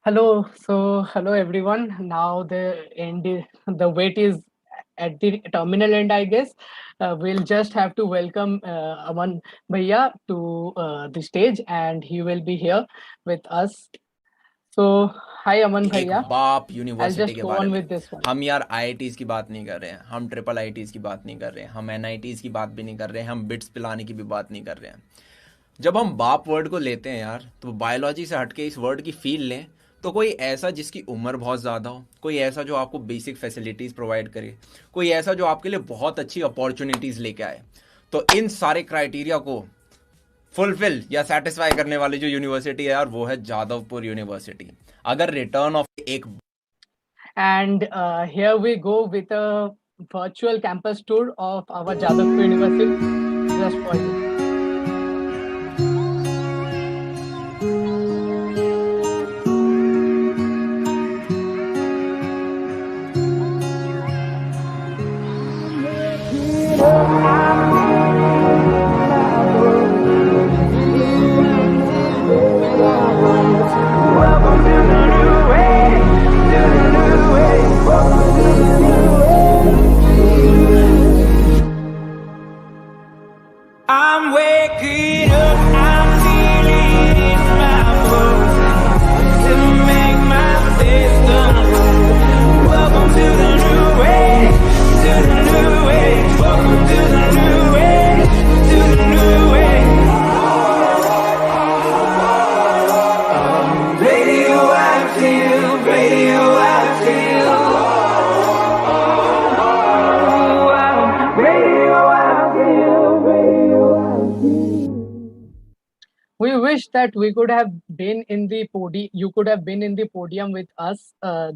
Hello everyone. Now the wait is at the terminal end, I guess. We'll just have to welcome Aman Bhaiya to the stage, and he will be here with us. So, hi Aman एक Bhaiya. बाप I'll university just के go बारे on में। with this one. हम यार IITs की बात नहीं कर रहे हैं, हम ट्रिपल आईटीज़ की बात नहीं कर रहे हैं, हम एनआईटीज़ की बात भी नहीं कर रहे हैं, हम बिट्स पिलाने की भी बात नहीं कर रहे हैं। जब हम बाप वर्ड को लेते हैं यार, तो बायोलॉजी से हटके इस वर्ड की फील लें, तो कोई ऐसा जिसकी उम्र बहुत ज़्यादा हो, कोई ऐसा जो आपको बेसिक फैसिलिटीज़ प्रोवाइड करे, कोई ऐसा जो आपके लिए बहुत अच्छी अपॉर्चुनिटीज़ लेके आए। तो इन सारे क्राइटेरिया को फुलफिल या सेटिस्फाई करने वाली जो यूनिवर्सिटी है यार, वो है जादवपुर यूनिवर्सिटी। अगर रिटर्न ऑफ एक And here we go with a virtual campus tour of our Jadavpur University just for you. I'm waking up, I'm feeling in my bones to make my system grow. Welcome to the new way, to the new way. Welcome to the new way, to the new way. Radioactive, radioactive. Radioactive, radioactive. We wish that we could have been in the podium. You could have been in the podium with us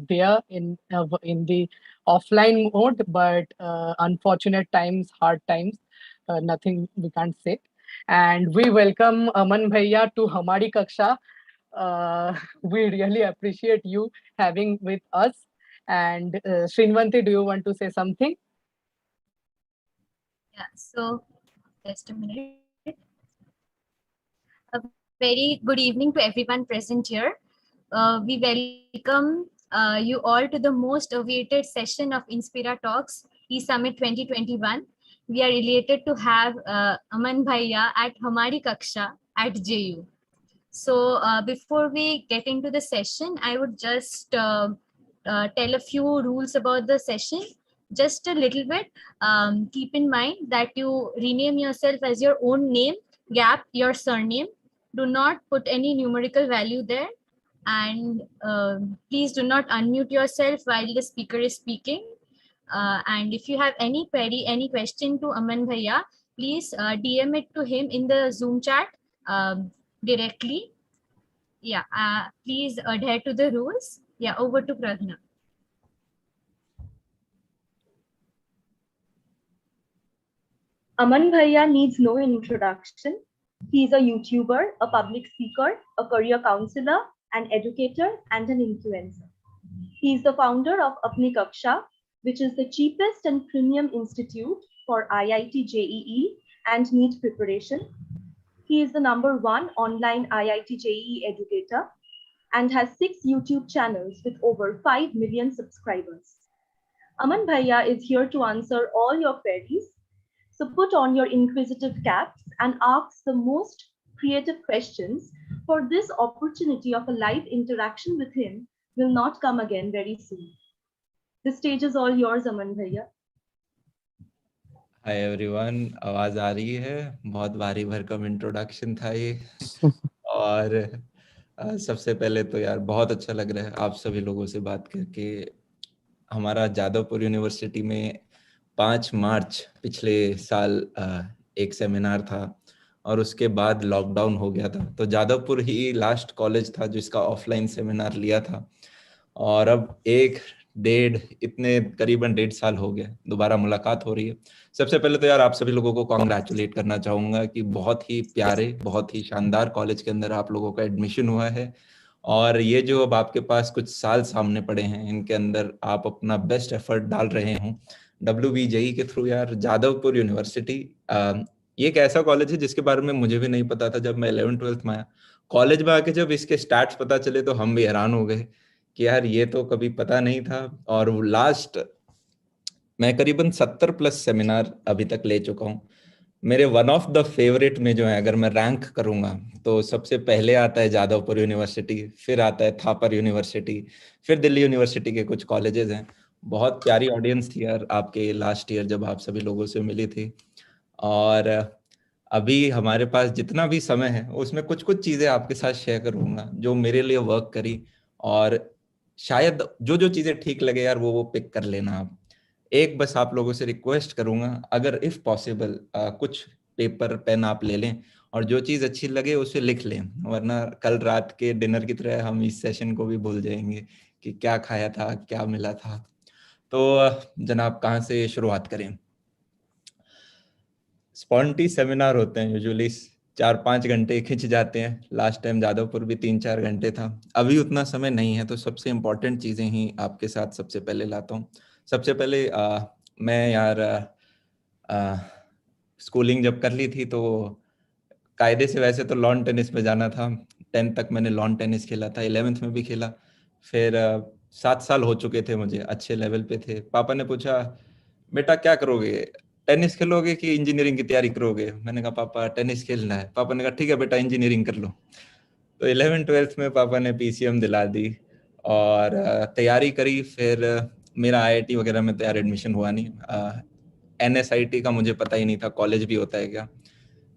there in the offline mode, but unfortunate times, hard times, nothing we can't say. And we welcome Aman Bhaiya to Hamari Kaksha. We really appreciate you having with us. And Srinvanti, do you want to say something? Yeah, so just a minute. A very good evening to everyone present here. We welcome you all to the most awaited session of Inspira Talks eSummit 2021. We are related to have Aman Bhaiya at Hamari Kaksha at JU. So before we get into the session, I would just tell a few rules about the session. Just a little bit. Keep in mind that you rename yourself as your own name, gap your surname. Do not put any numerical value there. And please do not unmute yourself while the speaker is speaking. And if you have any query, any question to Aman Bhaiya, please DM it to him in the Zoom chat directly. Yeah, please adhere to the rules. Yeah, over to Pragna. Aman Bhaiya needs no introduction. He is a YouTuber, a public speaker, a career counselor, an educator, and an influencer. He is the founder of Apni Kaksha, which is the cheapest and premium institute for IIT JEE and NEET preparation. He is the #1 online IIT JEE educator and has 6 YouTube channels with over 5 million subscribers. Aman Bhaiya is here to answer all your queries. So put on your inquisitive caps and ask the most creative questions, for this opportunity of a live interaction with him will not come again very soon. The stage is all yours, Aman Bhaiya. Hi everyone, आवाज आ रही है? बहुत भारी भरकम introduction था ये। और सबसे पहले तो यार बहुत अच्छा लग रहा है आप सभी लोगों से बात करके। हमारा जादवपुर यूनिवर्सिटी में 5 मार्च पिछले साल एक सेमिनार था और उसके बाद लॉकडाउन हो गया था, तो जादवपुर ही लास्ट कॉलेज था जिसका ऑफलाइन सेमिनार लिया था। और अब इतने करीबन 1.5 साल हो गया, दोबारा मुलाकात हो रही है। सबसे पहले तो यार आप सभी लोगों को कॉन्ग्रेचुलेट करना चाहूँगा कि बहुत ही प्यारे, बहुत ही शानदार कॉलेज के अंदर आप लोगों का एडमिशन हुआ है। और ये जो अब आपके पास कुछ साल सामने पड़े हैं, इनके अंदर आप अपना बेस्ट एफर्ट डाल रहे हों WBJE के थ्रू। यार जादवपुर यूनिवर्सिटी ये एक ऐसा कॉलेज है जिसके बारे में मुझे भी नहीं पता था जब मैं 11th-12th में आया। कॉलेज में आके जब इसके स्टैट्स पता चले तो हम भी हैरान हो गए कि यार ये तो कभी पता नहीं था। और लास्ट मैं करीबन 70+ सेमिनार अभी तक ले चुका हूँ। मेरे वन ऑफ द फेवरेट में जो है, अगर मैं रैंक करूंगा तो सबसे पहले आता है जादवपुर यूनिवर्सिटी, फिर आता है थापर यूनिवर्सिटी, फिर दिल्ली यूनिवर्सिटी के कुछ कॉलेजेस हैं। बहुत प्यारी ऑडियंस थी यार आपके लास्ट ईयर जब आप सभी लोगों से मिली थी। और अभी हमारे पास जितना भी समय है उसमें कुछ कुछ चीज़ें आपके साथ शेयर करूंगा जो मेरे लिए वर्क करी, और शायद जो जो चीज़ें ठीक लगे यार वो पिक कर लेना आप। एक बस आप लोगों से रिक्वेस्ट करूंगा, अगर इफ पॉसिबल कुछ पेपर पेन आप ले लें और जो चीज़ अच्छी लगे उसे लिख लें, वरना कल रात के डिनर की तरह हम इस सेशन को भी भूल जाएंगे कि क्या खाया था, क्या मिला था। तो जनाब कहाँ से शुरुआत करें? स्पॉन्टी सेमिनार होते हैं यूजुअली 4-5 घंटे खिंच जाते हैं। लास्ट टाइम जादवपुर भी 3-4 घंटे था। अभी उतना समय नहीं है, तो सबसे इम्पोर्टेंट चीज़ें ही आपके साथ सबसे पहले लाता हूँ। सबसे पहले मैं यार स्कूलिंग जब कर ली थी तो कायदे से वैसे तो लॉन टेनिस में जाना था। 10th तक मैंने लॉन टेनिस खेला था, 11th में भी खेला। फिर 7 साल हो चुके थे मुझे, अच्छे लेवल पे थे। पापा ने पूछा बेटा क्या करोगे, टेनिस खेलोगे कि इंजीनियरिंग की तैयारी करोगे? मैंने कहा पापा टेनिस खेलना है। पापा ने कहा ठीक है बेटा इंजीनियरिंग कर लो। तो 11th-12th में पापा ने पीसीएम दिला दी और तैयारी करी। फिर मेरा आईआईटी वगैरह में तो यार एडमिशन हुआ नहीं। एनएसआईटी का मुझे पता ही नहीं था कॉलेज भी होता है क्या।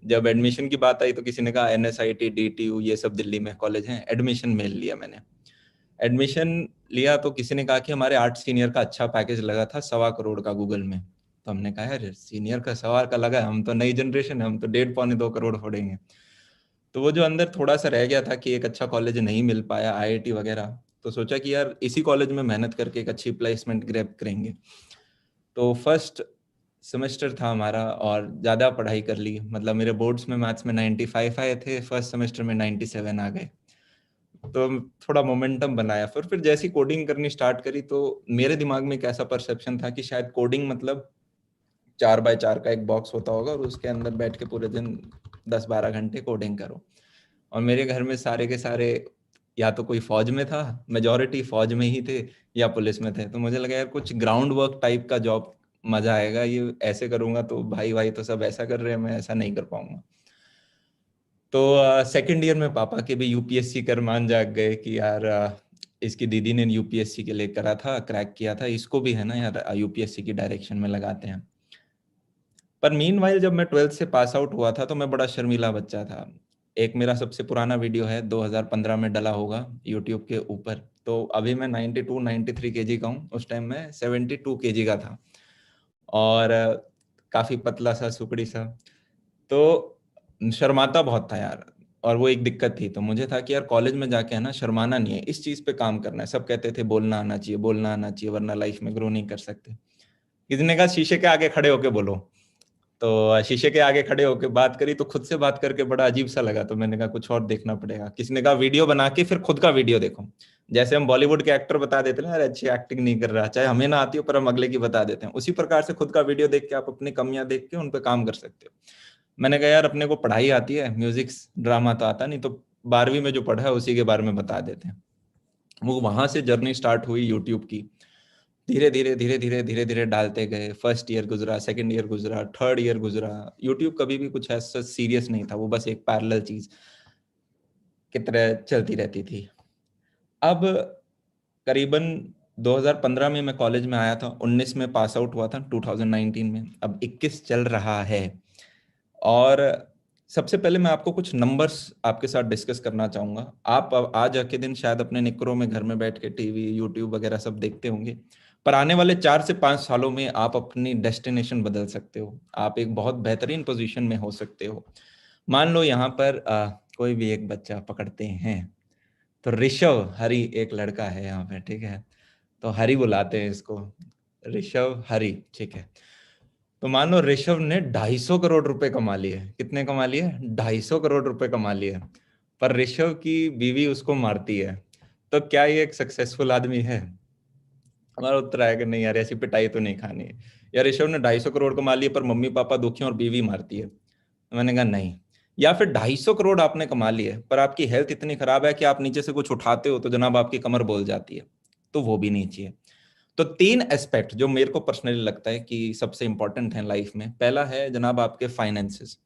जब एडमिशन की बात आई तो किसी ने कहा एनएसआईटी, डीटीयू ये सब दिल्ली में कॉलेज हैं। एडमिशन मेल लिया मैंने। एडमिशन लिया तो किसी ने कहा कि हमारे 8 सीनियर का अच्छा पैकेज लगा था 1.25 करोड़ का गूगल में। तो हमने कहा यार सीनियर का 1.25 का लगा है, हम तो नई जनरेशन है, हम तो 1.5-2 करोड़ फोड़ेंगे। तो वो जो अंदर थोड़ा सा रह गया था कि एक अच्छा कॉलेज नहीं मिल पाया, आईआईटी वगैरह, तो सोचा कि यार इसी कॉलेज में मेहनत करके एक अच्छी प्लेसमेंट ग्रैब करेंगे। तो फर्स्ट सेमेस्टर था हमारा और ज़्यादा पढ़ाई कर ली। मतलब मेरे बोर्ड्स में मैथ्स में 95 आए थे, फर्स्ट सेमेस्टर में 97 आ गए। तो थोड़ा मोमेंटम बनाया। फिर जैसी कोडिंग करनी स्टार्ट करी तो मेरे दिमाग में एक ऐसा परसेप्शन था कि शायद कोडिंग मतलब 4x4 का एक बॉक्स होता होगा और उसके अंदर बैठ के पूरे दिन 10-12 घंटे कोडिंग करो। और मेरे घर में सारे के सारे या तो कोई फौज में था, मेजॉरिटी फौज में ही थे, या पुलिस में थे। तो मुझे लगा यार कुछ ग्राउंड वर्क टाइप का जॉब मजा आएगा, ये ऐसे करूंगा तो भाई भाई तो सब ऐसा कर रहे हैं, मैं ऐसा नहीं कर पाऊंगा। तो सेकंड ईयर में पापा के भी यूपीएससी कर मान जाग गए कि यार इसकी दीदी ने यूपीएससी के लिए करा था, क्रैक किया था, इसको भी है ना यार यूपीएससी की डायरेक्शन में लगाते हैं। पर मीनवाइल जब मैं 12th से पास आउट हुआ था तो मैं बड़ा शर्मीला बच्चा था। एक मेरा सबसे पुराना वीडियो है 2015 में डला होगा यूट्यूब के ऊपर। तो अभी मैं 92-93 केजी का हूँ, उस टाइम मैं 72 केजी का था और काफी पतला सा, सुकड़ी सा। तो शर्माता बहुत था यार, और वो एक दिक्कत थी। तो मुझे था कि यार कॉलेज में जाके है ना शर्माना नहीं है, इस चीज पे काम करना है। सब कहते थे बोलना आना चाहिए, बोलना आना चाहिए, वरना लाइफ में ग्रो नहीं कर सकते। किसी ने कहा शीशे के आगे खड़े होके बोलो। तो शीशे के आगे खड़े होके बात करी तो खुद से बात करके बड़ा अजीब सा लगा। तो मैंने कहा कुछ और देखना पड़ेगा। किसी ने कहा वीडियो बना के फिर खुद का वीडियो देखो। जैसे हम बॉलीवुड के एक्टर बता देते हैं ना, अच्छी एक्टिंग नहीं कर रहा, चाहे हमें ना आती हो पर हम अगले की बता देते हैं, उसी प्रकार से खुद का वीडियो देख के आप अपनी कमियां देख के उन पर काम कर सकते हो। मैंने कहा यार अपने को पढ़ाई आती है, म्यूजिक ड्रामा तो आता नहीं, तो 12वीं में जो पढ़ा है उसी के बारे में बता देते हैं। वो वहां से जर्नी स्टार्ट हुई यूट्यूब की। धीरे धीरे धीरे धीरे धीरे धीरे डालते गए। फर्स्ट ईयर गुजरा, सेकंड ईयर गुजरा, थर्ड ईयर गुजरा। यूट्यूब कभी भी कुछ ऐसा सीरियस नहीं था, वो बस एक पैरेलल चीज की तरह चलती रहती थी। अब करीबन 2015 में मैं कॉलेज में आया था, 19 में पास आउट हुआ था, 2019 में। अब 21 चल रहा है और सबसे पहले मैं आपको कुछ नंबर्स आपके साथ डिस्कस करना चाहूंगा। आप आज के दिन शायद अपने निकरों में घर में बैठ के टीवी, यूट्यूब वगैरह सब देखते होंगे, पर आने वाले 4 से 5 सालों में आप अपनी डेस्टिनेशन बदल सकते हो। आप एक बहुत बेहतरीन पोजीशन में हो सकते हो। मान लो यहाँ पर कोई भी एक बच्चा पकड़ते हैं, तो ऋषभ हरी एक लड़का है यहाँ पे, ठीक है, तो हरी बुलाते हैं इसको, ऋषभ हरी, ठीक है। तो मान लो ऋषभ ने 250 करोड़ रुपए कमा लिए। कितने कमा लिए? 250 करोड़ रुपए कमा लिए। पर ऋषभ की बीवी उसको मारती है। तो क्या ये एक सक्सेसफुल आदमी है? हमारा उत्तर आएगा नहीं यार, ऐसी पिटाई तो नहीं खानी है। यार ऋषभ ने 250 करोड़ कमा लिए पर मम्मी पापा दुखी और बीवी मारती है, मैंने कहा नहीं। या फिर 250 करोड़ आपने कमा लिए पर आपकी हेल्थ इतनी खराब है कि आप नीचे से कुछ उठाते हो तो जनाब आपकी कमर बोल जाती है, तो वो भी नहीं चाहिए। तो 3 एस्पेक्ट जो मेरे को पर्सनली लगता है कि सबसे इंपॉर्टेंट है लाइफ में। पहला है जनाब आपके फाइनेंसेस।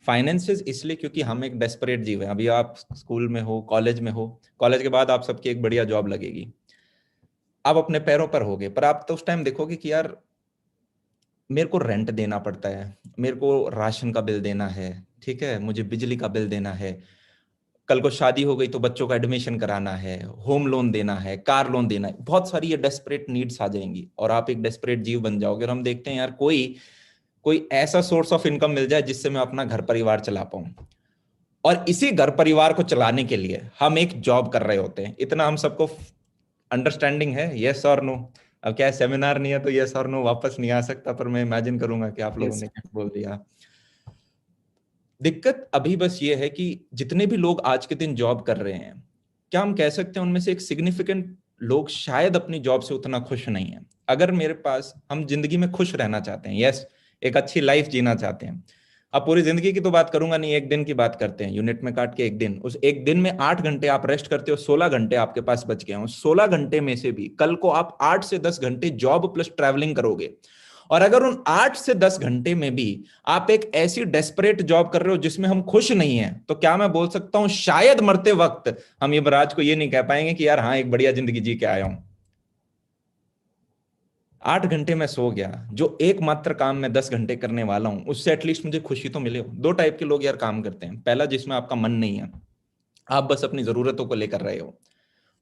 फाइनेंसेस इसलिए क्योंकि हम एक डेस्परेट जीव है। अभी आप स्कूल में हो, कॉलेज में हो, कॉलेज के बाद आप सबकी एक बढ़िया जॉब लगेगी, आप अपने पैरों पर होगे, पर आप तो उस टाइम देखोगे कि यार मेरे को रेंट देना पड़ता है, मेरे को राशन का बिल देना है, ठीक है, मुझे बिजली का बिल देना है, कल को शादी हो गई तो बच्चों का एडमिशन कराना है, होम लोन देना है, कार लोन देना है, बहुत सारी ये डेस्परेट नीड्स आ जाएंगी और आप एक डेस्परेट जीव बन जाओगे। और हम देखते हैं यार कोई ऐसा सोर्स ऑफ इनकम मिल जाए जिससे मैं अपना घर परिवार चला पाऊं, और इसी घर परिवार को चलाने के लिए हम एक जॉब कर रहे होते हैं। इतना हम सबको अंडरस्टैंडिंग है, यस और नो? अब क्या है, सेमिनार नहीं है तो यस और नो वापस नहीं आ सकता, पर मैं इमेजिन करूंगा कि आप लोगों ने क्या बोल दिया। दिक्कत अभी बस ये है कि जितने भी लोग आज के दिन जॉब कर रहे हैं, क्या हम कह सकते हैं उनमें से एक सिग्निफिकेंट लोग शायद अपनी जॉब से उतना खुश नहीं है। अगर मेरे पास, हम जिंदगी में खुश रहना चाहते हैं, यस, एक अच्छी लाइफ जीना चाहते हैं, अब पूरी जिंदगी की तो बात करूंगा नहीं, एक दिन की बात करते हैं, यूनिट में काट के एक दिन, उस एक दिन में 8 घंटे आप रेस्ट करते हो, 16 घंटे आपके पास बच गए हो। 16 घंटे में से भी कल को आप 8 से 10 घंटे जॉब प्लस ट्रैवलिंग करोगे, और अगर उन 8 से 10 घंटे में भी आप एक ऐसी डेस्परेट जॉब कर रहे हो जिसमें हम खुश नहीं हैं, तो क्या मैं बोल सकता हूं शायद मरते वक्त हम युवराज को ये नहीं कह पाएंगे कि यार हाँ एक बढ़िया जिंदगी जी के आया हूं। 8 घंटे में सो गया, जो एकमात्र काम मैं 10 घंटे करने वाला हूं उससे एटलीस्ट मुझे खुशी तो मिले। 2 टाइप के लोग यार काम करते हैं, पहला जिसमें आपका मन नहीं है, आप बस अपनी जरूरतों को लेकर रहे हो,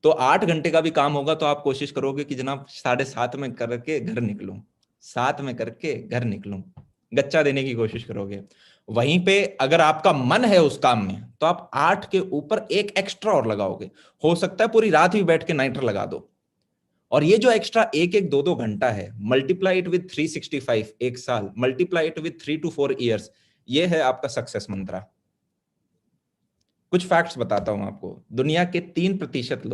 तो 8 घंटे का भी काम होगा तो आप कोशिश करोगे कि जनाब 7:30 में करके घर निकलूं, 7 में करके घर निकलूं, गच्चा देने की कोशिश करोगे। वहीं पे अगर आपका मन है उस काम में तो आप 8 के ऊपर एक एक्स्ट्रा और लगाओगे, हो सकता है पूरी रात भी बैठ के नाइटर लगा दो, और ये जो एक्स्ट्रा 1-1, 2-2 घंटा है, मल्टीप्लाई इट विद 365, एक साल, multiply it with 3 to 4 years, ये है आपका सक्सेस मंत्रा। कुछ फैक्ट्स बताता हूं आपको। दुनिया के 3%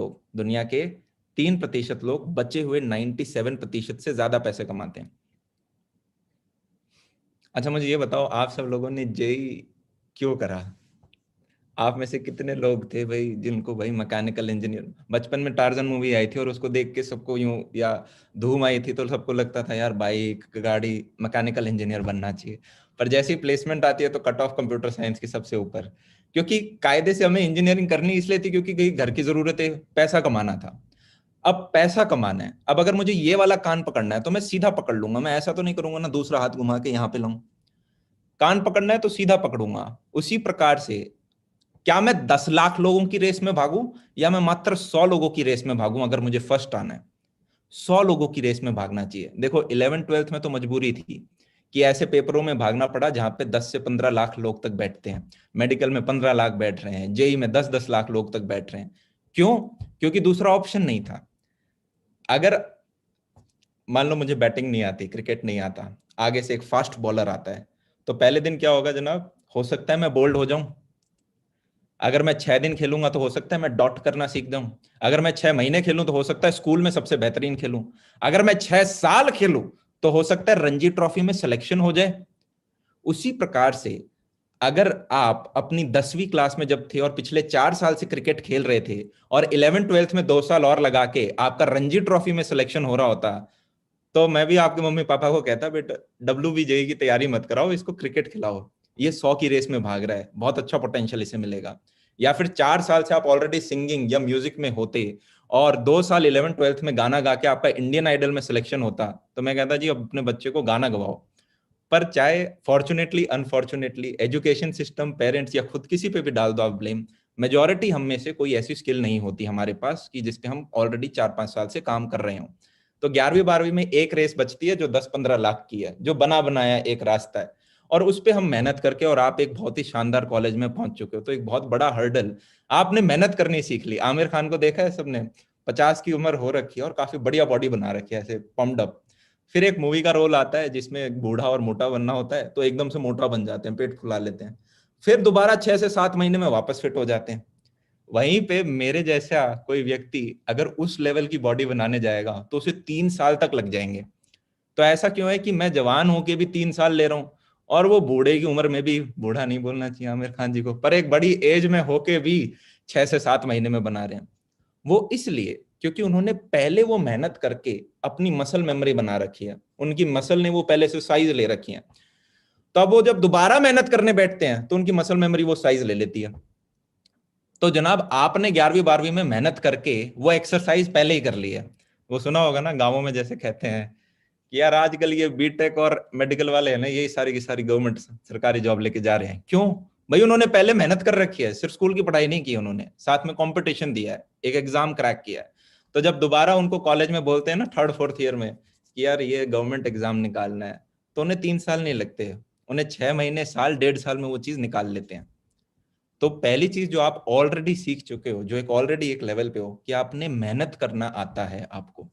लोग बचे हुए 97% से ज्यादा पैसे कमाते हैं। अच्छा मुझे ये बताओ, आप सब लोगों ने जेई क्यों करा? आप में से कितने लोग थे भाई जिनको भाई मैकेनिकल इंजीनियर, बचपन में टार्जन मूवी आई थी और उसको देख के सबको यूं, या धूम आई थी तो सबको लगता था यार बाइक गाड़ी मैकेनिकल इंजीनियर बनना चाहिए, पर जैसी प्लेसमेंट आती है तो कट ऑफ कंप्यूटर साइंस की सबसे ऊपर, क्योंकि कायदे से हमें इंजीनियरिंग करनी इसलिए थी क्योंकि कहीं घर की जरूरत है, पैसा कमाना था। अब पैसा कमाना है, अब अगर मुझे ये वाला कान पकड़ना है तो मैं सीधा पकड़ लूंगा, मैं ऐसा तो नहीं करूंगा ना दूसरा हाथ घुमा के यहाँ पे लाऊं। कान पकड़ना है तो सीधा पकड़ूंगा। उसी प्रकार से क्या मैं 10 लाख लोगों की रेस में भागूं या मैं मात्र 100 लोगों की रेस में भागूं? अगर मुझे फर्स्ट आना है 100 लोगों की रेस में भागना चाहिए। देखो 11th-12th में तो मजबूरी थी कि ऐसे पेपरों में भागना पड़ा जहां पे 10 से 15 लाख लोग तक बैठते हैं, मेडिकल में 15 लाख बैठ रहे हैं, जेई में 10-10 लाख लोग तक बैठ रहे हैं। क्यों? क्योंकि दूसरा ऑप्शन नहीं था। अगर मान लो मुझे बैटिंग नहीं आती, क्रिकेट नहीं आता, आगे से एक फास्ट बॉलर आता है, तो पहले दिन क्या होगा जनाब? हो सकता है मैं बोल्ड हो जाऊं। अगर मैं 6 दिन खेलूंगा तो हो सकता है मैं डॉट करना सीख जाऊं। अगर मैं 6 महीने खेलूं तो हो सकता है स्कूल में सबसे बेहतरीन खेलूं। अगर मैं 6 साल खेलूं तो हो सकता है रणजी ट्रॉफी में सिलेक्शन हो जाए। उसी प्रकार से अगर आप अपनी 10वीं क्लास में जब थे और पिछले 4 साल से क्रिकेट खेल रहे थे और 11th-12th में 2 साल और लगा के आपका रणजी ट्रॉफी में सिलेक्शन हो रहा होता, तो मैं भी आपके मम्मी पापा को कहता बेटा WBJ की तैयारी मत कराओ, इसको क्रिकेट खिलाओ, ये 100 की रेस में भाग रहा है, बहुत अच्छा पोटेंशियल इसे मिलेगा। या फिर 4 साल से आप ऑलरेडी सिंगिंग या म्यूजिक में होते और 2 साल 11th-12th में गाना गा के आपका इंडियन आइडल में सिलेक्शन होता, तो मैं कहता जी अपने बच्चे को गाना गवाओ। पर चाहे fortunately unfortunately education system, parents या खुद किसी पे भी डाल दो आप ब्लेम, मेजॉरिटी हम में से कोई ऐसी स्किल नहीं होती हमारे पास कि जिसपे हम ऑलरेडी 4-5 साल से काम कर रहे हो। तो 11वीं-12वीं में एक रेस बचती है जो 10-15 लाख की है, जो बना बनाया एक रास्ता है, और उस पे हम मेहनत करके, और आप एक बहुत ही शानदार कॉलेज में पहुंच चुके हो, तो एक बहुत बड़ा हर्डल आपने मेहनत करनी सीख ली। आमिर खान को देखा है सबने, 50 की उम्र हो रखी है और काफी बढ़िया बॉडी बना रखी है, ऐसे पम्प्ड अप। फिर एक मूवी का रोल आता है जिसमें एक बूढ़ा और मोटा बनना होता है, तो एकदम से मोटा बन जाते हैं, पेट फुला लेते हैं, फिर दोबारा 6 से 7 महीने में वापस फिट हो जाते हैं। वहीं पे मेरे जैसा कोई व्यक्ति अगर उस लेवल की बॉडी बनाने जाएगा तो उसे 3 साल तक लग जाएंगे। तो ऐसा क्यों है कि मैं जवान होके भी 3 साल ले रहा हूँ और वो बूढ़े की उम्र में भी, बूढ़ा नहीं बोलना चाहिए आमिर खान जी को, पर एक बड़ी एज में होके भी 6 से 7 महीने में बना रहे हैं। वो इसलिए क्योंकि उन्होंने पहले वो मेहनत करके अपनी मसल मेमोरी बना रखी है, उनकी मसल ने वो पहले से साइज ले रखी है, तो अब वो जब दोबारा मेहनत करने बैठते हैं तो उनकी मसल मेमोरी वो साइज ले लेती है। तो जनाब आपने 11वीं 12वीं में मेहनत करके वो एक्सरसाइज पहले ही कर ली है। वो सुना होगा ना गांवों में जैसे कहते हैं कि यार आजकल ये बीटेक और मेडिकल वाले हैं ना, यही सारी की सारी गवर्नमेंट सरकारी जॉब लेके जा रहे हैं। क्यों भाई? उन्होंने पहले मेहनत कर रखी है, सिर्फ स्कूल की पढ़ाई नहीं की उन्होंने, साथ में कंपटीशन दिया है, एक एग्जाम क्रैक किया है। तो जब दोबारा उनको कॉलेज में बोलते हैं ना 3rd 4th ईयर में कि यार ये गवर्नमेंट एग्जाम निकालना है, तो उन्हें 3 साल नहीं लगते, उन्हें 6 महीने, साल, 1.5 साल में वो चीज निकाल लेते हैं। तो पहली चीज जो आप ऑलरेडी सीख चुके हो, जो एक ऑलरेडी एक लेवल पे हो कि आपने मेहनत करना आता है आपको।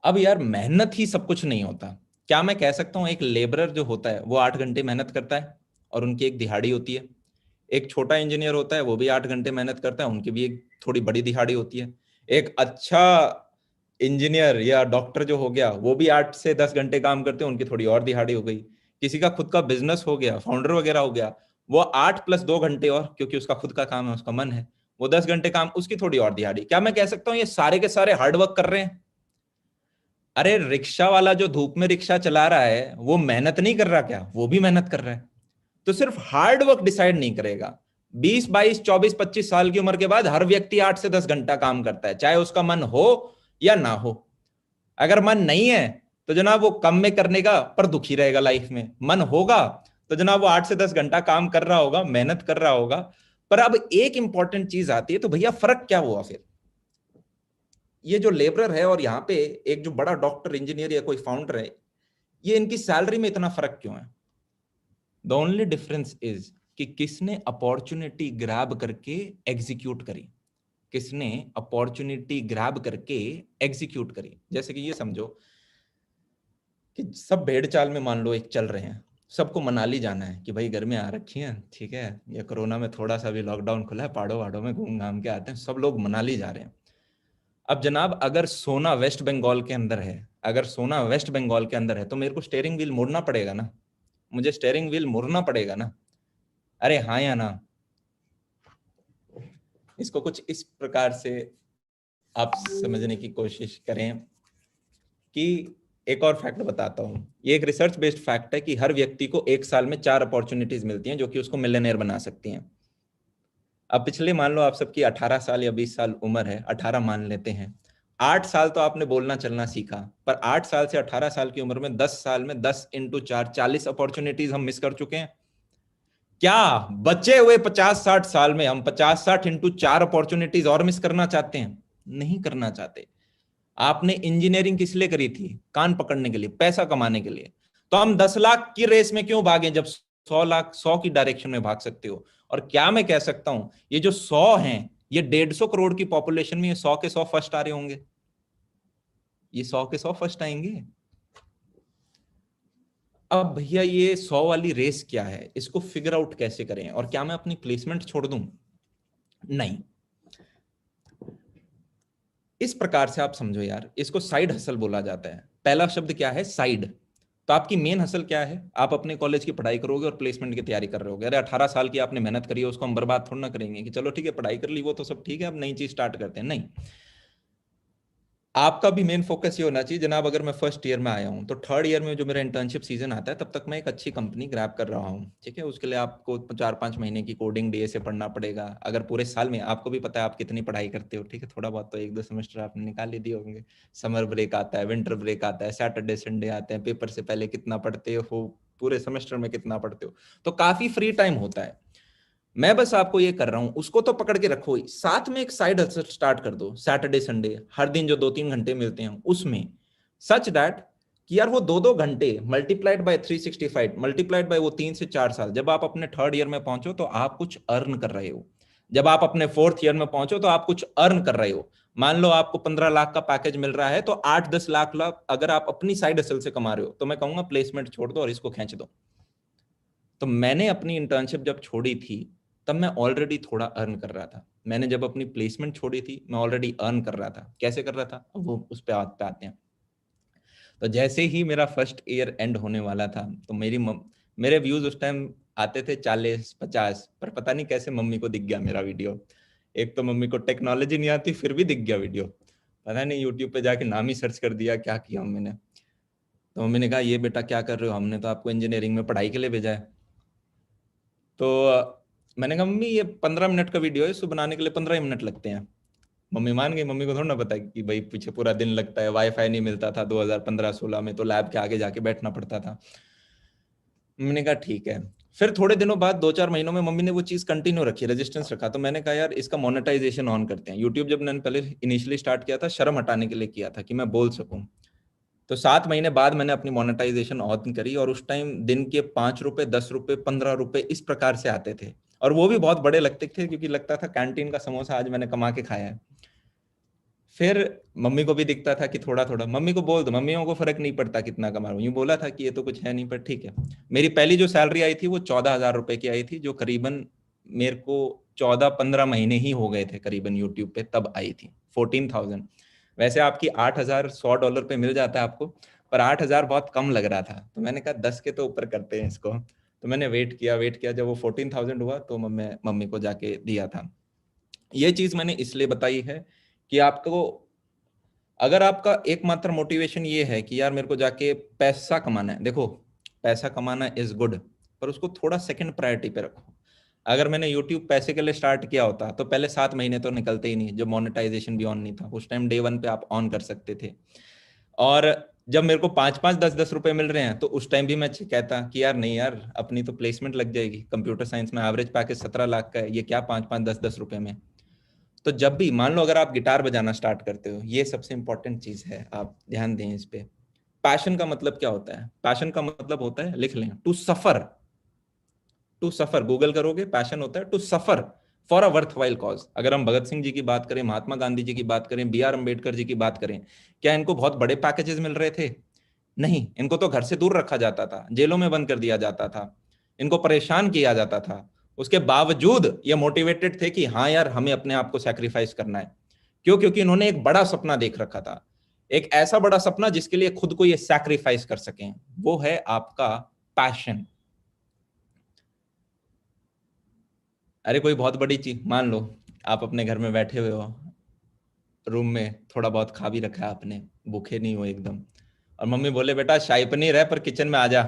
अब यार मेहनत ही सब कुछ नहीं होता। क्या मैं कह सकता हूं एक लेबरर जो होता है वो 8 घंटे मेहनत करता है और उनकी एक दिहाड़ी होती है। एक छोटा इंजीनियर होता है वो भी 8 घंटे मेहनत करता है, उनकी भी एक थोड़ी बड़ी दिहाड़ी होती है। एक अच्छा इंजीनियर या डॉक्टर जो हो गया वो भी 8 से 10 घंटे काम करते हैं, उनकी थोड़ी और दिहाड़ी हो गई। किसी का खुद का बिजनेस हो गया, फाउंडर वगैरह हो गया, वो 8 + 2 घंटे और, क्योंकि उसका खुद का काम है, उसका मन है, वो 10 घंटे काम, उसकी थोड़ी और दिहाड़ी। क्या मैं कह सकता हूँ ये सारे के सारे हार्डवर्क कर रहे हैं? अरे रिक्शा वाला जो धूप में रिक्शा चला रहा है वो मेहनत नहीं कर रहा क्या? वो भी मेहनत कर रहा है। तो सिर्फ हार्ड वर्क डिसाइड नहीं करेगा। 20, 22, 24, 25 साल की उम्र के बाद हर व्यक्ति 8 से 10 घंटा काम करता है, चाहे उसका मन हो या ना हो। अगर मन नहीं है तो जनाब वो कम में करने का पर दुखी रहेगा लाइफ में। मन होगा तो जनाब वो 8 से 10 घंटा काम कर रहा होगा, मेहनत कर रहा होगा। पर अब एक इंपॉर्टेंट चीज आती है, तो भैया फर्क क्या हुआ फिर? ये जो लेबरर है और यहाँ पे एक जो बड़ा डॉक्टर, इंजीनियर या कोई फाउंडर है, ये इनकी सैलरी में इतना फर्क क्यों है? द ओनली डिफरेंस इज कि किसने अपॉर्चुनिटी ग्रैब करके एग्जीक्यूट करी, किसने अपॉर्चुनिटी ग्रैब करके एग्जीक्यूट करी। जैसे कि ये समझो कि सब भेड़ चाल में मान लो एक चल रहे हैं, सबको मनाली जाना है कि भाई गर्मी आ रखी है, ठीक है, ये कोरोना में थोड़ा सा भी लॉकडाउन खुला है, पहाड़ों वहाड़ों में घूम घाम के आते हैं, सब लोग मनाली जा रहे हैं। अब जनाब अगर सोना वेस्ट बंगाल के अंदर है, अगर सोना वेस्ट बंगाल के अंदर है तो मेरे को स्टीयरिंग व्हील मोड़ना पड़ेगा ना, मुझे स्टीयरिंग व्हील मोड़ना पड़ेगा ना। अरे हाँ या ना? इसको कुछ इस प्रकार से आप समझने की कोशिश करें कि एक और फैक्ट बताता हूं। ये एक रिसर्च बेस्ड फैक्ट है कि हर व्यक्ति को 1 साल में 4 अपॉर्चुनिटीज मिलती हैं जो कि उसको मिलियनेयर बना सकती हैं। अब पिछले मान लो आप सबकी 18 साल या 20 साल उम्र है, 18 मान लेते हैं, 8 साल तो आपने बोलना चलना सीखा, पर 8 साल से 18 साल की उम्र में 10 साल में 10 × 4 40 अपॉर्चुनिटीज हम मिस कर चुके हैं। क्या बचे हुए 50-60 साल में हम 50-60 × 4 अपॉर्चुनिटीज और मिस करना चाहते हैं? नहीं करना चाहते। आपने इंजीनियरिंग किस लिए करी थी? कान पकड़ने के लिए, पैसा कमाने के लिए। तो हम 10 लाख की रेस में क्यों भागें जब 100 लाख 100 की डायरेक्शन में भाग सकते हो? और क्या मैं कह सकता हूं ये जो 100 हैं, ये 150 करोड़ की पॉपुलेशन में ये 100 के 100 फर्स्ट आ रहे होंगे, ये 100 के 100 फर्स्ट आएंगे। अब भैया ये 100 वाली रेस क्या है, इसको फिगर आउट कैसे करें? और क्या मैं अपनी प्लेसमेंट छोड़ दूं? नहीं। इस प्रकार से आप समझो यार, इसको साइड हसल बोला जाता है। पहला शब्द क्या है? साइड। तो आपकी मेन हसल क्या है? आप अपने कॉलेज की पढ़ाई करोगे और प्लेसमेंट की तैयारी कर रहे होगे। अरे 18 साल की आपने मेहनत करी है, उसको हम बर्बाद थोड़ा ना करेंगे कि चलो ठीक है पढ़ाई कर ली वो तो सब ठीक है अब नई चीज स्टार्ट करते हैं। नहीं, आपका भी मेन फोकस ये होना चाहिए जनाब, अगर मैं फर्स्ट ईयर में आया हूं तो 3rd ईयर में जो मेरा इंटर्नशिप सीजन आता है तब तक मैं एक अच्छी कंपनी ग्रैब कर रहा हूं, ठीक है। उसके लिए आपको 4-5 महीने की कोडिंग डीए से पढ़ना पड़ेगा। अगर पूरे साल में आपको भी पता है आप कितनी पढ़ाई करते हो, ठीक है, थोड़ा बहुत तो 1-2 सेमेस्टर आपने निकाल ही दिए होंगे। समर ब्रेक आता है, विंटर ब्रेक आता है, सैटरडे संडे आते हैं, पेपर से पहले कितना पढ़ते हो, पूरे सेमेस्टर में कितना पढ़ते हो, तो काफी फ्री टाइम होता है। मैं बस आपको ये कर रहा हूं, उसको तो पकड़ के रखो ही, साथ में एक साइड हसल स्टार्ट कर दो। सैटरडे संडे हर दिन जो 2-3 घंटे मिलते हैं उसमें, सच दैट कि यार वो 2-2 घंटे मल्टीप्लाइड बाय 365 मल्टीप्लाइड बाय वो 3 से 4 साल, जब आप अपने 3rd ईयर में पहुंचो तो आप कुछ अर्न कर रहे हो। जब आप अपने 4th ईयर में पहुंचो तो आप कुछ अर्न कर रहे हो। मान लो आपको 15 लाख का पैकेज मिल रहा है तो 8-10 लाख अगर आप अपनी साइड हसल से कमा रहे हो तो मैं कहूंगा प्लेसमेंट छोड़ दो और इसको खींच दो। तो मैंने अपनी इंटर्नशिप जब छोड़ी थी तब मैं ऑलरेडी थोड़ा अर्न कर रहा था। मैंने जब अपनी प्लेसमेंट छोड़ी थी मैं ऑलरेडी अर्न कर रहा था। कैसे कर रहा था वो उस पे आते हैं। तो जैसे ही मेरा फर्स्ट ईयर एंड होने वाला था तो मेरे व्यूज उस टाइम आते थे 40-50, पर पता नहीं कैसे मम्मी को दिख गया मेरा वीडियो। एक तो मम्मी को टेक्नोलॉजी नहीं आती, फिर भी दिख गया वीडियो। पता नहीं यूट्यूब पे जाके नाम ही सर्च कर दिया, क्या किया मैंने। तो मम्मी ने कहा, ये बेटा क्या कर रहे हो, हमने तो आपको इंजीनियरिंग में पढ़ाई के लिए भेजा है। तो मैंने कहा मम्मी ये 15 मिनट का वीडियो है, इसको बनाने के लिए 15 मिनट लगते हैं। मम्मी मान गई। मम्मी को थोड़ा ना पता कि भाई पीछे पूरा दिन लगता है, वाईफाई नहीं मिलता था 2015-16 में, तो लैब के आगे जाके बैठना पड़ता था। मम्मी ने कहा ठीक है। फिर थोड़े दिनों बाद 2-4 महीनों में मम्मी ने वो चीज कंटिन्यू रखी, रेजिस्टेंस रखा। तो मैंने कहा यार इसका मोनेटाइजेशन ऑन करते हैं। यूट्यूब जब मैंने पहले इनिशियली स्टार्ट किया था, शर्म हटाने के लिए किया था कि मैं बोल सकूं। तो 7 महीने बाद मैंने अपनी मोनेटाइजेशन ऑन करी, और उस टाइम दिन के 5 रुपए, 10 रुपए, 15 रुपए इस प्रकार से आते थे, और वो भी बहुत बड़े लगते थे, क्योंकि लगता था कैंटीन का समोसा आज मैंने कमा के खाया है। फिर मम्मी को भी दिखता था कि थोड़ा थोड़ा, मम्मी को बोल दो, मम्मियों को फर्क नहीं पड़ता कितना कमा रहा हूँ। यूं बोला था कि ये तो कुछ है नहीं, पर ठीक है। मेरी पहली जो सैलरी आई थी वो 14,000 रुपए की आई थी, जो करीबन मेरे को 14-15 महीने ही हो गए थे करीबन यूट्यूब पे, तब आई थी 14,000। वैसे आपकी $8,000 $100 पे मिल जाता है आपको, पर 8,000 बहुत कम लग रहा था। तो मैंने कहा 10 के तो ऊपर करते हैं इसको। तो मैंने वेट किया, जब वो 14,000 हुआ तो मम्मी को जाके दिया था। ये चीज मैंने इसलिए बताई है कि आपको, अगर आपका एकमात्र मोटिवेशन ये है कि यार मेरे को जाके पैसा कमाना है, देखो पैसा कमाना इज गुड, पर उसको थोड़ा सेकंड प्रायोरिटी पे रखो। अगर मैंने YouTube पैसे के लिए स्टार्ट किया होता तो पहले 7 महीने तो निकलते ही नहीं, जब मोनेटाइजेशन भी ऑन नहीं था। उस टाइम Day 1 पे आप ऑन कर सकते थे, और जब मेरे को 5-5, 10-10 रुपए मिल रहे हैं तो उस टाइम भी मैं कहता कि यार नहीं यार, अपनी तो प्लेसमेंट लग जाएगी। कंप्यूटर साइंस में एवरेज पैकेज 17 लाख का है, ये क्या 5-5, 10-10 रुपए में। तो जब भी मान लो अगर आप गिटार बजाना स्टार्ट करते हो, ये सबसे इंपॉर्टेंट चीज है, आप ध्यान दें इस पे। पैशन का मतलब क्या होता है? पैशन का मतलब होता है, लिख लें, to suffer. To suffer, Google करोगे, पैशन होता है to suffer for a worthwhile cause. अगर हम भगत सिंह जी की बात करें, महात्मा गांधी जी की बात करें, BR अम्बेडकर जी की बात करें, क्या इनको बहुत बड़े पैकेजेस मिल रहे थे? नहीं, इनको तो घर से दूर रखा जाता था, जेलों में बंद कर दिया जाता था, इनको परेशान किया जाता था। उसके बावजूद ये मोटिवेटेड थे कि हाँ यार हमें अपने आप को सैक्रिफाइस करना है। क्यों? क्योंकि इन्होंने एक बड़ा सपना देख रखा था, एक ऐसा बड़ा सपना जिसके लिए खुद को ये सैक्रिफाइस कर सकें। वो है आपका पैशन। अरे कोई बहुत बड़ी चीज, मान लो आप अपने घर में बैठे हुए हो, रूम में थोड़ा बहुत खा भी रखा है आपने, भूखे नहीं हो एकदम, और मम्मी बोले बेटा शाही पनीर है पर किचन में आ जा,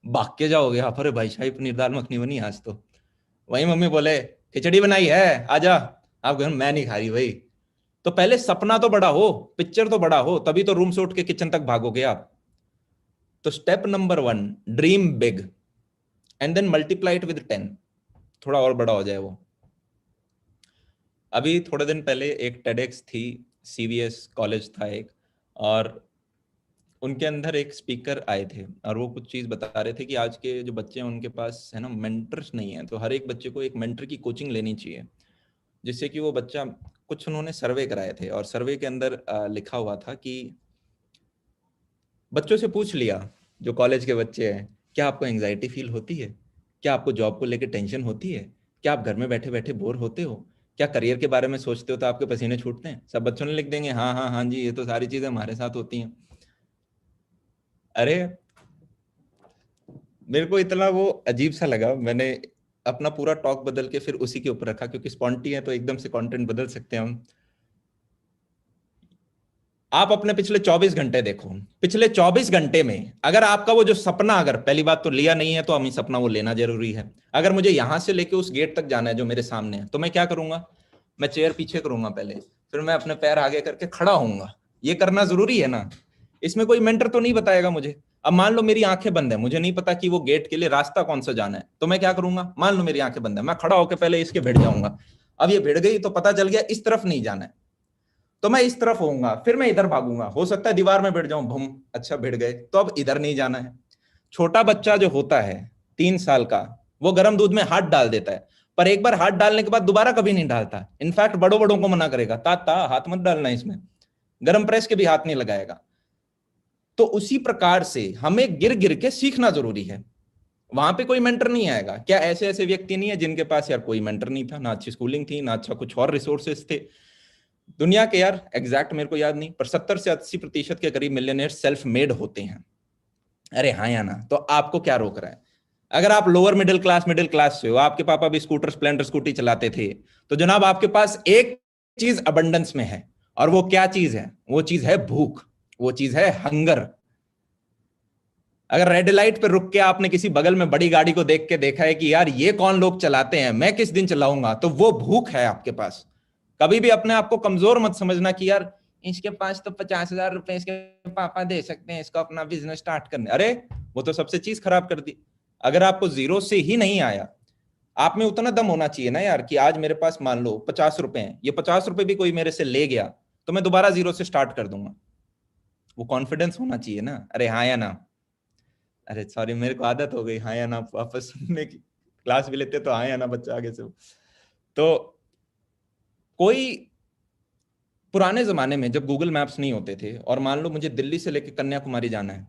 भाग के जाओगे आप, अरे भाई शाही पनीर दाल मखनी बनी आज तो। वही मम्मी बोले खिचड़ी बनाई है आजा, आप कहें मैं नहीं खा रही भाई। तो पहले सपना तो बड़ा हो, पिक्चर तो बड़ा हो, तभी तो रूम से उठ के किचन तक भागोगे आप। तो step number 1, dream big and then multiply it with 10, थोड़ा और बड़ा हो जाए वो। अभी थोड़े दिन पहले एक TEDx थी, CVS कॉलेज था एक, और उनके अंदर एक स्पीकर आए थे, और वो कुछ चीज बता रहे थे कि आज के जो बच्चे हैं उनके पास है ना मेंटर्स नहीं है, तो हर एक बच्चे को एक मेंटर की कोचिंग लेनी चाहिए, जिससे कि वो बच्चा, कुछ उन्होंने सर्वे कराए थे, और सर्वे के अंदर लिखा हुआ था कि बच्चों से पूछ लिया, जो कॉलेज के बच्चे हैं, क्या आपको एंजाइटी फील होती है? क्या आपको जॉब को लेकर टेंशन होती है? क्या आप घर में बैठे बैठे बोर होते हो? क्या करियर के बारे में सोचते हो तो आपके पसीने छूटते हैं? सब बच्चों ने लिख देंगे हाँ हाँ हाँ जी, ये तो सारी चीजें हमारे साथ होती हैं। अरे मेरे को इतना वो अजीब सा लगा, मैंने अपना पूरा टॉक बदल के फिर उसी के ऊपर रखा, क्योंकि स्पॉन्टी है तो एकदम से कंटेंट बदल सकते हैं हम। आप अपने पिछले 24 घंटे देखो, पिछले 24 घंटे में अगर आपका वो जो सपना, अगर पहली बात तो लिया नहीं है तो हमें सपना वो लेना जरूरी है। अगर मुझे यहां से लेके उस गेट तक जाना है जो मेरे सामने है, तो मैं क्या करूंगा? मैं चेयर पीछे करूंगा पहले, फिर मैं अपने पैर आगे करके खड़ा होऊंगा। ये करना जरूरी है ना, इसमें कोई मेंटर तो नहीं बताएगा मुझे। अब मान लो मेरी आंखें बंद है, मुझे नहीं पता कि वो गेट के लिए रास्ता कौन सा जाना है, तो मैं क्या करूंगा? मान लो मेरी आंखें बंद है, मैं खड़ा होकर पहले इसके भिड़ जाऊंगा। अब ये भिड़ गई तो पता चल गया इस तरफ नहीं जाना है, तो मैं इस तरफ होऊंगा, फिर मैं इधर भागूंगा, हो सकता है दीवार में भिड़ जाऊं, भूम, अच्छा भिड़ गए, तो अब इधर नहीं जाना है। छोटा बच्चा जो होता है 3 साल का, वो गर्म दूध में हाथ डाल देता है, पर एक बार हाथ डालने के बाद दोबारा कभी नहीं डालता। इनफैक्ट बड़ों बड़ों को मना करेगा, ताता हाथ मत डालना इसमें, गर्म प्रेस के भी हाथ नहीं लगाएगा। तो उसी प्रकार से हमें गिर गिर के सीखना जरूरी है। वहां पे कोई मेंटर नहीं आएगा। क्या ऐसे ऐसे व्यक्ति नहीं है जिनके पास यार कोई मेंटर नहीं था, ना अच्छी स्कूलिंग थी, ना अच्छा कुछ और रिसोर्सेस थे, दुनिया के यार एग्जैक्ट मेरे को याद नहीं, पर 70 से 80% के करीब मिलियनेयर सेल्फ मेड होते हैं। अरे हाँ या ना? तो आपको क्या रोक रहा है? अगर आप लोअर मिडिल क्लास से हो, आपके पापा भी स्कूटर स्प्लेंडर स्कूटी चलाते थे, तो जनाब आपके पास एक चीज अबंडेंस में है, और वो क्या चीज है? वो चीज है भूख, वो चीज है हंगर। अगर रेड लाइट पे रुक के आपने किसी बगल में बड़ी गाड़ी को देख के देखा है कि यार ये कौन लोग चलाते हैं, मैं किस दिन चलाऊंगा, तो वो भूख है आपके पास। कभी भी अपने आप को कमजोर मत समझना कि यार इसके पास तो 50,000 रुपए इसके पापा दे सकते हैं इसको अपना बिजनेस स्टार्ट करने। अरे वो तो सबसे चीज खराब कर दी। अगर आपको जीरो से ही नहीं आया, आप में उतना दम होना चाहिए ना यार कि आज मेरे पास मान लो 50 रुपए हैं, ये 50 रुपए भी कोई मेरे से ले गया तो मैं दोबारा जीरो से स्टार्ट कर दूंगा। वो कॉन्फिडेंस होना चाहिए ना। अरे हाँ या ना? अरे सॉरी, मेरे को आदत हो गई हाँ या ना वापस सुनने की। क्लास भी लेते तो हाँ या ना बच्चा आगे से। तो कोई पुराने जमाने में जब गूगल मैप्स नहीं होते थे और मान लो मुझे दिल्ली से लेकर कन्याकुमारी जाना है,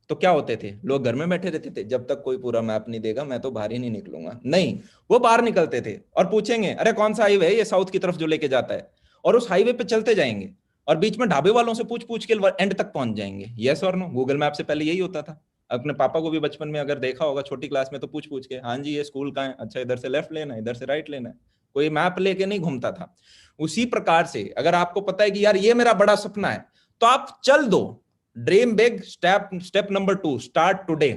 तो क्या होते थे? लोग घर में बैठे रहते थे, जब तक कोई पूरा मैप नहीं देगा मैं तो बाहर ही नहीं निकलूंगा। नहीं, वो बाहर निकलते थे और पूछेंगे अरे कौन सा हाईवे है ये साउथ की तरफ जो लेके जाता है, और उस हाईवे पे चलते जाएंगे और बीच में ढाबे वालों से पूछ पूछ के एंड तक पहुंच जाएंगे। यस और नो? गूगल मैप से पहले यही होता था। अपने पापा को भी बचपन में अगर देखा होगा छोटी क्लास में, तो पूछ पूछ के, हाँ जी ये स्कूल कहाँ है, अच्छा इधर से लेफ्ट लेना है, इधर से राइट लेना है। कोई मैप लेके नहीं घूमता था। उसी प्रकार से अगर आपको पता है कि यार ये मेरा बड़ा सपना है, तो आप चल दो। Dream big. Step number 2, start today.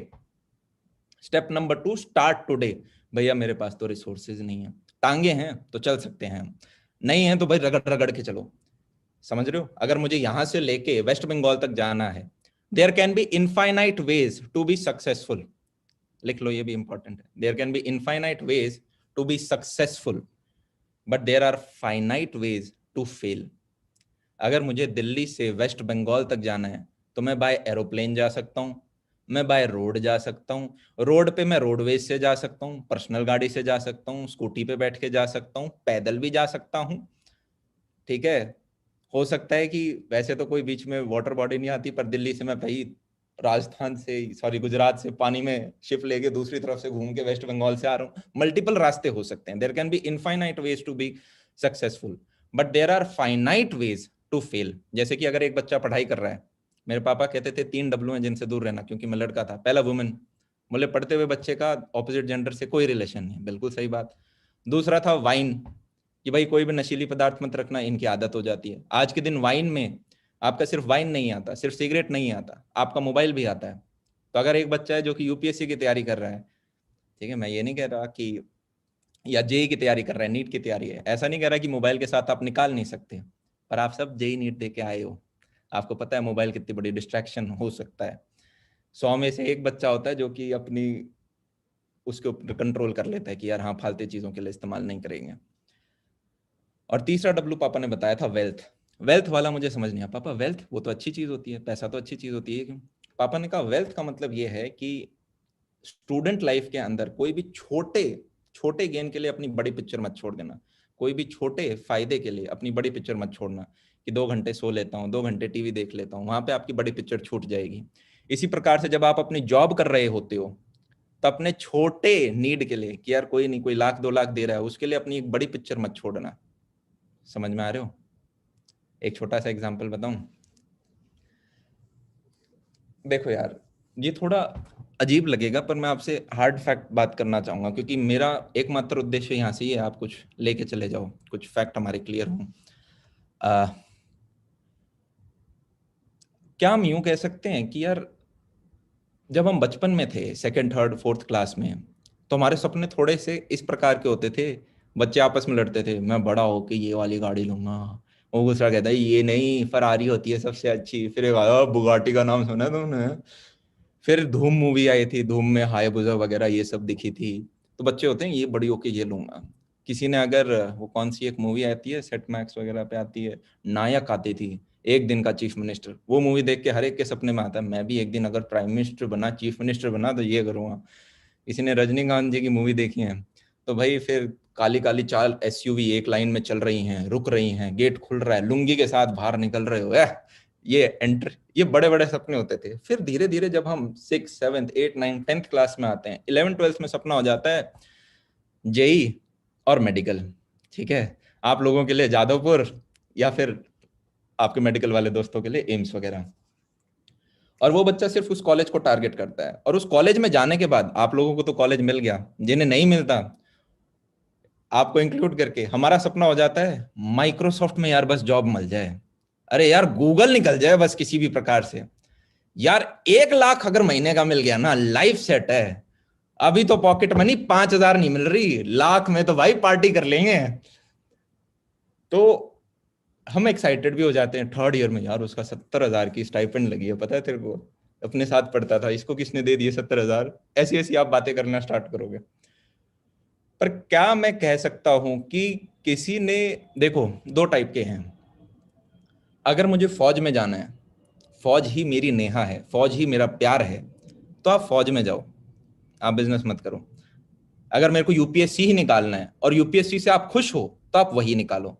Step number 2, start today. भैया मेरे पास तो रिसोर्सेज नहीं है, टांगे हैं तो चल सकते हैं, नहीं है तो भाई रगड़ रगड़ के चलो। समझ रहे हो? अगर मुझे यहां से लेके वेस्ट बंगाल तक जाना है, there can be infinite ways to be successful. लिख लो, ये भी इंपॉर्टेंट है। There can be infinite ways to be successful, but there are finite ways to fail. अगर मुझे दिल्ली से वेस्ट बंगाल तक जाना है तो मैं बाय एरोप्लेन जा सकता हूँ, मैं बाय रोड जा सकता हूँ, रोड पे मैं रोडवेज से जा सकता हूँ, पर्सनल गाड़ी से जा सकता हूँ, स्कूटी पे बैठ के जा सकता हूँ, पैदल भी जा सकता हूँ। ठीक है, हो सकता है कि वैसे तो कोई बीच में वाटर बॉडी नहीं आती, पर दिल्ली से मैं भाई राजस्थान से, सॉरी गुजरात से पानी में शिप लेके दूसरी तरफ से घूम के वेस्ट बंगाल से आ रहा हूँ। मल्टीपल रास्ते हो सकते हैं। There can be infinite ways to be successful, but there are finite ways to fail. जैसे कि अगर एक बच्चा पढ़ाई कर रहा है, मेरे पापा कहते थे 3 W हैं जिनसे दूर रहना, क्योंकि मैं लड़का था। पहला वुमेन, बोले पढ़ते हुए बच्चे का ऑपोजिट जेंडर से कोई रिलेशन नहीं, बिल्कुल सही बात। दूसरा था वाइन, कि भाई कोई भी नशीली पदार्थ मत रखना, इनकी आदत हो जाती है। आज के दिन वाइन में आपका सिर्फ वाइन नहीं आता, सिर्फ सिगरेट नहीं आता, आपका मोबाइल भी आता है। तो अगर एक बच्चा है जो कि यूपीएससी की तैयारी कर रहा है, ठीक है, मैं ये नहीं कह रहा कि, या जेई की तैयारी कर रहा है, नीट की तैयारी है, ऐसा नहीं कह रहा कि मोबाइल के साथ आप निकाल नहीं सकते, पर आप सब जेई नीट दे के आए हो, आपको पता है मोबाइल कितनी बड़ी डिस्ट्रैक्शन हो सकता है। 100 में से एक बच्चा होता है जो कि अपनी उसके ऊपर कंट्रोल कर लेता है कि यार हाँ फालतू चीजों के लिए इस्तेमाल नहीं करेंगे। और तीसरा डब्लू पापा ने बताया था वेल्थ। वेल्थ वाला मुझे समझ नहीं आया। पापा वेल्थ वो तो अच्छी चीज होती है, पैसा तो अच्छी चीज होती है, क्यों? पापा ने कहा वेल्थ का मतलब ये है कि स्टूडेंट लाइफ के अंदर कोई भी छोटे छोटे गेन के लिए अपनी बड़ी पिक्चर मत छोड़ देना, कोई भी छोटे फायदे के लिए अपनी बड़ी पिक्चर मत छोड़ना, कि 2 घंटे सो लेता हूँ, 2 घंटे टीवी देख लेता हूँ, वहां पे आपकी बड़ी पिक्चर छूट जाएगी। इसी प्रकार से जब आप अपनी जॉब कर रहे होते हो, तो अपने छोटे नीड के लिए, कि यार कोई नहीं, कोई 1 लाख 2 लाख दे रहा है, उसके लिए अपनी एक बड़ी पिक्चर मत छोड़ना। समझ में आ रहे हो? एक छोटा सा एग्जांपल बताऊं। देखो यार, ये थोड़ा अजीब लगेगा, पर मैं आपसे हार्ड फैक्ट बात करना चाहूंगा, क्योंकि मेरा एकमात्र उद्देश्य यहाँ से ही है, आप कुछ लेके चले जाओ, कुछ फैक्ट हमारे क्लियर हों। क्या हम यूं कह सकते हैं कि यार जब हम बचपन में थे, 2nd 3rd 4th क्लास में, तो हमारे सपने थोड़े से इस प्रकार के होते थे। बच्चे आपस में लड़ते थे, मैं बड़ा होके ये वाली गाड़ी लूंगा, वो दूसरा कहता है ये नहीं, फरारी होती है सबसे अच्छी, फिर एक आया बुगाटी का नाम सुना तुमने, फिर धूम मूवी आई थी, धूम में हायाबुसा वगैरह ये सब दिखी थी, तो बच्चे होते हैं ये बड़ी होके ये लूंगा। किसी ने अगर, वो कौन सी एक मूवी आती है सेट मैक्स वगैरह पे आती है, नायक आती थी, एक दिन का चीफ मिनिस्टर, वो मूवी देख के हर एक के सपने में आता है मैं भी एक दिन अगर प्राइम मिनिस्टर बना, चीफ मिनिस्टर बना, तो ये करूँगा। किसी ने रजनीकांत जी की मूवी देखी है, तो भाई फिर काली काली 4 एसयूवी एक लाइन में चल रही हैं, रुक रही हैं, गेट खुल रहा है, लुंगी के साथ बाहर निकल रहे हो, ये एंट्री, ये बड़े बड़े सपने होते थे। फिर धीरे धीरे जब हम 6th 7th 8th 9th 10th class में आते हैं, 11th 12th में सपना हो जाता है जेई और मेडिकल। ठीक है, आप लोगों के लिए जादवपुर या फिर आपके मेडिकल वाले दोस्तों के लिए एम्स वगैरह। और वो बच्चा सिर्फ उस कॉलेज को टारगेट करता है, और उस कॉलेज में जाने के बाद आप लोगों को तो कॉलेज मिल गया, जिन्हें नहीं मिलता आपको इंक्लूड करके हमारा सपना हो जाता है माइक्रोसॉफ्ट में यार बस जॉब मिल जाए, अरे यार गूगल निकल जाए बस किसी भी प्रकार से, यार 1 लाख अगर महीने का मिल गया ना लाइफ सेट है। अभी तो पॉकेट मनी 5,000 नहीं मिल रही, लाख में तो भाई पार्टी कर लेंगे। तो हम एक्साइटेड भी हो जाते हैं 3rd ईयर में, यार उसका 70,000 की स्टाइपेंड लगी है, पता है तेरे को, अपने साथ पढ़ता था, इसको किसने दे दिए 70,000, ऐसी ऐसी आप बातें करना स्टार्ट करोगे। पर क्या मैं कह सकता हूं कि किसी ने, देखो 2 टाइप के हैं, अगर मुझे फौज में जाना है, फौज ही मेरी नेहा है, फौज ही मेरा प्यार है, तो आप फौज में जाओ, आप बिजनेस मत करो। अगर मेरे को यूपीएससी ही निकालना है और यूपीएससी से आप खुश हो तो आप वही निकालो।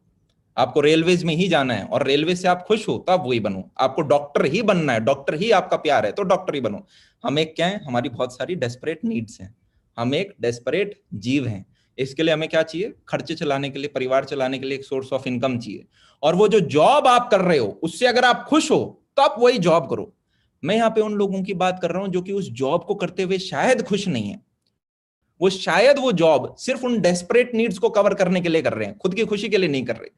आपको रेलवेज में ही जाना है और रेलवे से आप खुश हो तो आप वही बनो। आपको डॉक्टर ही बनना है, डॉक्टर ही आपका प्यार है तो डॉक्टर ही बनो। हम एक क्या है, हमारी बहुत सारी डेस्परेट नीड्स हैं, हम एक डेस्परेट जीव हैं। इसके लिए हमें क्या चाहिए, खर्चे चलाने के लिए, परिवार चलाने के लिए एक सोर्स ऑफ इनकम चाहिए। और वो जो जॉब आप कर रहे हो उससे अगर आप खुश हो तो आप वही जॉब करो। मैं यहाँ पे उन लोगों की बात कर रहा हूं जो कि उस जॉब को करते हुए शायद खुश नहीं है, वो शायद वो जॉब सिर्फ उन डेस्परेट नीड्स को कवर करने के लिए कर रहे हैं, खुद की खुशी के लिए नहीं कर रहे।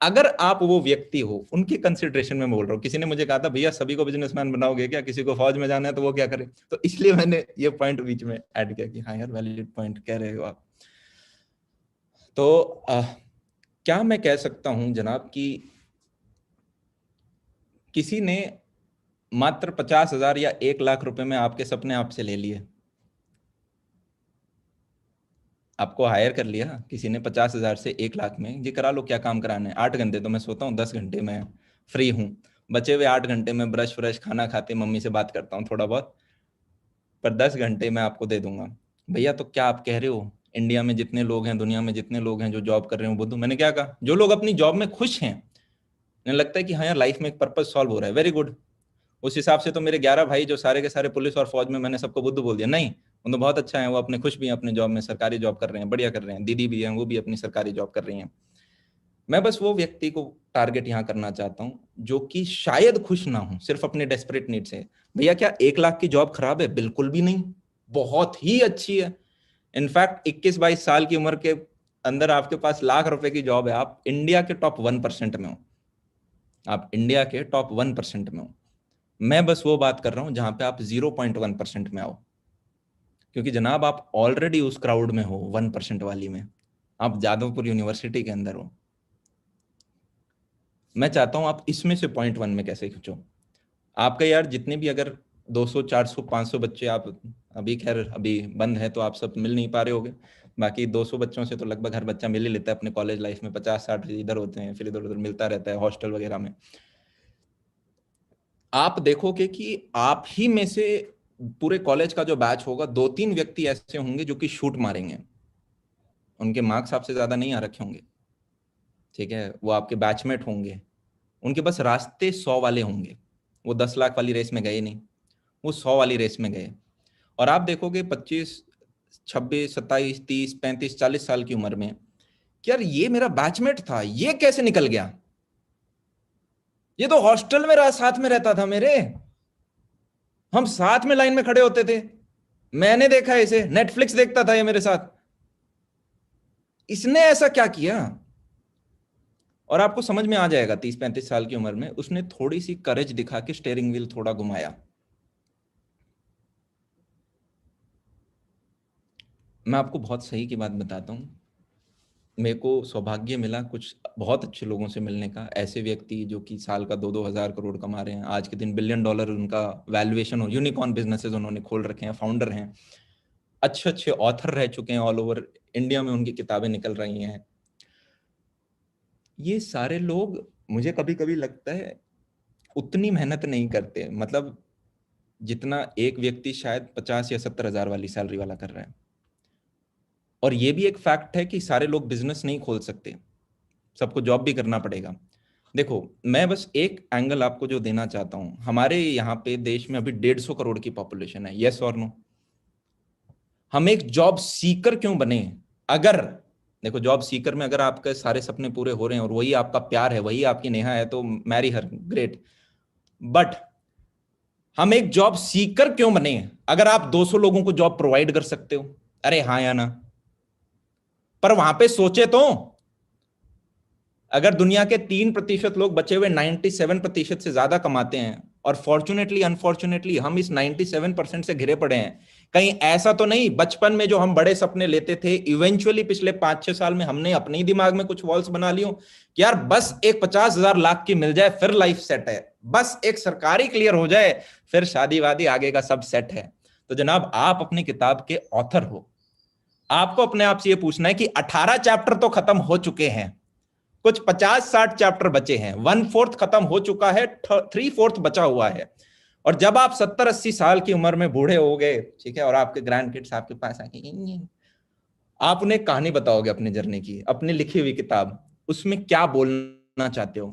अगर आप वो व्यक्ति हो, उनके कंसिडरेशन में बोल रहा हूँ। किसी ने मुझे कहा था भैया सभी को बिजनेसमैन बनाओगे क्या, किसी को फौज में जाना है तो वो क्या करे, तो इसलिए मैंने ये पॉइंट बीच में ऐड किया कि हाँ यार वैलिड पॉइंट कह रहे हो आप। तो क्या मैं कह सकता हूं जनाब कि किसी ने मात्र 50,000 या 1 लाख रुपए में आपके सपने आपसे ले लिए, आपको हायर कर लिया किसी ने 50,000 से 1 लाख में, ये करा लो क्या काम कराना है। 8 घंटे तो मैं सोता हूँ, 10 घंटे मैं फ्री हूँ, बचे हुए 8 घंटे में ब्रश फ्रश, खाना खाते, मम्मी से बात करता हूँ थोड़ा बहुत, पर 10 घंटे मैं आपको दे दूंगा। भैया तो क्या आप कह रहे हो इंडिया में जितने लोग हैं, दुनिया में जितने लोग हैं जो जॉब कर रहे हो, बुद्धू मैंने क्या कहा, जो लोग अपनी जॉब में खुश हैं, उन्हें लगता है कि हाँ यार लाइफ में एक पर्पस सॉल्व हो रहा है, वेरी गुड। उस हिसाब से तो मेरे 11 भाई जो सारे के सारे पुलिस और फौज में, मैंने सबको बुद्धू बोल दिया? नहीं, वो तो बहुत अच्छा है, वो अपने खुश भी हैं अपने जॉब में, सरकारी जॉब कर रहे हैं, बढ़िया कर रहे हैं। दीदी भी हैं, वो भी अपनी सरकारी जॉब कर रही हैं। मैं बस वो व्यक्ति को टारगेट यहाँ करना चाहता हूँ जो कि शायद खुश ना हो, सिर्फ अपने डेस्परेट नीड से। भैया क्या 1 लाख की जॉब खराब है? बिल्कुल भी नहीं, बहुत ही अच्छी है। इनफैक्ट 21-22 साल की उम्र के अंदर आपके पास लाख रुपए की जॉब है, आप इंडिया के टॉप 1% में हो, आप इंडिया के टॉप 1% में हो। मैं बस वो बात कर रहा हूं जहां पे आप 0.1% में आओ, क्योंकि जनाब आप ऑलरेडी उस क्राउड में हो, 1% वाली में, आप जादवपुर यूनिवर्सिटी के अंदर हो। मैं चाहता हूं आप इसमें से 0.1 में कैसे खींचो। आपका यार जितने भी अगर 200, 400, 500 बच्चे, आप अभी खैर अभी बंद है तो आप सब मिल नहीं पा रहे होगे, बाकी 200 बच्चों से तो लगभग हर बच्चा मिल ही लेता है अपने कॉलेज लाइफ में। 50-60 इधर होते हैं, फिर इधर उधर मिलता रहता है हॉस्टल वगैरह में। आप देखोगे कि आप ही में से पूरे कॉलेज का जो बैच होगा, 2-3 व्यक्ति ऐसे होंगे जो कि शूट मारेंगे, उनके मार्क्स आपसे ज्यादा नहीं आ रखे होंगे, ठीक है, वो आपके बैचमेट होंगे, उनके बस रास्ते 100 वाले होंगे, वो 10 लाख वाली रेस में गए नहीं, वो 100 वाली रेस में गए। और आप देखोगे 25, 26, 27, 30, 35, 40 साल की उम्र में कि यार ये मेरा बैचमेट था, ये कैसे निकल गया, ये तो हॉस्टल में साथ में रहता था मेरे, हम साथ में लाइन में खड़े होते थे, मैंने देखा है इसे, नेटफ्लिक्स देखता था ये मेरे साथ, इसने ऐसा क्या किया। और आपको समझ में आ जाएगा 30-35 साल की उम्र में उसने थोड़ी सी करेज दिखा के स्टीयरिंग व्हील थोड़ा घुमाया। मैं आपको बहुत सही की बात बताता हूं, मेरे को सौभाग्य मिला कुछ बहुत अच्छे लोगों से मिलने का, ऐसे व्यक्ति जो कि साल का 2-2 हज़ार करोड़ कमा रहे हैं, आज के दिन $1 बिलियन उनका वैल्यूएशन हो, यूनिकॉर्न बिजनेसेस उन्होंने खोल रखे हैं, फाउंडर हैं, अच्छे अच्छे ऑथर रह चुके हैं, ऑल ओवर इंडिया में उनकी किताबें निकल रही हैं। ये सारे लोग मुझे कभी कभी लगता है उतनी मेहनत नहीं करते, मतलब जितना एक व्यक्ति शायद 50 या 70 हज़ार वाली सैलरी वाला कर रहा है। और ये भी एक फैक्ट है कि सारे लोग बिजनेस नहीं खोल सकते, सबको जॉब भी करना पड़ेगा। देखो मैं बस एक एंगल आपको जो देना चाहता हूं, हमारे यहाँ पे देश में अभी 150 करोड़ की पॉपुलेशन है, यस और नो? हम एक जॉब सीकर क्यों बने? अगर देखो जॉब सीकर में अगर आपके सारे सपने पूरे हो रहे हैं और वही आपका प्यार है, वही आपकी नेहा है, तो मैरी हर, ग्रेट। बट हम एक जॉब सीकर क्यों बने? अगर आप 200 लोगों को जॉब प्रोवाइड कर सकते हो, अरे हाँ या ना? पर वहां पे सोचे तो, अगर दुनिया के 3% लोग बचे हुए 97% से ज्यादा कमाते हैं, और फॉर्चुनेटली अनफॉर्चुनेटली हम इस 97% से घिरे पड़े हैं, कहीं ऐसा तो नहीं बचपन में जो हम बड़े सपने लेते थे, इवेंचुअली पिछले 5-6 साल में हमने अपने ही दिमाग में कुछ वॉल्स बना लियो कि यार बस एक 50,000 लाख की मिल जाए फिर लाइफ सेट है, बस एक सरकारी क्लियर हो जाए फिर शादी वादी आगे का सब सेट है। तो जनाब आप अपनी किताब के ऑथर हो, आपको अपने आप से ये पूछना है कि 18 चैप्टर तो खत्म हो चुके हैं, कुछ 50-60 चैप्टर बचे हैं, 1/4 खत्म हो चुका है, 3/4 बचा हुआ है। और जब आप 70-80 साल की उम्र में बूढ़े हो गए, ठीक है, और आपके ग्रैंड किड्स आपके पास आके, आप उन्हें कहानी बताओगे अपने जर्नी की, अपनी लिखी हुई किताब, उसमें क्या बोलना चाहते हो?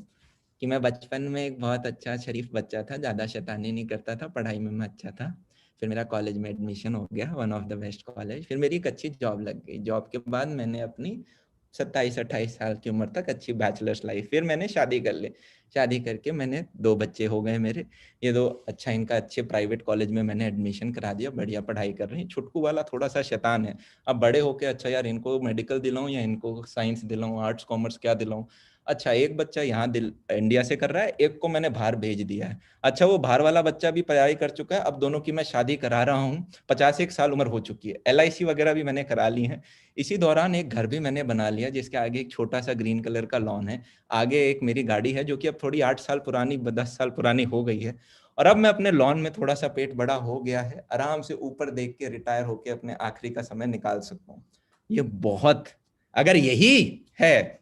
कि मैं बचपन में एक बहुत अच्छा शरीफ बच्चा था, ज्यादा शैतानी नहीं करता था, पढ़ाई में मैं अच्छा था, फिर मेरा कॉलेज में एडमिशन हो गया, one of the best college, फिर मेरी एक अच्छी जॉब लग गई, जॉब के बाद मैंने अपनी 27-28 साल की उम्र तक अच्छी बैचलर्स लाइफ, फिर मैंने शादी कर ली, शादी करके मैंने 2 बच्चे हो गए मेरे, ये 2 अच्छा इनका अच्छे प्राइवेट कॉलेज में मैंने एडमिशन करा दिया, बढ़िया पढ़ाई कर रहे हैं। छुटकू वाला थोड़ा सा शैतान है, अब बड़े होके अच्छा यार इनको मेडिकल दिलाऊं या इनको साइंस दिलाऊं, आर्ट्स कॉमर्स क्या दिलाऊं, अच्छा एक बच्चा यहाँ इंडिया से कर रहा है, एक को मैंने बाहर भेज दिया है, अच्छा वो बाहर वाला बच्चा भी पढ़ाई कर चुका है, अब दोनों की मैं शादी करा रहा हूँ, 51 साल उम्र हो चुकी है, LIC वगैरह भी मैंने करा ली है, इसी दौरान एक घर भी मैंने बना लिया जिसके आगे एक छोटा सा ग्रीन कलर का लॉन है, आगे एक मेरी गाड़ी है जो कि अब थोड़ी 8 साल पुरानी 10 साल पुरानी हो गई है, और अब मैं अपने लॉन में थोड़ा सा पेट बड़ा हो गया है, आराम से ऊपर देख के रिटायर होके अपने आखिरी का समय निकाल सकता हूँ। ये बहुत, अगर यही है,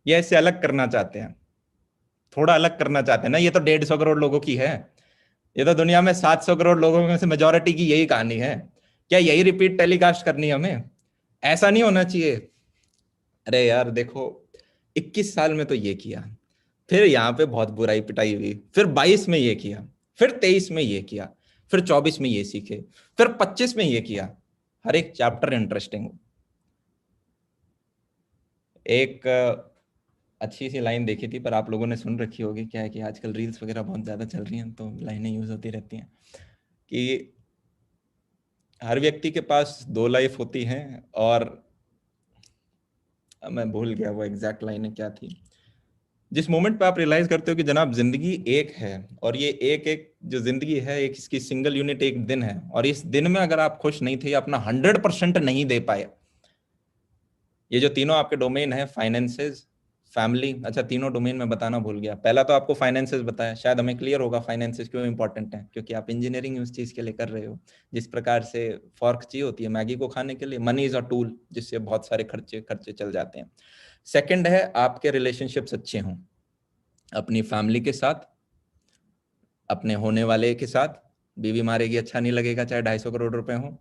ये इससे अलग करना चाहते हैं, थोड़ा अलग करना चाहते हैं ना, ये तो 150 करोड़ लोगों की है, ये तो दुनिया में 700 करोड़ लोगों में से मेजोरिटी की यही कहानी है, क्या यही रिपीट टेलीकास्ट करनी है हमें? ऐसा नहीं होना चाहिए। अरे यार देखो 21 साल में तो ये किया, फिर यहाँ पे बहुत बुराई पिटाई हुई, फिर 22 में ये किया, फिर 23 में ये किया, फिर 24 में ये सीखे, फिर 25 में ये किया, हर एक चैप्टर इंटरेस्टिंग हो। एक अच्छी सी लाइन देखी थी, पर आप लोगों ने सुन रखी होगी, क्या है कि आजकल रील्स वगैरह बहुत ज्यादा चल रही हैं तो लाइनें यूज होती रहती हैं, कि हर व्यक्ति के पास 2 लाइफ होती हैं, और मैं भूल गया वो एग्जैक्ट लाइनें क्या थी। जिस मोमेंट पे आप रियलाइज करते हो कि जनाब जिंदगी एक है, और ये एक जो जिंदगी है एक इसकी सिंगल यूनिट एक दिन है, और इस दिन में अगर आप खुश नहीं थे या अपना 100% नहीं दे पाए, ये जो तीनों आपके डोमेन है, फाइनेंसेस, फैमिली, अच्छा तीनों डोमेन में बताना भूल गया, पहला तो आपको फाइनेंसेस बताया, शायद हमें क्लियर होगा फाइनेंसेस क्यों इंपॉर्टेंट है, क्योंकि आप इंजीनियरिंग उस चीज के लिए कर रहे हो, जिस प्रकार से फॉर्क चाहिए होती है मैगी को खाने के लिए, मनी इज अ टूल जिससे बहुत सारे खर्चे चल जाते हैं। सेकंड है आपके रिलेशनशिप्स अच्छे हों, अपनी फैमिली के साथ, अपने होने वाले के साथ, बीवी मारेगी अच्छा नहीं लगेगा चाहे 250 करोड़ रुपए हो,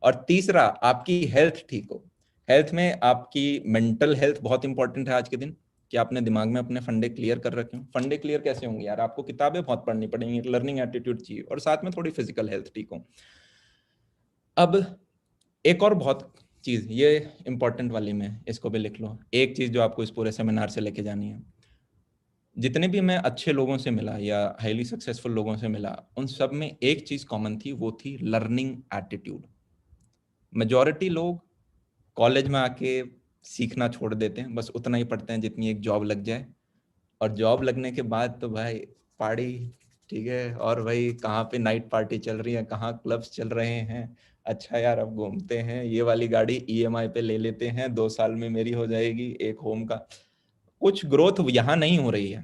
और तीसरा आपकी हेल्थ ठीक हो। हेल्थ में आपकी मेंटल हेल्थ बहुत इंपॉर्टेंट है आज के दिन, कि आपने दिमाग में अपने फंडे क्लियर कर रखे हो। फंडे क्लियर कैसे होंगे यार? आपको किताबें बहुत पढ़नी पड़ेंगी, लर्निंग एटीट्यूड चाहिए, और साथ में थोड़ी फिजिकल हेल्थ ठीक हो। अब एक और बहुत चीज, ये इंपॉर्टेंट वाली में इसको भी लिख लो, एक चीज जो आपको इस पूरे सेमिनार से लेके जानी है, जितने भी मैं अच्छे लोगों से मिला या हाईली सक्सेसफुल लोगों से मिला, उन सब में एक चीज कॉमन थी, वो थी लर्निंग एटीट्यूड। मेजॉरिटी लोग कॉलेज में आके सीखना छोड़ देते हैं, बस उतना ही पढ़ते हैं जितनी एक जॉब लग जाए, और जॉब लगने के बाद तो भाई पार्टी, ठीक है, और भाई कहाँ पे नाइट पार्टी चल रही है, कहाँ क्लब्स चल रहे हैं, अच्छा यार अब घूमते हैं, ये वाली गाड़ी EMI पे ले लेते हैं, 2 साल में मेरी हो जाएगी, एक होम का, कुछ ग्रोथ यहाँ नहीं हो रही है।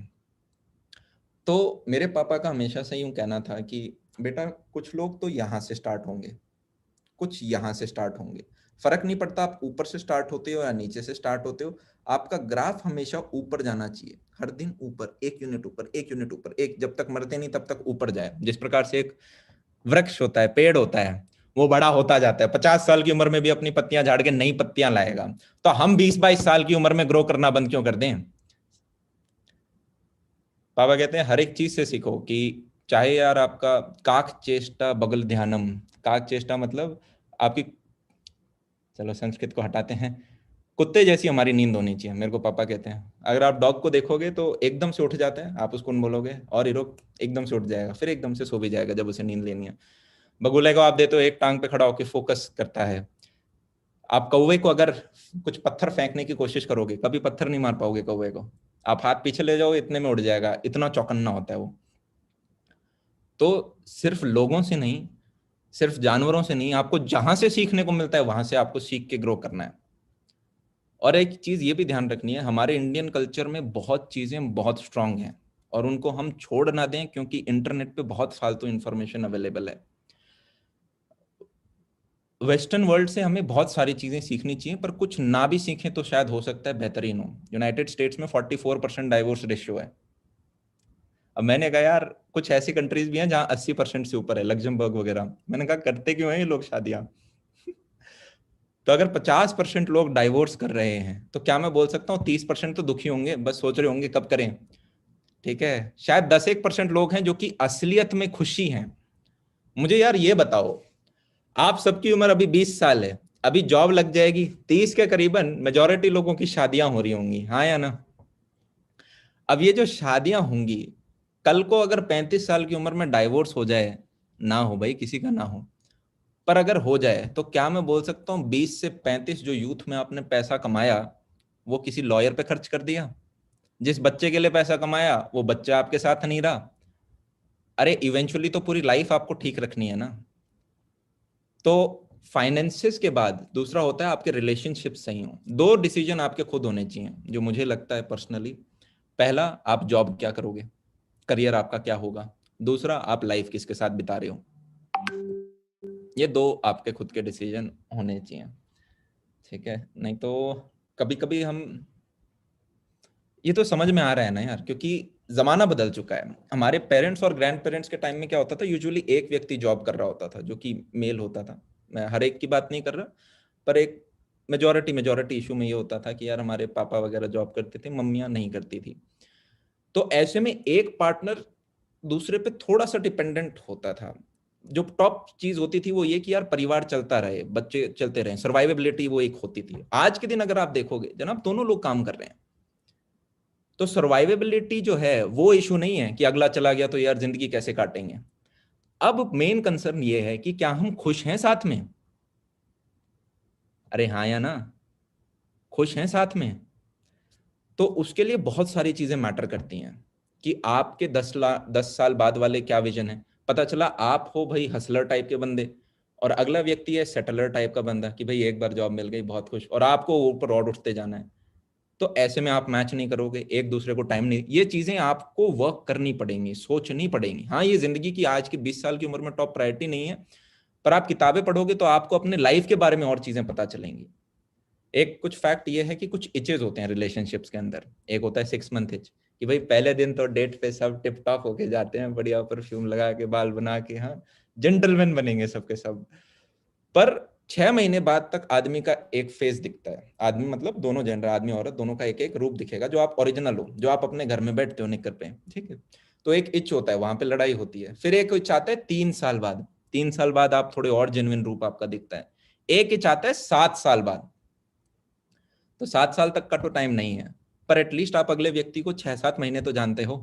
तो मेरे पापा का हमेशा से यूं कहना था कि बेटा कुछ लोग तो यहाँ से स्टार्ट होंगे, कुछ यहाँ से स्टार्ट होंगे, फर्क नहीं पड़ता आप ऊपर से स्टार्ट होते हो या नीचे से स्टार्ट होते हो, आपका ग्राफ हमेशा ऊपर जाना चाहिए, हर दिन ऊपर, 1 यूनिट ऊपर, 1 यूनिट ऊपर, एक, जब तक मरते नहीं तब तक ऊपर जाए। जिस प्रकार से एक वृक्ष होता है, पेड़ होता है, वो बड़ा होता जाता है, 50 साल की उम्र में भी अपनी पत्तियां झाड़ के नई पत्तियां लाएगा, तो हम 20-22 साल की उम्र में ग्रो करना बंद क्यों कर दें? पापा कहते हैं हर एक चीज से सीखो, कि चाहे यार आपका काक चेष्टा बगल ध्यानम, काक चेष्टा मतलब आपकी, चलो संस्कृत को हटाते हैं, कुत्ते जैसी हमारी नींद होनी चाहिए, मेरे को पापा कहते हैं। अगर आप डॉग को देखोगे तो एकदम से उठ जाता है, आप उसको बोलोगे और हीरो एकदम से उठ जाएगा, फिर एकदम से सो भी जाएगा जब उसे नींद लेनी है। बगुले को आप देते हो एक टांग पे खड़ा होकर फोकस करता है। आप कौवे को अगर कुछ पत्थर फेंकने की कोशिश करोगे, कभी पत्थर नहीं मार पाओगे कौवे को, आप हाथ पीछे ले जाओ इतने में उड़ जाएगा, इतना चौकन्ना होता है वो। तो सिर्फ लोगों से नहीं, सिर्फ जानवरों से नहीं, आपको जहां से सीखने को मिलता है वहां से आपको सीख के ग्रो करना है। और एक चीज ये भी ध्यान रखनी है, हमारे इंडियन कल्चर में बहुत चीजें बहुत स्ट्रांग हैं और उनको हम छोड़ ना दें, क्योंकि इंटरनेट पे बहुत फालतू इंफॉर्मेशन अवेलेबल है। वेस्टर्न वर्ल्ड से हमें बहुत सारी चीजें सीखनी चाहिए, पर कुछ ना भी सीखें तो शायद हो सकता है बेहतरीन हो। यूनाइटेड स्टेट्स में 44% डाइवोर्स रेशियो है। अब मैंने कहा यार कुछ ऐसी कंट्रीज भी हैं जहां 80% से ऊपर है, लग्जमबर्ग वगैरह। मैंने कहा करते क्यों हैं ये लोग शादियां? तो अगर 50% लोग डाइवोर्स कर रहे हैं तो क्या मैं बोल सकता हूँ 30% तो दुखी होंगे, बस सोच रहे होंगे कब करें। ठीक है, शायद 10-1% लोग हैं जो कि असलियत में खुशी हैं। मुझे यार ये बताओ, आप सबकी उम्र अभी 20 साल है, अभी जॉब लग जाएगी, 30 के करीबन मेजॉरिटी लोगों की शादियां हो रही होंगी, हाँ या ना? अब ये जो शादियां होंगी, कल को अगर 35 साल की उम्र में डाइवोर्स हो जाए, ना हो भाई किसी का ना हो, पर अगर हो जाए तो क्या मैं बोल सकता हूँ 20 से 35 जो यूथ में आपने पैसा कमाया वो किसी लॉयर पे खर्च कर दिया? जिस बच्चे के लिए पैसा कमाया वो बच्चा आपके साथ नहीं रहा। अरे इवेंचुअली तो पूरी लाइफ आपको ठीक रखनी है ना। तो फाइनेंसिस के बाद दूसरा होता है आपके रिलेशनशिप सही हो। दो डिसीजन आपके खुद होने चाहिए जो मुझे लगता है पर्सनली। पहला, आप जॉब क्या करोगे, करियर आपका क्या होगा। दूसरा, आप लाइफ किसके साथ बिता रहे हो। ये दो आपके खुद के डिसीजन होने चाहिए। ठीक है, नहीं तो कभी कभी हम, ये तो समझ में आ रहा है ना यार, क्योंकि जमाना बदल चुका है। हमारे पेरेंट्स और ग्रैंड पेरेंट्स के टाइम में क्या होता था, यूजुअली एक व्यक्ति जॉब कर रहा होता था जो कि मेल होता था। मैं हर एक की बात नहीं कर रहा, पर एक मेजोरिटी इशू में ये होता था कि यार हमारे पापा वगैरह जॉब करते थे, मम्मियां नहीं करती थी। तो ऐसे में एक पार्टनर दूसरे पे थोड़ा सा डिपेंडेंट होता था। जो टॉप चीज होती थी वो ये कि यार परिवार चलता रहे, बच्चे चलते रहे, सर्वाइवेबिलिटी वो एक होती थी। आज के दिन अगर आप देखोगे जनाब, दोनों लोग काम कर रहे हैं, तो सर्वाइवेबिलिटी जो है वो इशू नहीं है कि अगला चला गया तो यार जिंदगी कैसे काटेंगे। अब मेन कंसर्न ये है कि क्या हम खुश हैं साथ में। अरे हाँ या ना, खुश हैं साथ में? तो उसके लिए बहुत सारी चीजें मैटर करती हैं कि आपके 10 साल बाद वाले क्या विजन है। पता चला आप हो भाई हसलर टाइप के बंदे और अगला व्यक्ति है सेटलर टाइप का बंदा कि भाई एक बार जॉब मिल गई बहुत खुश, और आपको ऊपर और उठते जाना है। तो ऐसे में आप मैच नहीं करोगे, एक दूसरे को टाइम नहीं, ये चीजें आपको वर्क करनी पड़ेंगी, सोचनी पड़ेंगी। हाँ, ये जिंदगी की आज की 20 साल की उम्र में टॉप प्रायोरिटी नहीं है, पर आप किताबें पढ़ोगे तो आपको अपने लाइफ के बारे में और चीजें पता चलेंगी। एक कुछ फैक्ट ये है कि कुछ इचेज होते हैं रिलेशनशिप्स के अंदर। एक होता है 6 मंथ इच, कि भाई पहले दिन तो डेट पे सब टिप टॉप होके जाते हैं, बढ़िया परफ्यूम लगा के, बाल बना के, हाँ जेंटलमैन बनेंगे सबके सब। पर 6 महीने बाद तक आदमी का एक फेस दिखता है। आदमी मतलब दोनों जेंडर, आदमी औरत दोनों का एक एक रूप दिखेगा, जो आप ओरिजिनल हो, जो आप अपने घर में बैठते हो निकर पे। ठीक है, तो एक इच होता है, वहां पे लड़ाई होती है। फिर एक इच आता है 3 साल बाद, 3 साल बाद आप थोड़े और जेन्युइन रूप आपका दिखता है। एक इच आता है 7 साल बाद। तो 7 साल तक का तो टाइम नहीं है, पर एटलीस्ट आप अगले व्यक्ति को 6-7 महीने तो जानते हो।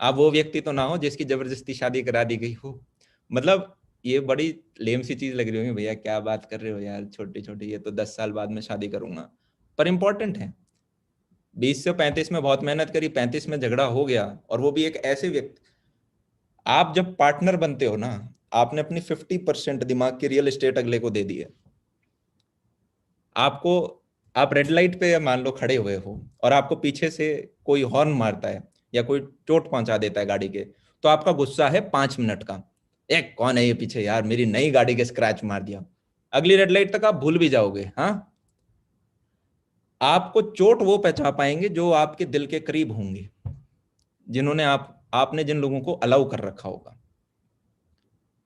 आप वो व्यक्ति तो ना हो जिसकी जबरदस्ती शादी करा दी गई हो। मतलब ये बड़ी लेम सी चीज लग रही होगी, भैया क्या बात कर रहे हो यार, छोटी छोटी, ये तो 10 साल बाद में शादी करूंगा, पर इंपॉर्टेंट है। 20 से 35 में बहुत मेहनत करी, 35 में झगड़ा हो गया, और वो भी एक ऐसे व्यक्ति। आप जब पार्टनर बनते हो ना, आपने अपनी 50% दिमाग की रियल एस्टेट अगले को दे दी है। आपको, आप रेड लाइट पे मान लो खड़े हुए हो और आपको पीछे से कोई हॉर्न मारता है या कोई चोट पहुंचा देता है गाड़ी के, तो आपका गुस्सा है 5 मिनट का, एक कौन है ये पीछे यार, मेरी नई गाड़ी के स्क्रैच मार दिया। अगली रेड लाइट तक आप भूल भी जाओगे। हाँ, आपको चोट वो पहुंचा पाएंगे जो आपके दिल के करीब होंगे, जिन्होंने आपने जिन लोगों को अलाउ कर रखा होगा।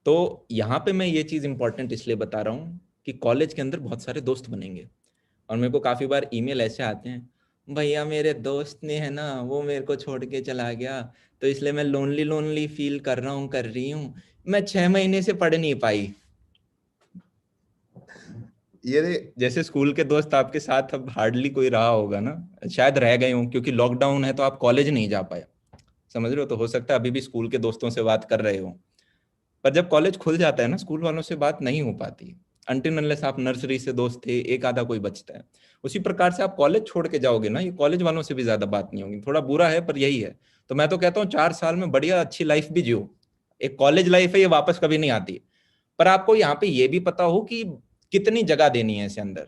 तो यहाँ पे मैं ये चीज इंपॉर्टेंट इसलिए बता रहा हूँ कि कॉलेज के अंदर बहुत सारे दोस्त बनेंगे, और मेरे को काफी बार ईमेल ऐसे आते हैं, भैया मेरे दोस्त ने है ना वो मेरे को छोड़ के चला गया, तो इसलिए मैं लोनली फील कर रही हूँ, मैं 6 महीने से पढ़ नहीं पाई। ये जैसे स्कूल के दोस्त आपके साथ अब हार्डली कोई रहा होगा ना, शायद रह गए हों क्योंकि लॉकडाउन है तो आप कॉलेज नहीं जा पाए, समझ रहे हो, तो हो सकता है अभी भी स्कूल के दोस्तों से बात कर रहे हो। पर जब कॉलेज खुल जाता है ना, स्कूल वालों से बात नहीं हो पाती, अनटिल अनलेस आप नर्सरी से दोस्त थे, एक आधा कोई बचता है। उसी प्रकार से आप कॉलेज छोड़ के जाओगे ना, ये कॉलेज वालों से भी ज्यादा बात नहीं होगी। थोड़ा बुरा है पर यही है। तो मैं तो कहता हूँ 4 साल में बढ़िया अच्छी लाइफ भी जियो। एक कॉलेज लाइफ है, ये वापस कभी नहीं आती। पर आपको यहाँ पे ये भी पता हो कि कितनी जगह देनी है इसे अंदर,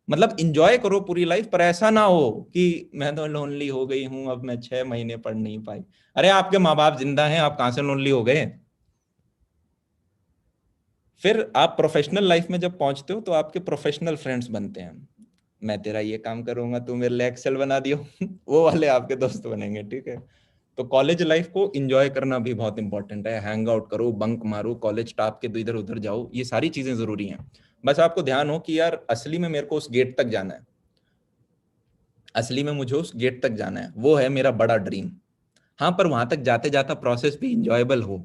मतलब इंजॉय करो पूरी लाइफ, पर ऐसा ना हो कि मैं तो लोनली हो गई हूं, अब मैं 6 महीने पढ़ नहीं पाई। अरे आपके माँ बाप जिंदा हैं, आप कहां से लोनली हो गए? फिर आप प्रोफेशनल लाइफ में जब पहुंचते हो तो आपके प्रोफेशनल फ्रेंड्स बनते हैं। मैं तेरा ये काम करूंगा, तू मेरे लिए एक्सेल बना दियो वो वाले आपके दोस्त बनेंगे, ठीक है। तो कॉलेज लाइफ को एंजॉय करना भी बहुत इंपॉर्टेंट है। हैंग आउट करो, बंक मारो, कॉलेज टॉप के इधर उधर जाओ, ये सारी चीजें जरूरी हैं। बस आपको ध्यान हो कि यार असली में मेरे को उस गेट तक जाना है, असली में मुझे उस गेट तक जाना है, वो है मेरा बड़ा ड्रीम। हाँ, पर वहां तक जाते जाता प्रोसेस भी इंजॉयबल हो,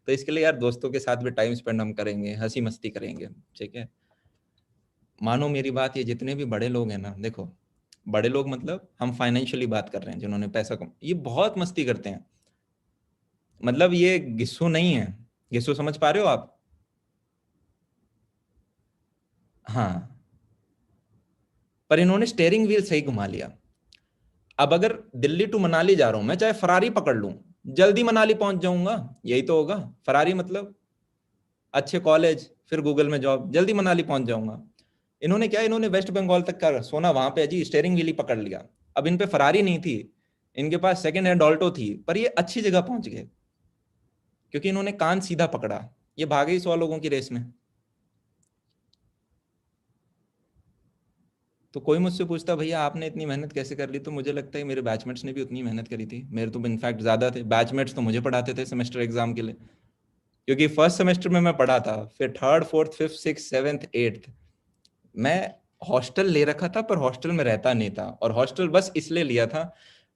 तो इसके लिए यार दोस्तों के साथ भी टाइम स्पेंड हम करेंगे, हंसी मस्ती करेंगे, ठीक है। मानो मेरी बात, ये जितने भी बड़े लोग हैं ना, देखो बड़े लोग मतलब हम फाइनेंशियली बात कर रहे हैं, जिन्होंने पैसा कम, ये बहुत मस्ती करते हैं। मतलब ये गिस्सू नहीं है, गिस्सू समझ पा रहे हो आप? हाँ, पर इन्होंने स्टेयरिंग व्हील सही घुमा लिया। अब अगर दिल्ली टू मनाली जा रहा हूं मैं, चाहे फरारी पकड़ लूं, जल्दी मनाली पहुंच जाऊंगा, यही तो होगा। फरारी मतलब अच्छे कॉलेज, फिर गूगल में जॉब, जल्दी मनाली पहुंच जाऊंगा। इन्होंने क्या, इन्होंने वेस्ट बंगाल तक का सोना वहां पे जी स्टेयरिंग व्हील ही पकड़ लिया। अब इन पे फरारी नहीं थी, इनके पास सेकंड हैंड ऑल्टो थी, पर ये अच्छी जगह पहुंच गए क्योंकि इन्होंने कान सीधा पकड़ा। ये भागे ही 100 लोगों की रेस में। तो कोई मुझसे पूछता भैया आपने इतनी मेहनत कैसे कर ली, तो मुझे लगता है मेरे बैचमेट्स ने भी उतनी मेहनत करी थी। मेरे तो इनफैक्ट ज्यादा थे, बैचमेट्स तो मुझे पढ़ाते थे सेमेस्टर एग्जाम के लिए, क्योंकि फर्स्ट सेमेस्टर में मैं पढ़ा था, फिर third fourth fifth six seventh eighth मैं हॉस्टल ले रखा था, पर हॉस्टल में रहता नहीं था। और हॉस्टल बस इसलिए लिया था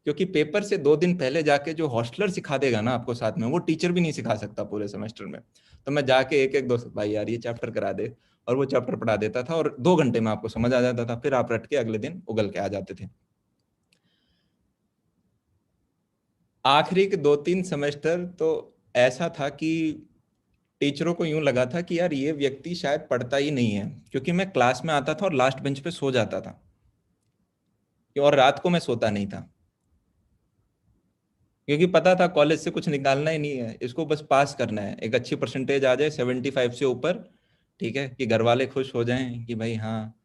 क्योंकि पेपर से 2 दिन पहले जाके जो हॉस्टलर सिखा देगा ना आपको साथ में, वो टीचर भी नहीं सिखा सकता पूरे सेमेस्टर में। तो मैं जाके एक एक दोस्त, भाई यार ये चैप्टर करा दे, और वो चैप्टर पढ़ा देता था, और 2 घंटे में आपको समझ आ जाता था। फिर आप रट के अगले दिन उगल के आ जाते थे। आखिरी के 2-3 सेमेस्टर तो ऐसा था कि टीचरों को यूं लगा था कि यार ये व्यक्ति शायद पढ़ता ही नहीं है, क्योंकि मैं क्लास में आता था और लास्ट बेंच पे सो जाता था, और रात को मैं सोता नहीं था, क्योंकि पता था कॉलेज से कुछ निकालना ही नहीं है, इसको बस पास करना है, एक अच्छी परसेंटेज आ जाए 75 से ऊपर, ठीक है, कि घर वाले खुश हो जाएं कि भाई हाँ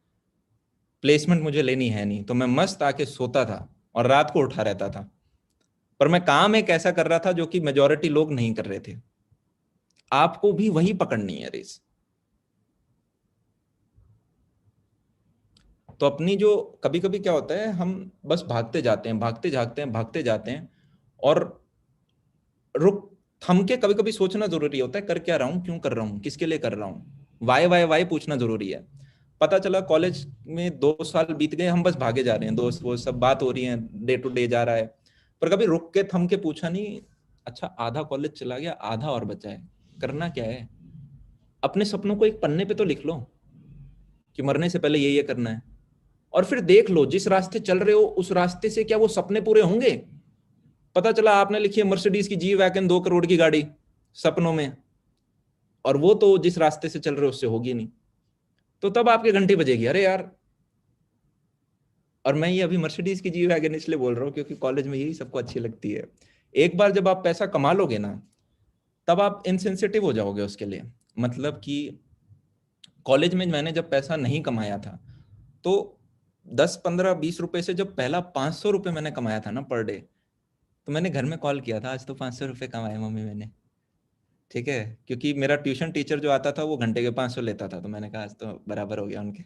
प्लेसमेंट मुझे लेनी है नहीं। तो मैं मस्त आके सोता था और रात को उठा रहता था, पर मैं काम एक ऐसा कर रहा था जो कि मेजॉरिटी लोग नहीं कर रहे थे। आपको भी वही पकड़नी है रेस। तो अपनी जो, कभी कभी क्या होता है, हम बस भागते जाते हैं, भागते जाते हैं, भागते जाते हैं, और रुक थम के कभी कभी सोचना जरूरी होता है, कर क्या रहा हूं, क्यों कर रहा हूं, किसके लिए कर रहा हूं। वाई वाई वाई पूछना जरूरी है। पता चला कॉलेज में 2 साल बीत गए, हम बस भागे जा रहे हैं, दोस्त वो सब बात हो रही है, डे टू डे जा रहा है, पर कभी रुक के थम के पूछा नहीं, अच्छा आधा कॉलेज चला गया, आधा और बचा है, करना क्या है। अपने सपनों को एक पन्ने पे तो लिख लो कि मरने से पहले ये करना है, और फिर देख लो जिस रास्ते चल रहे हो उस रास्ते से क्या वो सपने पूरे होंगे। पता चला आपने लिखी है मर्सिडीज की जी वैगन 2 करोड़ की गाड़ी सपनों में, और वो तो जिस रास्ते से चल रहे हो उससे होगी नहीं, तो तब आपकी घंटी बजेगी, अरे यार। और मैं ये अभी मर्सिडीज की जी वैगन इसलिए बोल रहा हूँ क्योंकि कॉलेज में यही सबको अच्छी लगती है। एक बार जब आप पैसा कमा लोगे ना, तब आप इनसेंसिटिव हो जाओगे उसके लिए। मतलब कि कॉलेज में मैंने जब पैसा नहीं कमाया था, तो 10-15-20 रुपए से जब पहला 500 रुपए मैंने कमाया था ना पर डे, तो मैंने घर में कॉल किया था, आज तो 500 रुपए कमाए मम्मी मैंने, ठीक है, क्योंकि मेरा ट्यूशन टीचर जो आता था वो घंटे के 500 लेता था, तो मैंने कहा आज तो बराबर हो गया उनके।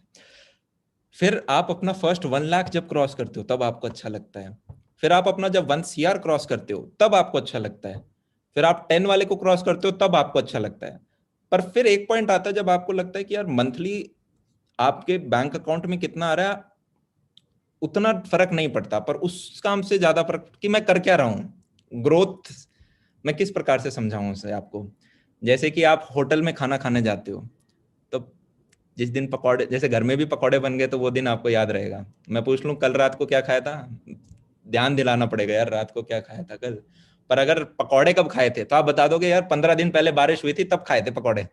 फिर आप अपना फर्स्ट 1 लाख जब क्रॉस करते हो तब आपको अच्छा लगता है। फिर आप अपना जब 1 CR क्रॉस करते हो तब आपको अच्छा लगता है। फिर आप 10 वाले को क्रॉस करते हो तब आपको अच्छा लगता है। पर फिर एक पॉइंट आता है जब आपको लगता है कि यार मंथली आपके बैंक अकाउंट में कितना आ रहा है उतना फर्क नहीं पड़ता, पर उस काम से ज्यादा फर्क कि मैं कर क्या रहा हूं, ग्रोथ। मैं किस प्रकार से समझाऊं उसे आपको। जैसे कि आप होटल में खाना खाने जाते हो, तो जिस दिन पकौड़े, जैसे घर में भी पकौड़े बन गए तो वो दिन आपको याद रहेगा। मैं पूछ लूं कल रात को क्या खाया था, ध्यान दिलाना पड़ेगा यार रात को क्या खाया था कल। पर अगर पकौड़े कब खाए थे तो आप बता दोगे यार 15 दिन पहले बारिश हुई थी तब खाए थे पकौड़े।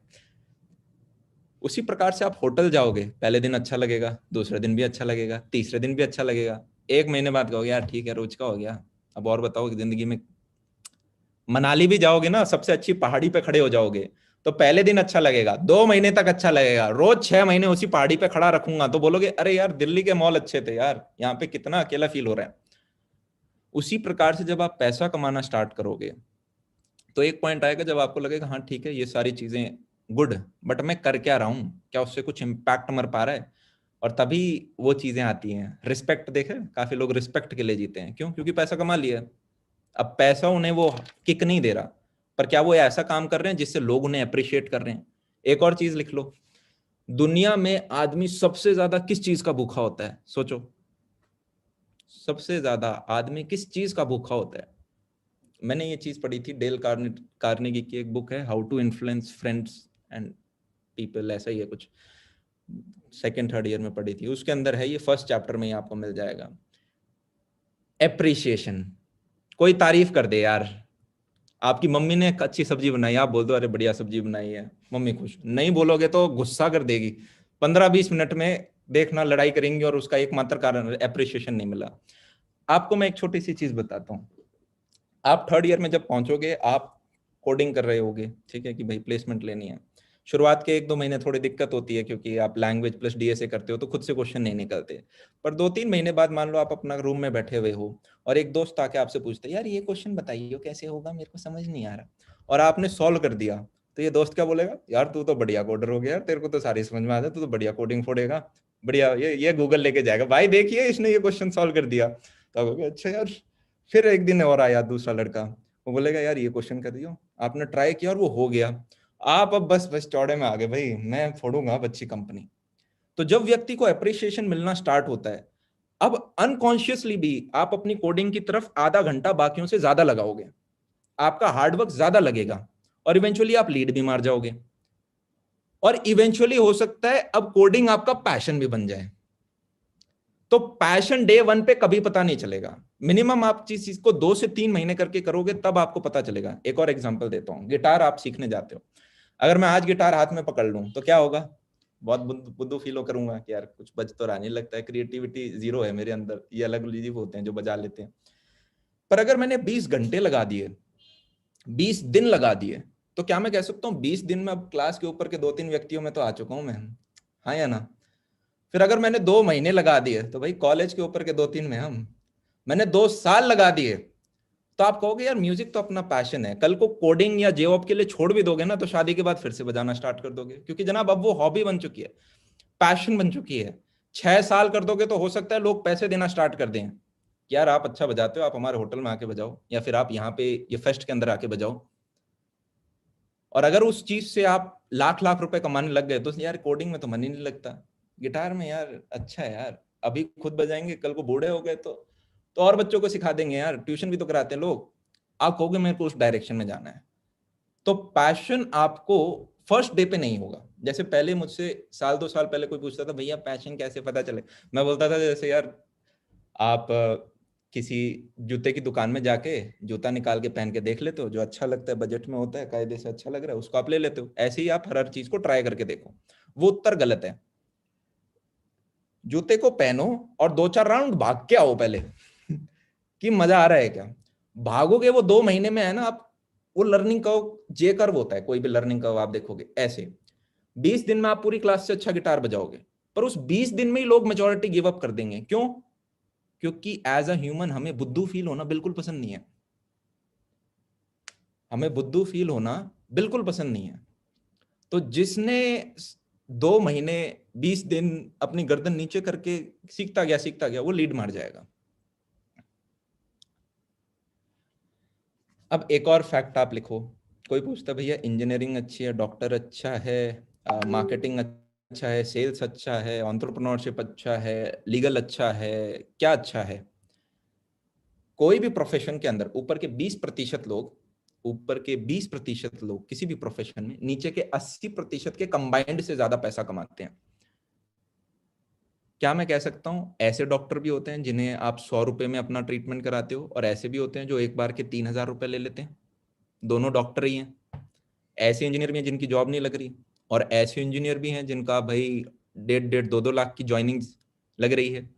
उसी प्रकार से आप होटल जाओगे, पहले दिन अच्छा लगेगा, दूसरे दिन भी अच्छा लगेगा, तीसरे दिन भी अच्छा लगेगा, 1 महीने बाद कहोगे यार ठीक है रोज का हो गया, अब और बताओ कि जिंदगी में। मनाली भी जाओगे ना, सबसे अच्छी पहाड़ी पे खड़े हो जाओगे तो पहले दिन अच्छा लगेगा, 2 महीने तक अच्छा लगेगा, रोज 6 महीने उसी पहाड़ी पे खड़ा रखूंगा तो बोलोगे अरे यार दिल्ली के मॉल अच्छे थे यार, यहाँ पे कितना अकेला फील हो रहा है। उसी प्रकार से जब आप पैसा कमाना स्टार्ट करोगे तो एक पॉइंट आएगा जब आपको लगेगा हाँ ठीक है ये सारी चीजें गुड, बट मैं कर क्या रहा हूँ, क्या उससे कुछ इम्पैक्ट मर पा रहा है। और तभी वो चीजें आती हैं। रिस्पेक्ट देखे, काफी लोग रिस्पेक्ट के लिए जीते हैं, क्यों? क्योंकि पैसा कमा लिया। अब पैसा उन्हें वो किक नहीं दे रहा, पर क्या वो ऐसा काम कर रहे हैं जिससे लोग उन्हें अप्रिशिएट कर रहे हैं। एक और चीज लिख लो, दुनिया में आदमी सबसे ज्यादा किस चीज का भूखा होता है? सोचो, सबसे ज्यादा आदमी किस चीज का भूखा होता है? मैंने ये चीज पढ़ी थी, डेल कार्नेगी की एक बुक है, how to influence friends and people, ऐसा ही है कुछ, 2nd 3rd ईयर में पढ़ी थी। उसके अंदर है ये, 1st चैप्टर में ही आपको मिल जाएगा। एप्रिसिएशन, कोई तारीफ कर दे यार, आपकी मम्मी ने एक अच्छी सब्जी बनाई, आप बोल दो अरे बढ़िया सब्जी बनाई है, मम्मी खुश। नहीं बोलोगे तो गुस्सा कर देगी, 15-20 मिनट में देखना लड़ाई करेंगी, और उसका एकमात्र कारण एप्रिसिएशन नहीं मिला। आपको मैं एक छोटी सी चीज बताता हूँ, आप 3rd ईयर में जब पहुंचोगे, आप कोडिंग कर रहे होगे, ठीक है, कि भाई प्लेसमेंट लेनी है। शुरुआत के 1-2 महीने थोड़ी दिक्कत होती है क्योंकि आप लैंग्वेज प्लस डीएसए करते हो तो खुद से क्वेश्चन नहीं निकलते। पर 2-3 महीने बाद मान लो आप अपना रूम में बैठे हुए हो और एक दोस्त आके आपसे पूछता है यार ये क्वेश्चन बताइए कैसे होगा, मेरे को समझ नहीं आ रहा, और आपने सॉल्व कर दिया, तो ये दोस्त क्या बोलेगा? यार तू तो बढ़िया कोडर हो गया यार, तेरे को तो सारी समझ में आ जाए, तू तो बढ़िया कोडिंग फोड़ेगा, बढ़िया, ये गूगल लेके जाएगा, भाई देखिए इसने ये क्वेश्चन सॉल्व कर दिया। तो आप अच्छा यार। फिर एक दिन और आया दूसरा लड़का, वो बोलेगा यार ये क्वेश्चन कर दियो, आपने ट्राई किया और वो हो गया, आप अब बस चौड़े में आ गए, भाई मैं फोड़ूंगा अब अच्छी कंपनी। तो जब व्यक्ति को अप्रिसिएशन मिलना स्टार्ट होता है, अब अनकॉन्शियसली भी आप अपनी कोडिंग की तरफ आधा घंटा बाकियों से ज्यादा लगाओगे, आपका हार्डवर्क ज्यादा लगेगा, और इवेंचुअली आप लीड भी मार जाओगे, और इवेंचुअली हो सकता है अब कोडिंग आपका पैशन भी बन जाए। तो पैशन डे 1 पे कभी पता नहीं चलेगा, मिनिमम आप चीज को 2 से 3 महीने करके करोगे तब आपको पता चलेगा। एक और एग्जांपल देता हूं, गिटार आप सीखने जाते हो, अगर मैं आज गिटार हाथ में पकड़ लूं तो क्या होगा? बहुत बुद्धू फील करूंगा कि यार कुछ बज तो रहा नहीं, लगता है क्रिएटिविटी जीरो है मेरे अंदर, ये अलग जीव होते हैं जो बजा लेते हैं। पर अगर मैंने 20 घंटे लगा दिए, 20 दिन लगा दिए, तो क्या मैं कह सकता हूँ 20 दिन में अब क्लास के ऊपर के 2-3 व्यक्तियों में तो आ चुका हूं मैं, हाँ या ना? फिर अगर मैंने 2 महीने लगा दिए तो भाई कॉलेज के ऊपर के 2-3 में हम, मैंने 2 साल लगा दिए, तो आप कहोगे यार म्यूजिक तो अपना पैशन है। कल को कोडिंग या जेओप के लिए छोड़ भी दोगे ना तो शादी के बाद फिर से बजाना स्टार्ट कर दोगे, क्योंकि जनाब अब वो हॉबी बन चुकी है, पैशन बन चुकी है। 6 साल कर दोगे तो हो सकता है लोग पैसे देना स्टार्ट कर दें, यार आप अच्छा बजाते हो, आप हमारे होटल में आके बजाओ, या फिर आप यहाँ पे ये फेस्ट के अंदर आके बजाओ। और अगर उस चीज से आप लाख लाख रुपए कमाने लग गए तो यार कोडिंग में तो मन ही नहीं लगता, गिटार में यार अच्छा है यार, अभी खुद बजाएंगे, कल को बूढ़े हो गए तो और बच्चों को सिखा देंगे यार, ट्यूशन भी तो कराते हैं लोग। आप कहोगे मेरे को उस डायरेक्शन में जाना है। तो पैशन आपको फर्स्ट डे पे नहीं होगा। जैसे पहले मुझसे 1-2 साल पहले कोई पूछता था भैया पैशन कैसे पता चले, मैं बोलता था जैसे यार आप किसी जूते की दुकान में जाके जूता निकाल के पहन के देख लेते हो, जो अच्छा लगता है, बजट में होता है, कायदे से अच्छा लग रहा है, उसको आप ले लेते हो। ऐसे ही आप हर चीज को ट्राई करके देखो। वो उत्तर गलत है। जूते को पहनो और 2-4 राउंड भाग के आओ पहले कि मजा आ रहा है क्या। भागोगे वो 2 महीने में है ना, आप वो लर्निंग कर्व, जे कर्व होता है कोई भी लर्निंग कर्व, आप देखोगे ऐसे 20 दिन में आप पूरी क्लास से अच्छा गिटार बजाओगे। पर उस 20 दिन में ही लोग मेजॉरिटी गिव अप कर देंगे। क्यों? क्योंकि एज अ ह्यूमन हमें बुद्धू फील होना बिल्कुल पसंद नहीं है। हमें बुद्धू फील होना बिल्कुल पसंद नहीं है। तो जिसने 2 महीने 20 दिन अपनी गर्दन नीचे करके सीखता गया वो लीड मार जाएगा। अब एक और फैक्ट आप लिखो, कोई पूछता भैया इंजीनियरिंग अच्छी है, डॉक्टर अच्छा है, मार्केटिंग अच्छा है, सेल्स अच्छा है, एंटरप्रेन्योरशिप अच्छा है, लीगल अच्छा है, क्या अच्छा है? कोई भी प्रोफेशन के अंदर ऊपर के 20% लोग किसी भी प्रोफेशन में नीचे के 80% के कंबाइंड से ज्यादा पैसा कमाते हैं। क्या मैं कह सकता हूँ, ऐसे डॉक्टर भी होते हैं जिन्हें आप 100 रुपये में अपना ट्रीटमेंट कराते हो, और ऐसे भी होते हैं जो एक बार के 3,000 रुपये ले लेते हैं। दोनों डॉक्टर ही हैं। ऐसे इंजीनियर भी हैं जिनकी जॉब नहीं लग रही, और ऐसे इंजीनियर भी हैं जिनका भाई 1.5 लाख की ज्वाइनिंग लग रही है।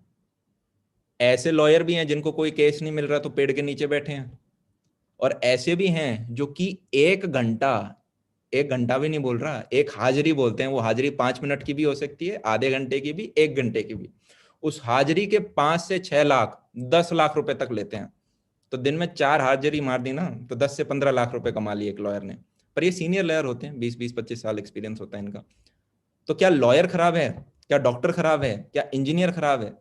ऐसे लॉयर भी हैं जिनको कोई केस नहीं मिल रहा तो पेड़ के नीचे बैठे हैं, और ऐसे भी हैं जो कि 1 घंटा भी नहीं बोल रहा, एक हाजिरी बोलते हैं। वो हाजिरी 5 मिनट की भी हो सकती है, आधे घंटे की भी, 1 घंटे की भी। उस हाजिरी के 5 से 6 लाख, 10 लाख रुपए तक लेते हैं। तो दिन में 4 हाजिरी मार दी ना, तो 10 से 15 लाख रुपए कमा लिए एक लॉयर ने। पर ये सीनियर लॉयर होते हैं, 20-25 साल एक्सपीरियंस होता है इनका। तो क्या लॉयर खराब है, क्या डॉक्टर खराब है, क्या इंजीनियर खराब है?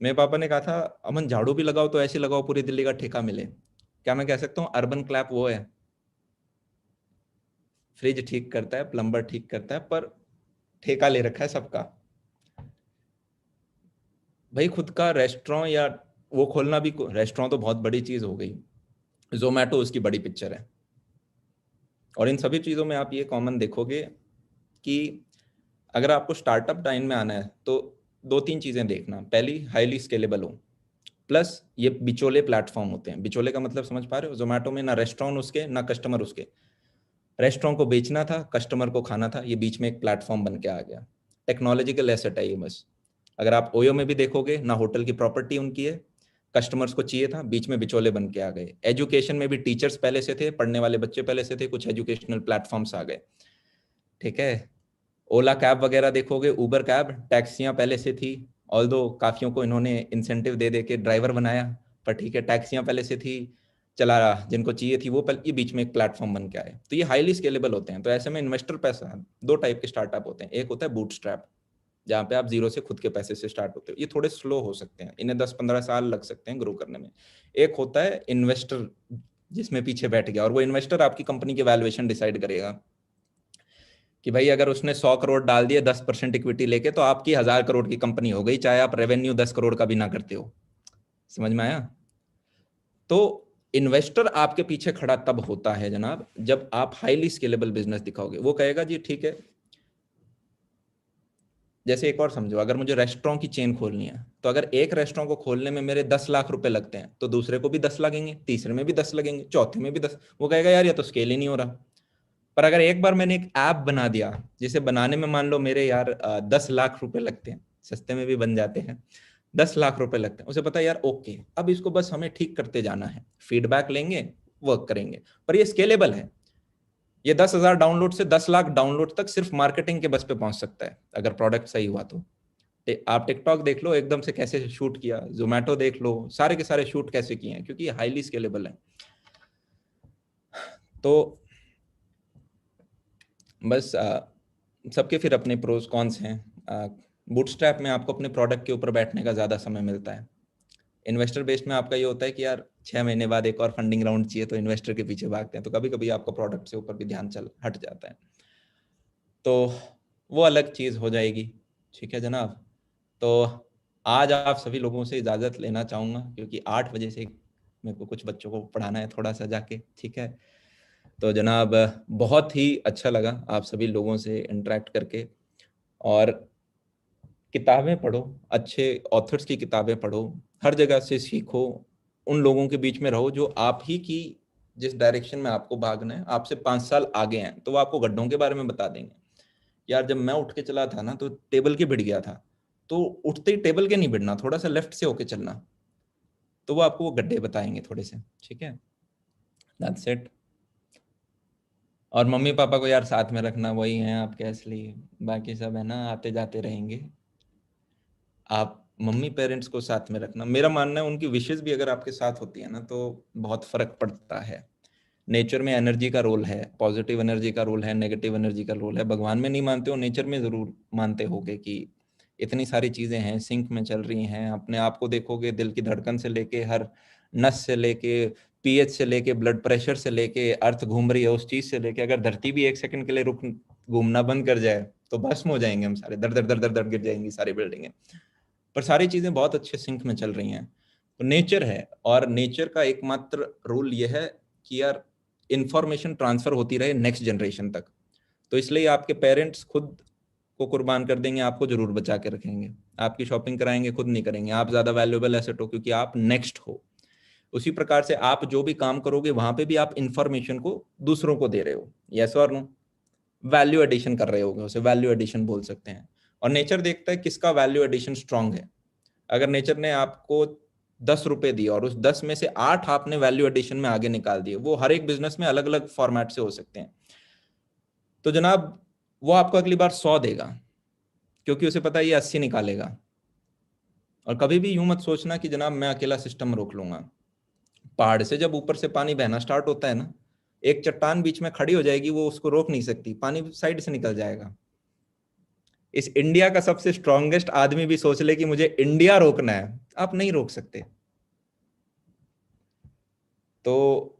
मेरे पापा ने कहा था, अमन झाड़ू भी लगाओ तो ऐसे लगाओ पूरी दिल्ली का ठेका मिले। क्या मैं कह सकता हूँ अर्बन क्लैप वो है? फ्रिज ठीक करता है, प्लम्बर ठीक करता है, पर ठेका ले रखा है सबका। भाई खुद का रेस्टोरेंट या वो खोलना भी, रेस्टोरेंट तो बहुत बड़ी चीज हो गई, जोमेटो उसकी बड़ी पिक्चर है। और इन सभी चीजों में आप ये कॉमन देखोगे कि अगर आपको स्टार्टअप टाइम में आना है तो 2-3 चीजें देखना। पहली, हाईली स्केलेबल हो, प्लस ये बिचौले प्लेटफॉर्म होते हैं। बिचौले का मतलब समझ पा रहे हो? जोमेटो में ना रेस्टोरेंट उसके, ना कस्टमर उसके। रेस्टोरेंट को बेचना था, कस्टमर को खाना था, ये बीच में एक प्लेटफॉर्म बन के आ गया। टेक्नोलॉजिकल एसेट है ये बस। अगर आप ओयो में भी देखोगे ना, होटल की प्रॉपर्टी उनकी है, कस्टमर्स को चाहिए था, बीच में बिचौले बन के आ गए। एजुकेशन में भी टीचर्स पहले से थे, पढ़ने वाले बच्चे पहले से थे, कुछ एजुकेशनल प्लेटफॉर्म्स आ गए। ठीक है, ओला कैब वगैरह देखोगे, उबर कैब, टैक्सियां पहले से थी, ऑल्दो काफियों को इन्होंने इंसेंटिव दे दे के ड्राइवर बनाया, पर ठीक है, टैक्सियां पहले से थी, चला रहा, जिनको चाहिए थी वो, ये बीच में एक प्लेटफॉर्म बन के आए। तो ये हाईली स्केलेबल होते हैं। तो ऐसे में इन्वेस्टर पैसा, 2 टाइप के स्टार्टअप होते हैं। एक होता है बूटस्ट्रैप, जहाँ पे आप जीरो से खुद के पैसे से स्टार्ट होते हो, ये थोड़े स्लो हो सकते हैं, इन्हें 10-15 साल लग सकते हैं ग्रो करने में। एक होता है इन्वेस्टर, जिसमें पीछे बैठ गया, और वो इन्वेस्टर आपकी कंपनी की वैल्यूएशन डिसाइड करेगा कि भाई अगर उसने 100 करोड़ डाल दिए 10% इक्विटी लेके, तो आपकी 1000 करोड़ की कंपनी हो गई, चाहे आप रेवेन्यू 10 करोड़ का भी ना करते हो। समझ में आया? तो इन्वेस्टर आपके पीछे खड़ा तब होता है जनाब, जब आप हाईली स्केलेबल बिजनेस दिखाओगे। वो कहेगा जी ठीक है, जैसे एक और समझो, अगर मुझे रेस्टोरेंट की चेन खोलनी है, तो अगर एक रेस्टोरेंट को खोलने में मेरे 10 लाख रुपए लगते हैं, तो दूसरे को भी 10 लगेंगे, तीसरे में भी 10 लगेंगे, चौथे में भी 10। वो कहेगा यार ये तो स्केल ही नहीं हो रहा। पर अगर एक बार मैंने एक ऐप बना दिया, जिसे बनाने में मान लो मेरे यार 10 लाख रुपए लगते हैं, सस्ते में भी बन जाते हैं, 10 लाख रुपए लगते हैं, उसे पता है यार ओके, अब इसको बस हमें ठीक करते जाना है, फीडबैक लेंगे, वर्क करेंगे। पर ये स्केलेबल है। ये 10,000 डाउनलोड से 10 लाख डाउनलोड तक सिर्फ मार्केटिंग के बस पे पहुंच सकता है, अगर प्रोडक्ट सही हुआ तो। आप टिकटॉक देख लो एकदम से कैसे शूट किया, जोमेटो देख लो, सारे के सारे शूट कैसे किए हैं, क्योंकि ये हाईली स्केलेबल है। तो बस सबके फिर अपने प्रोज कॉन्स हैं। बूटस्ट्रैप में आपको अपने प्रोडक्ट के ऊपर बैठने का ज़्यादा समय मिलता है। इन्वेस्टर बेस्ड में आपका ये होता है कि यार 6 महीने बाद एक और फंडिंग राउंड चाहिए, तो इन्वेस्टर के पीछे भागते हैं, तो कभी कभी आपका प्रोडक्ट से ऊपर भी ध्यान हट जाता है। तो वो अलग चीज़ हो जाएगी। ठीक है जनाब, तो आज आप सभी लोगों से इजाज़त लेना चाहूँगा, क्योंकि 8 बजे से मेरे को कुछ बच्चों को पढ़ाना है थोड़ा सा जाके। ठीक है, तो जनाब बहुत ही अच्छा लगा आप सभी लोगों से इंटरेक्ट करके। और किताबें पढ़ो, अच्छे ऑथर्स की किताबें पढ़ो, हर जगह से सीखो, उन लोगों के बीच में रहो जो आप ही की जिस डायरेक्शन में आपको भागना है, आपसे 5 साल आगे हैं, तो वो आपको गड्ढों के बारे में बता देंगे। यार जब मैं उठ के चला था ना, तो टेबल के भिड़ गया था, तो उठते ही टेबल के नहीं भिड़ना, थोड़ा सा लेफ्ट से होके चलना, तो वो आपको वो गड्ढे बताएंगे थोड़े से। ठीक है, दैट्स इट। और मम्मी पापा को यार साथ में रखना, वही हैं आपके असली, बाकी सब है ना आते जाते रहेंगे। आप मम्मी पेरेंट्स को साथ में रखना। मेरा मानना है उनकी विशेष भी अगर आपके साथ होती है ना, तो बहुत फर्क पड़ता है। नेचर में एनर्जी का रोल है, पॉजिटिव एनर्जी का रोल है, नेगेटिव एनर्जी का रोल है। भगवान में नहीं मानते हो, नेचर में जरूर मानते होगे कि इतनी सारी चीजें हैं, सिंक में चल रही हैं। अपने आप को देखोगे, दिल की धड़कन से लेके हर नस से लेके पीएच से लेके ब्लड प्रेशर से लेके अर्थ घूम रही है उस चीज से लेके, अगर धरती भी 1 सेकंड के लिए रुक घूमना बंद कर जाए तो भस्म हो जाएंगे हम सारे, दर दर दर दर दर गिर जाएंगी सारी बिल्डिंगें। पर सारी चीजें बहुत अच्छे सिंक में चल रही हैं। तो नेचर है, और नेचर का एकमात्र रूल यह है कि यार इंफॉर्मेशन ट्रांसफर होती रहे नेक्स्ट जनरेशन तक। तो इसलिए आपके पेरेंट्स खुद को कुर्बान कर देंगे, आपको जरूर बचा के रखेंगे, आपकी शॉपिंग कराएंगे, खुद नहीं करेंगे। आप ज्यादा वैल्यूएबल एसेट हो क्योंकि आप नेक्स्ट हो। उसी प्रकार से आप जो भी काम करोगे वहां पे भी आप इंफॉर्मेशन को दूसरों को दे रहे हो, यस और नो, वैल्यू एडिशन कर रहे होगे, उसे वैल्यू एडिशन बोल सकते हैं। और नेचर देखता है किसका वैल्यू एडिशन स्ट्रांग है। अगर नेचर ने आपको 10 रुपए दिए और उस 10 में से 8 आपने वैल्यू एडिशन में आगे निकाल दिए, वो हर एक बिजनेस में अलग अलग फॉर्मेट से हो सकते हैं, तो जनाब वो आपको अगली बार 100 देगा, क्योंकि उसे पता है ये 80 निकालेगा। और कभी भी यूं मत सोचना कि जनाब मैं अकेला सिस्टम रोक लूंगा। पहाड़ से जब ऊपर से पानी बहना स्टार्ट होता है ना, एक चट्टान बीच में खड़ी हो जाएगी, वो उसको रोक नहीं सकती, पानी साइड से निकल जाएगा। इस इंडिया का सबसे स्ट्रॉन्गेस्ट आदमी भी सोच ले कि मुझे इंडिया रोकना है, आप नहीं रोक सकते। तो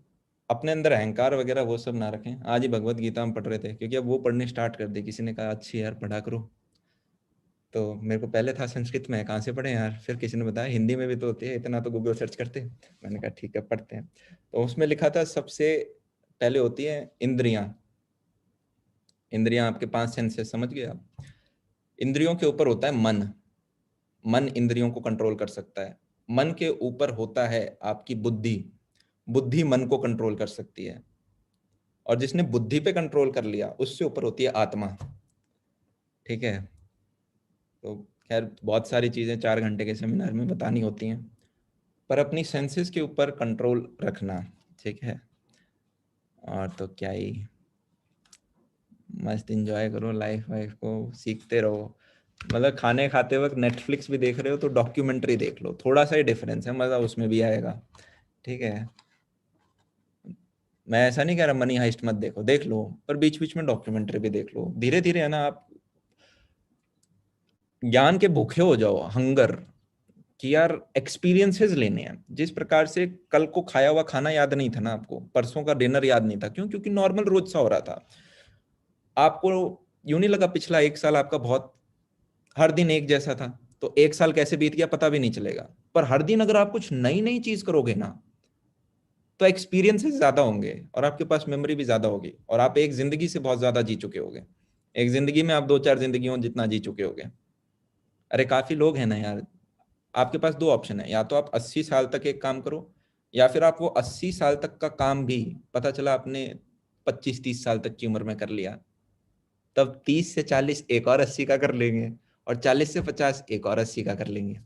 अपने अंदर अहंकार वगैरह वो सब ना रखें। आज ही भगवत गीता हम पढ़ रहे थे, क्योंकि अब वो पढ़नी स्टार्ट कर दी, किसी ने कहा अच्छी यार पढ़ा करो, तो मेरे को पहले था संस्कृत में, कहाँ से पढ़े यार, फिर किसी ने बताया हिंदी में भी तो होती है, इतना तो गूगल सर्च करते। मैंने कहा ठीक है पढ़ते हैं। तो उसमें लिखा था सबसे पहले होती है इंद्रियां। इंद्रियां आपके 5 सेंसेस, समझ गए आप। इंद्रियों के ऊपर होता है मन, मन इंद्रियों को कंट्रोल कर सकता है। मन के ऊपर होता है आपकी बुद्धि, बुद्धि मन को कंट्रोल कर सकती है। और जिसने बुद्धि पे कंट्रोल कर लिया, उससे ऊपर होती है आत्मा। ठीक है, तो खैर बहुत सारी चीजें 4 घंटे के सेमिनार में बतानी होती हैं, पर अपनी सेंसेस के ऊपर कंट्रोल रखना, ठीक है। और तो क्या ही, मस्त एंजॉय करो लाइफ वाइफ को, सीखते रहो। मतलब खाने खाते वक्त नेटफ्लिक्स भी देख रहे हो तो डॉक्यूमेंट्री देख लो, थोड़ा सा ही डिफरेंस है, मजा उसमें भी आएगा, ठीक है। मैं ऐसा नहीं कह रहा मनी हाइस्ट मत देखो, देख लो, पर बीच बीच में डॉक्यूमेंट्री भी देख लो। धीरे धीरे है ना, आप ज्ञान के भूखे हो जाओ, हंगर, कि यार एक्सपीरियंसेस लेने हैं। जिस प्रकार से कल को खाया हुआ खाना याद नहीं था ना आपको, परसों का डिनर याद नहीं था, क्यों? क्योंकि नॉर्मल रोज सा हो रहा था। आपको यूं नहीं लगा पिछला 1 साल आपका बहुत, हर दिन एक जैसा था, तो 1 साल कैसे बीत गया पता भी नहीं चलेगा। पर हर दिन अगर आप कुछ नई नई चीज करोगे ना, तो एक्सपीरियंसेस ज्यादा होंगे और आपके पास मेमोरी भी ज्यादा होगी, और आप एक जिंदगी से बहुत ज्यादा जी चुके होगे। एक जिंदगी में आप 2-4 जिंदगियों जितना जी चुके होगे। अरे काफी लोग हैं ना यार, आपके पास 2 ऑप्शन है, या तो आप 80 साल तक एक काम करो, या फिर आप वो 80 साल तक का काम भी पता चला आपने 25-30 साल तक की उम्र में कर लिया, तब 30 से 40 एक और 80 का कर लेंगे, और 40 से 50 एक और 80 का कर लेंगे।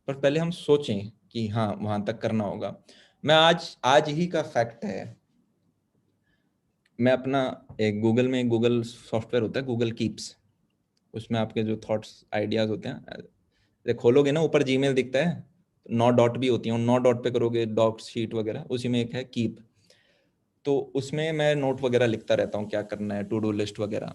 पर पहले हम सोचें कि हाँ वहां तक करना होगा। मैं आज ही का फैक्ट है, मैं अपना एक गूगल में, गूगल सॉफ्टवेयर होता है गूगल कीप्स, उसमें आपके जो थॉट्स आइडियाज होते हैं, खोलोगे ना ऊपर जीमेल दिखता है, 9 डॉट भी होती हैं, 9 डॉट पे करोगे डॉक्स शीट वगैरह, उसी में एक है कीप। तो उसमें मैं नोट वगैरह लिखता रहता हूँ, क्या करना है, टू डू लिस्ट वगैरह।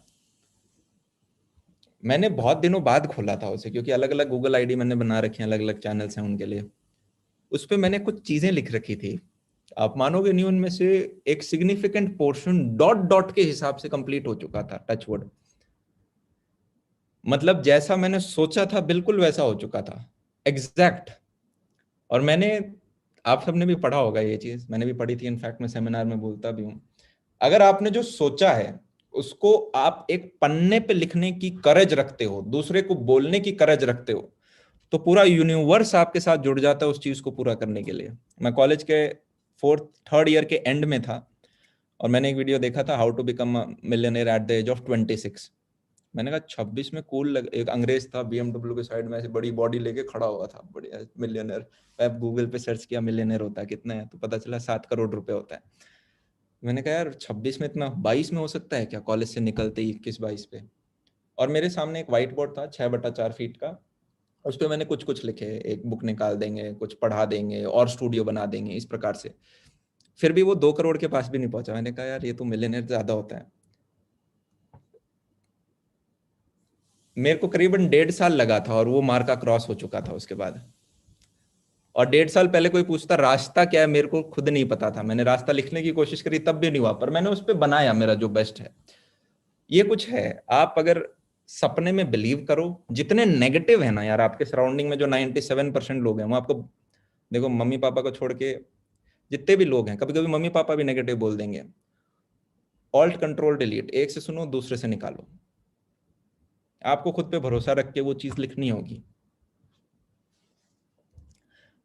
मैंने बहुत दिनों बाद खोला था उसे, क्योंकि अलग अलग गूगल आईडी मैंने बना रखी है, अलग अलग चैनल्स हैं उनके लिए। उस पर मैंने कुछ चीजें लिख रखी थी, आप मानोगे नहीं, उनमें से एक सिग्निफिकेंट पोर्शन डॉट डॉट के हिसाब से कंप्लीट हो चुका था, टचवुड। मतलब जैसा मैंने सोचा था बिल्कुल वैसा हो चुका था, एग्जैक्ट। और मैंने, आप सबने भी पढ़ा होगा ये चीज, मैंने भी पढ़ी थी, इनफैक्ट मैं सेमिनार में बोलता भी हूँ। अगर आपने जो सोचा है उसको आप एक पन्ने पे लिखने की करेज रखते हो, दूसरे को बोलने की करेज रखते हो, तो पूरा यूनिवर्स आपके साथ जुड़ जाता है उस चीज को पूरा करने के लिए। मैं कॉलेज के 3rd ईयर के एंड में था, और मैंने एक वीडियो देखा था, how to become millionaire at the age of 26। मैंने कहा 26 में कूल एक अंग्रेज था BMW के साइड में ऐसे बड़ी बॉडी लेके खड़ा हुआ था, बढ़िया मिलियनर। मैं गूगल पे सर्च किया मिलियनर होता है कितना है, तो पता चला 7 करोड़ रुपए होता है। मैंने कहा यार 26 में इतना, 22 में हो सकता है क्या, कॉलेज से निकलते ही 21-22 पे। और मेरे सामने एक व्हाइट बोर्ड था 6/4 फीट का, उस पर मैंने कुछ कुछ लिखे, एक बुक निकाल देंगे, कुछ पढ़ा देंगे, और स्टूडियो बना देंगे, इस प्रकार से। फिर भी वो 2 करोड़ के पास भी नहीं पहुंचा। मैंने कहा यार ये तो मिलियनर ज्यादा होता है। मेरे को करीबन 1.5 साल लगा था, और वो मार्का क्रॉस हो चुका था उसके बाद। और 1.5 साल पहले कोई पूछता रास्ता क्या है, मेरे को खुद नहीं पता था। मैंने रास्ता लिखने की कोशिश करी, तब भी नहीं हुआ, पर मैंने उस पर बनाया मेरा जो बेस्ट है। ये कुछ है, आप अगर सपने में बिलीव करो, जितने नेगेटिव है ना यार आपके सराउंडिंग में, जो 97% लोग हैं वो आपको, देखो मम्मी पापा को छोड़ के जितने भी लोग हैं, कभी कभी मम्मी पापा भी नेगेटिव बोल देंगे। ऑल्ट कंट्रोल डिलीट, एक से सुनो दूसरे से निकालो। आपको खुद पे भरोसा रख के वो चीज लिखनी होगी।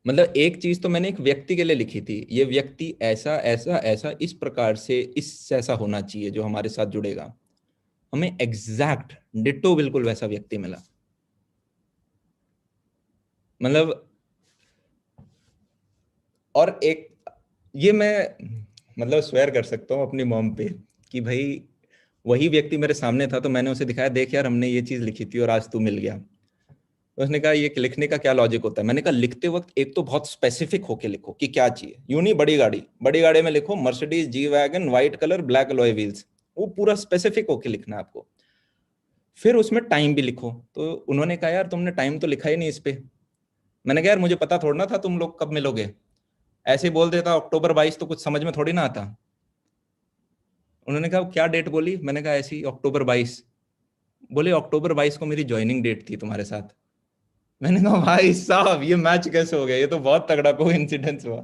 मतलब एक चीज तो मैंने एक व्यक्ति के लिए लिखी थी, ये व्यक्ति ऐसा ऐसा ऐसा इस प्रकार से इस ऐसा होना चाहिए जो हमारे साथ जुड़ेगा। हमें एग्जैक्ट डिट्टो बिल्कुल वैसा व्यक्ति मिला। मतलब और एक ये मैं मतलब स्वेयर कर सकता हूँ अपनी मॉम पे कि भाई वही व्यक्ति मेरे सामने था, तो मैंने उसे दिखाया, देख यार हमने ये चीज लिखी थी और आज तू मिल गया। तो उसने कहा ये लिखने का क्या लॉजिक होता है? मैंने कहा लिखते वक्त एक तो बहुत स्पेसिफिक होके लिखो कि क्या चाहिए। यूं नहीं बड़ी गाड़ी में लिखो Mercedes G wagon white colour black alloy wheels, वो पूरा स्पेसिफिक होके लिखना है आपको। फिर उसमें टाइम भी लिखो। तो उन्होंने कहा यार तुमने टाइम तो लिखा ही नहीं इस पे। मैंने कहा यार मुझे पता थोड़ा ना था तुम लोग कब मिलोगे, ऐसे ही बोल देता अक्टूबर 22, तो कुछ समझ में थोड़ी ना आता। उन्होंने कहा क्या डेट बोली? मैंने कहा ऐसी अक्टूबर 22। बोले अक्टूबर 22 को मेरी ज्वाइनिंग डेट थी तुम्हारे साथ। मैंने कहा भाई साहब ये मैच कैसे हो गया, ये तो बहुत तगड़ा कोइंसिडेंस हुआ।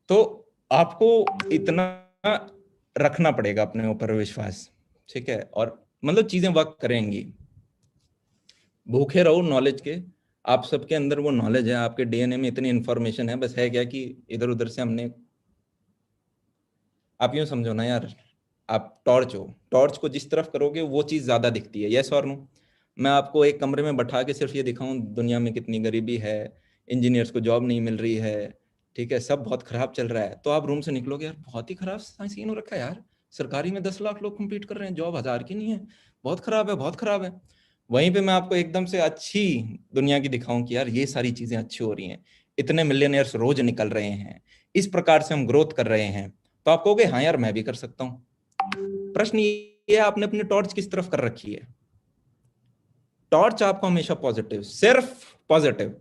तो आपको इतना रखना पड़ेगा अपने ऊपर विश्वास, ठीक है? और मतलब चीजें वर्क करेंगी। भूखे रहो नॉलेज के, आप सबके अंदर वो नॉलेज है, आपके डीएनए में इतनी इंफॉर्मेशन है, बस है क्या कि इधर उधर से हमने, आप यूं समझो ना यार, आप टॉर्च हो, टॉर्च को जिस तरफ करोगे वो चीज ज्यादा दिखती है, यस और नो? मैं आपको एक कमरे में बैठा के सिर्फ ये दिखाऊं दुनिया में कितनी गरीबी है, इंजीनियर्स को जॉब नहीं मिल रही है, ठीक है, सब बहुत खराब चल रहा है, तो आप रूम से निकलोगे यार बहुत ही खराब सीन हो रखा है यार, सरकारी में 10 लाख लोग कम्पीट कर रहे हैं, जॉब 1000 की नहीं है, बहुत खराब है बहुत खराब है। वहीं पे मैं आपको एकदम से अच्छी दुनिया की दिखाऊं कि यार ये सारी चीजें अच्छी हो रही हैं, इतने मिलियनियर्स रोज निकल रहे हैं, इस प्रकार से हम ग्रोथ कर रहे हैं, तो आप कहोगे हाँ यार मैं भी कर सकता हूँ। प्रश्न ये है आपने अपनी टॉर्च किस तरफ कर रखी है? टॉर्च आपको हमेशा पॉजिटिव, सिर्फ पॉजिटिव।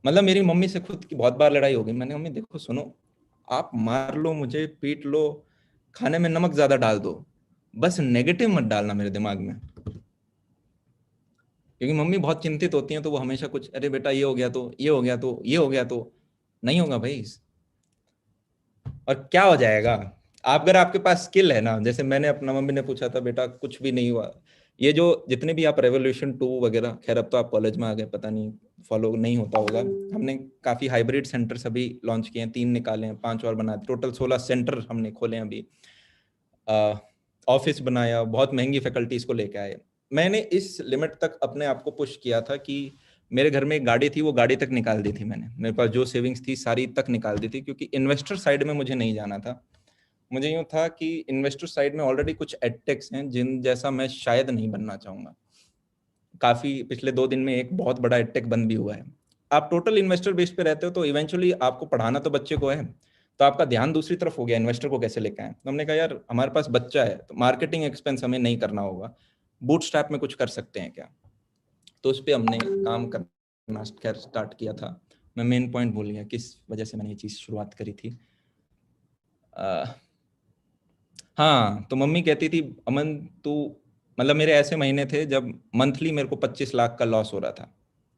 मतलब मेरी मम्मी से खुद की बहुत बार लड़ाई हो गई। मैंने मम्मी देखो सुनो, आप मार लो मुझे, पीट लो, खाने में नमक ज्यादा डाल दो, बस नेगेटिव मत डालना मेरे दिमाग में। क्योंकि मम्मी बहुत चिंतित होती हैं, तो वो हमेशा कुछ, अरे बेटा ये हो गया तो ये हो गया तो ये हो गया तो, नहीं होगा भाई। और क्या हो जाएगा आप, अगर आपके पास स्किल है ना, जैसे मैंने अपना, मम्मी ने पूछा था बेटा कुछ भी नहीं हुआ, ये जो जितने भी आप रेवोल्यूशन 2 वगैरह, खैर अब तो आप कॉलेज में आ गए, पता नहीं फॉलो नहीं होता होगा, हमने काफी हाइब्रिड सेंटर्स अभी लॉन्च किए हैं, 3 निकाले हैं, 5 और बनाए, टोटल 16 सेंटर हमने खोले हैं अभी, ऑफिस बनाया, बहुत महंगी फैकल्टीज को लेके आए। मैंने इस लिमिट तक अपने आप को पुश किया था कि मेरे घर में एक गाड़ी थी, वो गाड़ी तक निकाल दी थी मैंने, मेरे पास जो सेविंग्स थी सारी तक निकाल दी थी, क्योंकि इन्वेस्टर साइड में मुझे नहीं जाना था। मुझे यूं था कि इन्वेस्टर साइड में ऑलरेडी कुछ एडटेक्स हैं जिन जैसा मैं शायद नहीं बनना चाहूंगा। काफी पिछले 2 दिन में एक बहुत बड़ा एडटेक बंद भी हुआ है। आप टोटल इन्वेस्टर बेस पे रहते हो, तो इवेंचुअली आपको पढ़ाना तो बच्चे को है, तो आपका ध्यान दूसरी तरफ हो गया, इन्वेस्टर को कैसे लेकर आए। तो हमने कहा यार हमारे पास बच्चा है, तो मार्केटिंग एक्सपेंस हमें नहीं करना होगा, बूटस्ट्रैप में कुछ कर सकते हैं क्या? तो उस पर हमने काम करना स्टार्ट किया था। मैं मेन पॉइंट भूल गया किस वजह से मैंने ये चीज शुरुआत करी थी। हाँ, तो मम्मी कहती थी अमन तू, मतलब मेरे ऐसे महीने थे जब मंथली मेरे को 25 लाख का लॉस हो रहा था,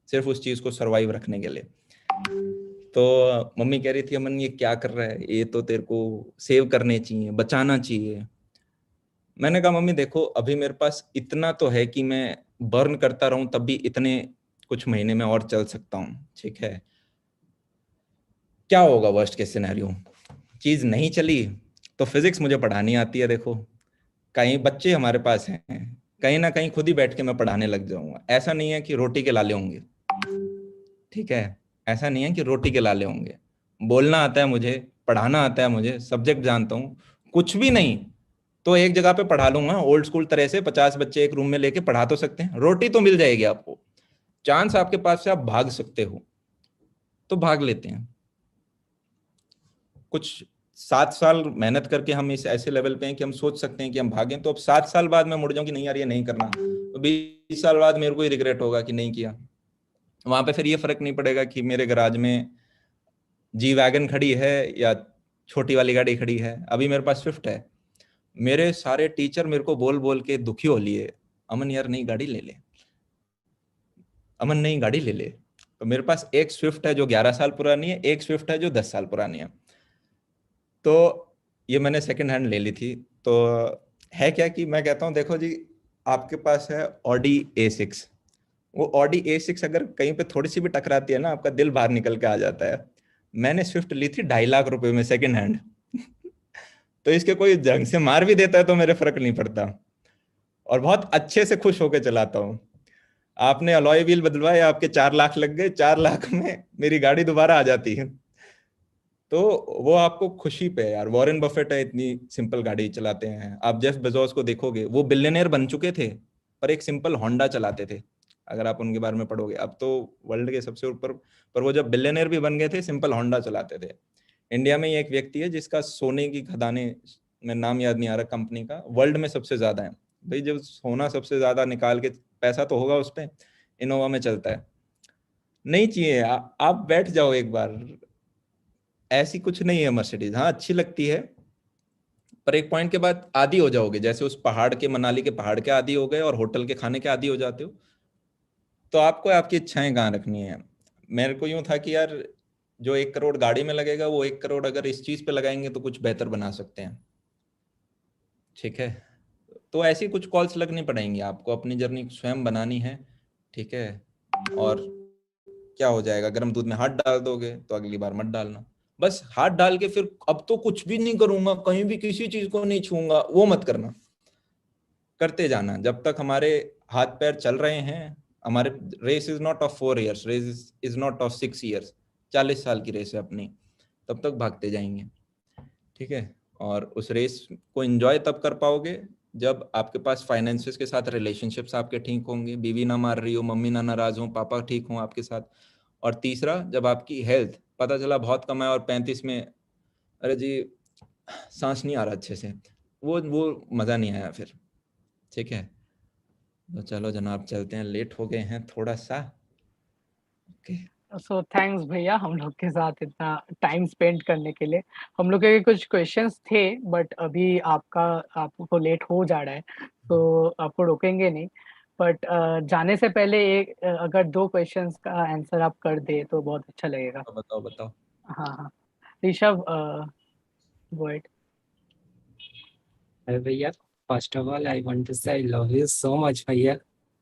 सिर्फ उस चीज को सरवाइव रखने के लिए। तो मम्मी कह रही थी अमन ये क्या कर रहा है, ये तो तेरे को सेव करने चाहिए, बचाना चाहिए। मैंने कहा मम्मी देखो अभी मेरे पास इतना तो है कि मैं बर्न करता रहूं तब भी इतने कुछ महीने में और चल सकता हूँ, ठीक है। क्या होगा वर्स्ट केस सिनेरियो, चीज नहीं चली तो फिजिक्स मुझे पढ़ानी आती है, देखो कहीं बच्चे हमारे पास हैं, कहीं ना कहीं खुद ही बैठ के मैं पढ़ाने लग जाऊंगा। ऐसा नहीं है कि रोटी के लाले होंगे, ठीक है, ऐसा नहीं है कि रोटी के लाले होंगे। बोलना आता है मुझे, पढ़ाना आता है मुझे, सब्जेक्ट जानता हूँ, कुछ भी नहीं तो एक जगह पे पढ़ा लूंगा ओल्ड स्कूल तरह से, 50 बच्चे एक रूम में लेके पढ़ा तो सकते हैं, रोटी तो मिल जाएगी आपको, चांस आपके पास से आप भाग सकते हो तो भाग लेते हैं। कुछ 7 साल मेहनत करके हम इस ऐसे लेवल पे हैं कि हम सोच सकते हैं कि हम भागें, तो अब 7 साल बाद मैं मुड़ जाऊं कि नहीं यार ये नहीं करना, तो 20 साल बाद मेरे को ही रिग्रेट होगा कि नहीं किया। वहां पे फिर ये फर्क नहीं पड़ेगा कि मेरे गराज में जी वैगन खड़ी है या छोटी वाली गाड़ी खड़ी है, अभी मेरे पास स्विफ्ट है। मेरे सारे टीचर मेरे को बोल बोल के दुखी हो लिए, अमन यार नई गाड़ी ले ले, अमन नई गाड़ी ले ले। तो मेरे पास एक स्विफ्ट है जो 11 साल पुरानी है, एक स्विफ्ट है जो 10 साल पुरानी है। तो ये मैंने सेकंड हैंड ले ली थी। तो है क्या कि मैं कहता हूँ देखो जी, आपके पास है ऑडी A6। वो ऑडी A6 अगर कहीं पे थोड़ी सी भी टकराती है ना, आपका दिल बाहर निकल के आ जाता है। मैंने स्विफ्ट ली थी 2.5 लाख रुपए में सेकंड हैंड। तो इसके कोई ढंग से मार भी देता है तो मेरे फर्क नहीं पड़ता, और बहुत अच्छे से खुश होकर चलाता हूँ। आपने अलॉय व्हील बदलवाए, आपके 4 लाख लग गए, 4 लाख में मेरी गाड़ी दोबारा आ जाती है। तो वो आपको खुशी पे है यार। वॉरेन बफेट है, इतनी सिंपल गाड़ी चलाते हैं। आप जेफ बेजोस को देखोगे, वो बिलियनियर बन चुके थे पर एक सिंपल होंडा चलाते थे। अगर आप उनके बारे में पढ़ोगे, अब तो वर्ल्ड के सबसे ऊपर, पर वो जब बिलियनियर भी बन गए थे सिंपल होंडा चलाते थे। इंडिया में ही एक व्यक्ति है जिसका सोने की खदानें, मैं नाम याद नहीं आ रहा कंपनी का, वर्ल्ड में सबसे ज्यादा है। भाई जब सोना सबसे ज्यादा निकाल के, पैसा तो होगा उस पर, इनोवा में चलता है। नहीं चाहिए, आप बैठ जाओ एक बार। ऐसी कुछ नहीं है मर्सिडीज, हाँ अच्छी लगती है पर एक पॉइंट के बाद आदी हो जाओगे, जैसे उस पहाड़ के, मनाली के पहाड़ के आदी हो गए और होटल के खाने के आदी हो जाते हो, तो आपको आपकी इच्छाएं कहाँ रखनी है। मेरे को यूं था कि यार जो 1 करोड़ गाड़ी में लगेगा, वो 1 करोड़ अगर इस चीज पे लगाएंगे तो कुछ बेहतर बना सकते हैं। ठीक है, तो ऐसी कुछ कॉल्स लगनी पड़ेंगी आपको, अपनी जर्नी स्वयं बनानी है। ठीक है, और क्या हो जाएगा, गर्म दूध में हाथ डाल दोगे तो अगली बार मत डालना। बस हाथ डाल के फिर अब तो कुछ भी नहीं करूंगा, कहीं भी किसी चीज को नहीं छूंगा, वो मत करना। करते जाना जब तक हमारे हाथ पैर चल रहे हैं। हमारे race is not of 4 years, race is not of 6 years। 40 साल की रेस है अपनी, तब तक भागते जाएंगे। ठीक है, और उस रेस को एंजॉय तब कर पाओगे जब आपके पास फाइनेंसेस के साथ रिलेशनशिप्स आपके ठीक होंगे, बीवी ना मार रही हो, मम्मी ना नाराज हो, पापा ठीक हो आपके साथ। और तीसरा, जब आपकी हेल्थ पता चला बहुत कम है और 35 में अरे जी सांस नहीं आ रहा अच्छे से, वो मज़ा नहीं आया फिर। ठीक है, तो चलो जनाब चलते हैं, लेट हो गए हैं थोड़ा सा। ओके, सो थैंक्स भैया हम लोग के साथ इतना टाइम स्पेंड करने के लिए। हम लोग के कुछ क्वेश्चंस थे बट अभी आपको लेट हो जा रहा है तो आपको रोकेंगे नहीं। बट जाने से पहले अगर 2 क्वेश्चंस का आंसर आप कर दे तो बहुत अच्छा लगेगा। तो बताओ बताओ। हाँ हाँ, Rishabh go ahead. Hey Bhaiya, first of all, I want to say I love you so much, Bhaiya.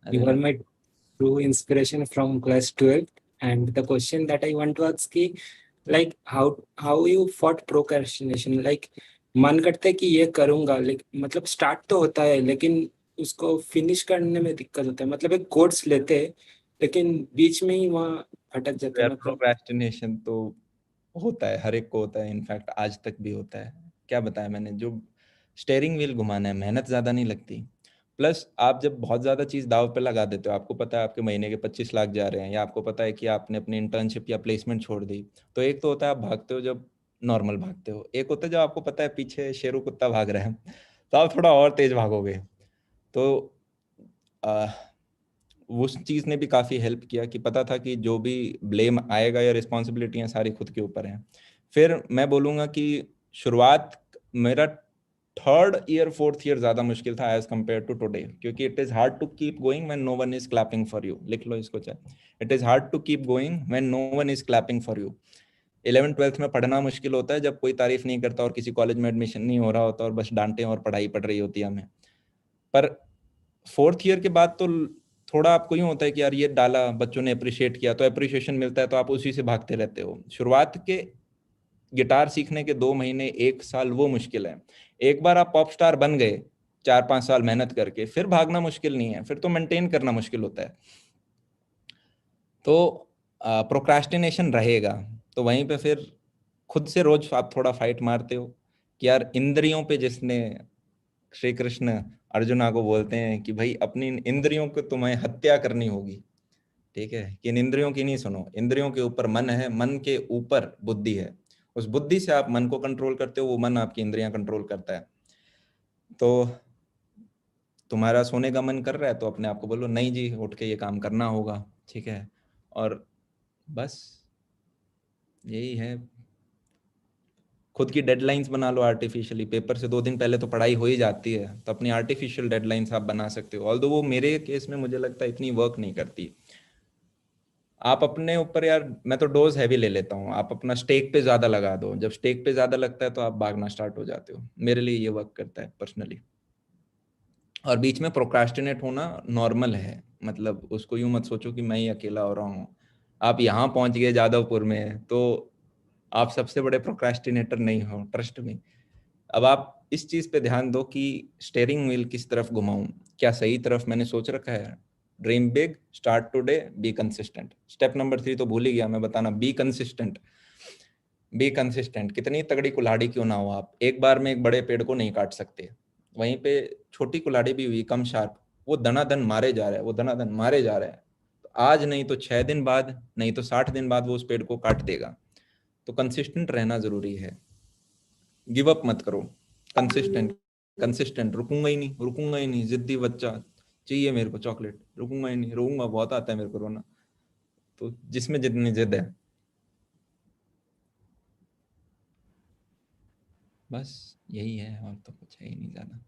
अरे You are my true inspiration from class 12. And the question that I want to ask is, like, how you fought procrastination? Like, मन करता है कि ये करूंगा, मतलब start तो होता है लेकिन उसको फिनिश करने में दिक्कत होता है। मतलब एक कोर्स लेते हैं लेकिन बीच में ही वहाँ भटक जाते हैं। यार मतलब प्रोक्रेस्टिनेशन तो होता है, हर एक को होता है, इनफैक्ट आज तक भी होता है। क्या बताया मैंने, जो स्टेयरिंग व्हील घुमाना है, मेहनत ज़्यादा नहीं लगती। प्लस आप जब बहुत ज़्यादा चीज़ दाव पे लगा देते हो, आपको पता है आपके महीने के 25 लाख जा रहे हैं, या आपको पता है कि आपने अपनी इंटर्नशिप या प्लेसमेंट छोड़ दी, तो एक तो होता है आप भागते हो जब नॉर्मल भागते हो, एक होता है जब आपको पता है पीछे शेरू कुत्ता भाग रहा है, तो आप थोड़ा और तेज भागोगे। तो आ, उस चीज़ ने भी काफ़ी हेल्प किया कि पता था कि जो भी ब्लेम आएगा या रिस्पॉन्सिबिलिटियाँ सारी खुद के ऊपर हैं। फिर मैं बोलूँगा कि शुरुआत मेरा 3rd ईयर 4th ईयर ज़्यादा मुश्किल था एज कम्पेयर टू टुडे, क्योंकि it is hard to keep going when no one is clapping for you. लिख लो इसको चाहे, it is hard to keep going when no one is clapping for you. 11th-12th में पढ़ना मुश्किल होता है जब कोई तारीफ नहीं करता और किसी कॉलेज में एडमिशन नहीं हो रहा होता और बस डांटे और पढ़ाई पढ़ रही होती है हमें। पर 4th ईयर के बाद तो थोड़ा आपको यूँ होता है कि यार ये डाला, बच्चों ने अप्रिशिएट किया, तो अप्रिशिएशन मिलता है, तो आप उसी से भागते रहते हो। शुरुआत के गिटार सीखने के 2 महीने 1 साल वो मुश्किल है। एक बार आप पॉप स्टार बन गए 4-5 साल मेहनत करके, फिर भागना मुश्किल नहीं है, फिर तो मेंटेन करना मुश्किल होता है। तो प्रोक्रास्टिनेशन रहेगा, तो वहीं पे फिर खुद से रोज आप थोड़ा फाइट मारते हो कि यार इंद्रियों पे, जिसने श्री कृष्ण अर्जुना को बोलते हैं कि भाई अपनी इंद्रियों को तुम्हें हत्या करनी होगी। ठीक है, कि इन इंद्रियों की नहीं सुनो, इंद्रियों के ऊपर मन है, मन के ऊपर बुद्धि है, उस बुद्धि से आप मन को कंट्रोल करते हो, वो मन आपकी इंद्रियां कंट्रोल करता है। तो तुम्हारा सोने का मन कर रहा है तो अपने आप को बोलो नहीं जी, उठ के ये काम करना होगा। ठीक है, और बस यही है। खुद की डेडलाइंस बना लो आर्टिफिशियली, पेपर से 2 दिन पहले तो पढ़ाई हो ही जाती है, तो अपनी आर्टिफिशियल डेडलाइंस आप बना सकते हो। ऑल्दो वो मेरे केस में मुझे लगता है इतनी वर्क नहीं करती। आप अपने ऊपर यार, मैं तो डोज हैवी ले लेता हूँ, आप अपना स्टेक पे ज़्यादा लगा दो, जब स्टेक पे ज़्यादा लगता है तो आप भागना स्टार्ट हो जाते हो। मेरे लिए ये वर्क करता है पर्सनली। और बीच में प्रोक्रास्टिनेट होना नॉर्मल है, मतलब उसको यूं मत सोचो कि मैं ही अकेला हो रहा हूँ। आप यहाँ पहुंच गए जादवपुर में तो आप सबसे बड़े प्रोक्रास्टिनेटर नहीं हो, ट्रस्ट में। अब आप इस चीज पे ध्यान दो कि स्टेयरिंग व्हील किस तरफ घुमाऊं, क्या सही तरफ मैंने सोच रखा है। Dream big, start today, be consistent. Step number 3 तो भूल ही गया मैं बताना, बी कंसिस्टेंट। बी कंसिस्टेंट, कितनी तगड़ी कुल्हाड़ी क्यों ना हो, आप एक बार में एक बड़े पेड़ को नहीं काट सकते। वहीं पे छोटी कुल्हाड़ी भी हुई कम शार्प, वो दनादन मारे जा रहा है, वो दनादन मारे जा रहा है। तो आज नहीं तो 6 दिन बाद, नहीं तो 60 दिन बाद वो उस पेड़ को काट देगा। तो कंसिस्टेंट रहना जरूरी है, गिव अप मत करो। कंसिस्टेंट कंसिस्टेंट, रुकूंगा ही नहीं, रुकूंगा ही नहीं, जिद्दी बच्चा, चाहिए मेरे को चॉकलेट, रुकूंगा ही नहीं, रोऊंगा बहुत आता है मेरे को रोना। तो जिसमें जितनी जिद है, बस यही है, और तो कुछ है ही नहीं ज्यादा।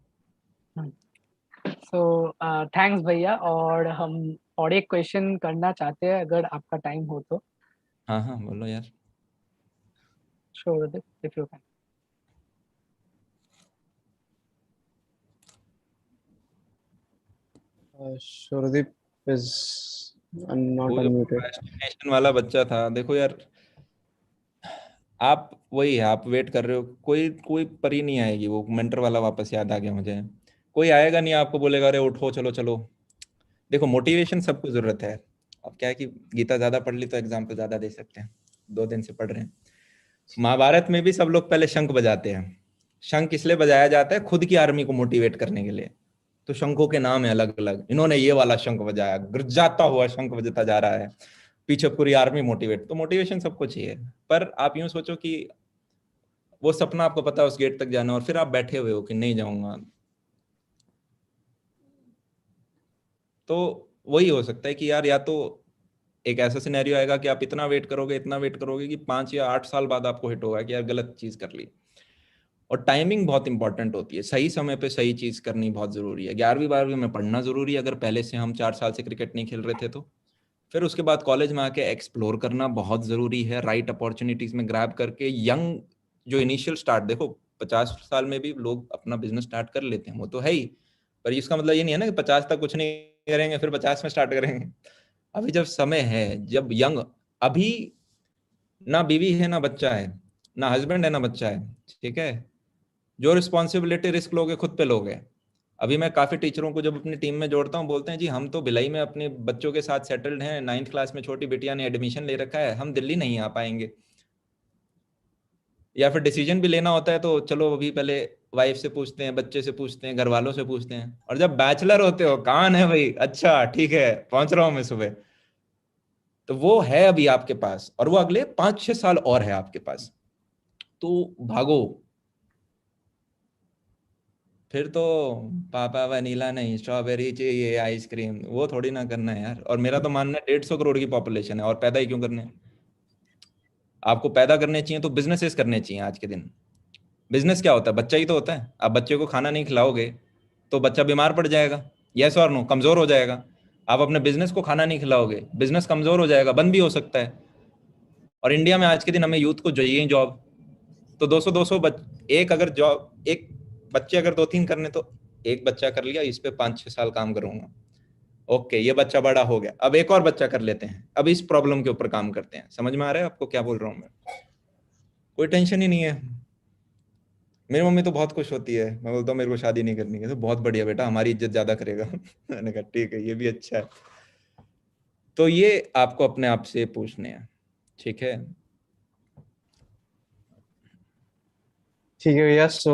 सो थैंक्स भैया। और हम और एक क्वेश्चन करना चाहते हैं अगर आपका टाइम हो तो। हाँ हाँ बोलो यार। Sure if you can. Shurdeep is not वो जो unmuted. प्रोक्रेस्टिनेशन वाला बच्चा था, देखो यार, आप वही है, आप वेट कर रहे हो, कोई कोई परी नहीं आएगी। वो मेंटर वाला वापस याद आ गया मुझे, कोई आएगा नहीं आपको बोलेगा अरे उठो चलो चलो। देखो मोटिवेशन सबको जरूरत है। अब क्या है कि गीता ज्यादा पढ़ ली तो एग्जाम्पल ज्यादा दे सकते हैं, 2 दिन से पढ़ रहे हैं। महाभारत में भी सब लोग पहले शंख बजाते हैं। शंख इसलिए बजाया जाता है खुद की आर्मी को मोटिवेट करने के लिए। तो शंखों के नाम है अलग अलग, इन्होंने ये वाला शंख बजाया, गरजाता हुआ शंख बजता जा रहा है, पीछे पूरी आर्मी मोटिवेट। तो मोटिवेशन सबको चाहिए, पर आप यूं सोचो कि वो सपना आपको पता है उस गेट तक जाना, और फिर आप बैठे हुए हो कि नहीं जाऊंगा। तो वही हो सकता है कि यार, या तो एक ऐसा सिनेरियो आएगा कि आप इतना वेट करोगे, इतना वेट करोगे कि 5 या 8 साल बाद आपको हिट होगा कि यार गलत चीज कर ली। और टाइमिंग बहुत इंपॉर्टेंट होती है, सही समय पे सही चीज करनी बहुत जरूरी है। 11वीं 12वीं में पढ़ना जरूरी है, अगर पहले से हम 4 साल से क्रिकेट नहीं खेल रहे थे तो। फिर उसके बाद कॉलेज में आके एक्सप्लोर करना बहुत जरूरी है, राइट अपॉर्चुनिटीज में ग्रैब करके। यंग जो इनिशियल स्टार्ट, देखो 50 साल में भी लोग अपना बिजनेस स्टार्ट कर लेते हैं, वो तो है ही। पर इसका मतलब ये नहीं है ना कि 50 तक कुछ नहीं करेंगे फिर 50 में स्टार्ट करेंगे। अभी जब समय है, जब यंग, अभी ना बीवी है ना बच्चा है, ना हस्बैंड है ना बच्चा है, ठीक है। जो रिस्पॉन्सिबिलिटी रिस्क लोगे खुद पे लोगे। अभी मैं काफी टीचरों को जब अपनी टीम में जोड़ता हूँ, बोलते हैं जी हम तो भिलाई में अपने बच्चों के साथ सेटल्ड हैं, 9th क्लास में छोटी बिटिया ने एडमिशन ले रखा है, हम दिल्ली नहीं आ पाएंगे। या फिर डिसीजन भी लेना होता है तो चलो अभी पहले वाइफ से पूछते हैं, बच्चे से पूछते हैं, घर वालों से पूछते हैं। और जब बैचलर होते हो, कहाँ है भाई, अच्छा ठीक है पहुंच रहा हूँ मैं सुबह। तो वो है अभी आपके पास, और वो अगले 5-6 साल और है आपके पास। तो भागो। फिर तो पापा वनीला नहीं स्ट्रॉबेरी चाहिए आइसक्रीम, वो थोड़ी ना करना है यार। और मेरा तो मानना है 150 करोड़ की पॉपुलेशन है और पैदा ही क्यों करने हैं। आपको पैदा करने चाहिए तो बिजनेसेस करने चाहिए। आज के दिन बिजनेस क्या होता है, बच्चा ही तो होता है। आप बच्चे को खाना नहीं खिलाओगे तो बच्चा बीमार पड़ जाएगा, यस और नो, कमजोर हो जाएगा। आप अपने बिजनेस को खाना नहीं खिलाओगे, बिजनेस कमजोर हो जाएगा, बंद भी हो सकता है। और इंडिया में आज के दिन हमें यूथ को चाहिए जॉब। तो 200 एक अगर जॉब, एक बच्चे अगर 2-3 करने तो एक बच्चा कर लिया, इस पे 5-6 साल काम करूंगा। ओके ये बच्चा बड़ा हो गया, अब एक और बच्चा कर लेते हैं, अब इस प्रॉब्लम के ऊपर काम करते हैं। समझ में आ रहा है आपको क्या बोल रहा हूँ मैं? कोई टेंशन ही नहीं है। मेरी मम्मी तो बहुत खुश होती है, मैं बोलता हूँ मेरे को शादी नहीं करनी है, तो बहुत बढ़िया बेटा, हमारी इज्जत ज्यादा करेगा। मैंने कहा ठीक है, ये भी अच्छा है। तो ये आपको अपने आप से पूछने हैं, ठीक है। ठीक है भैया। सो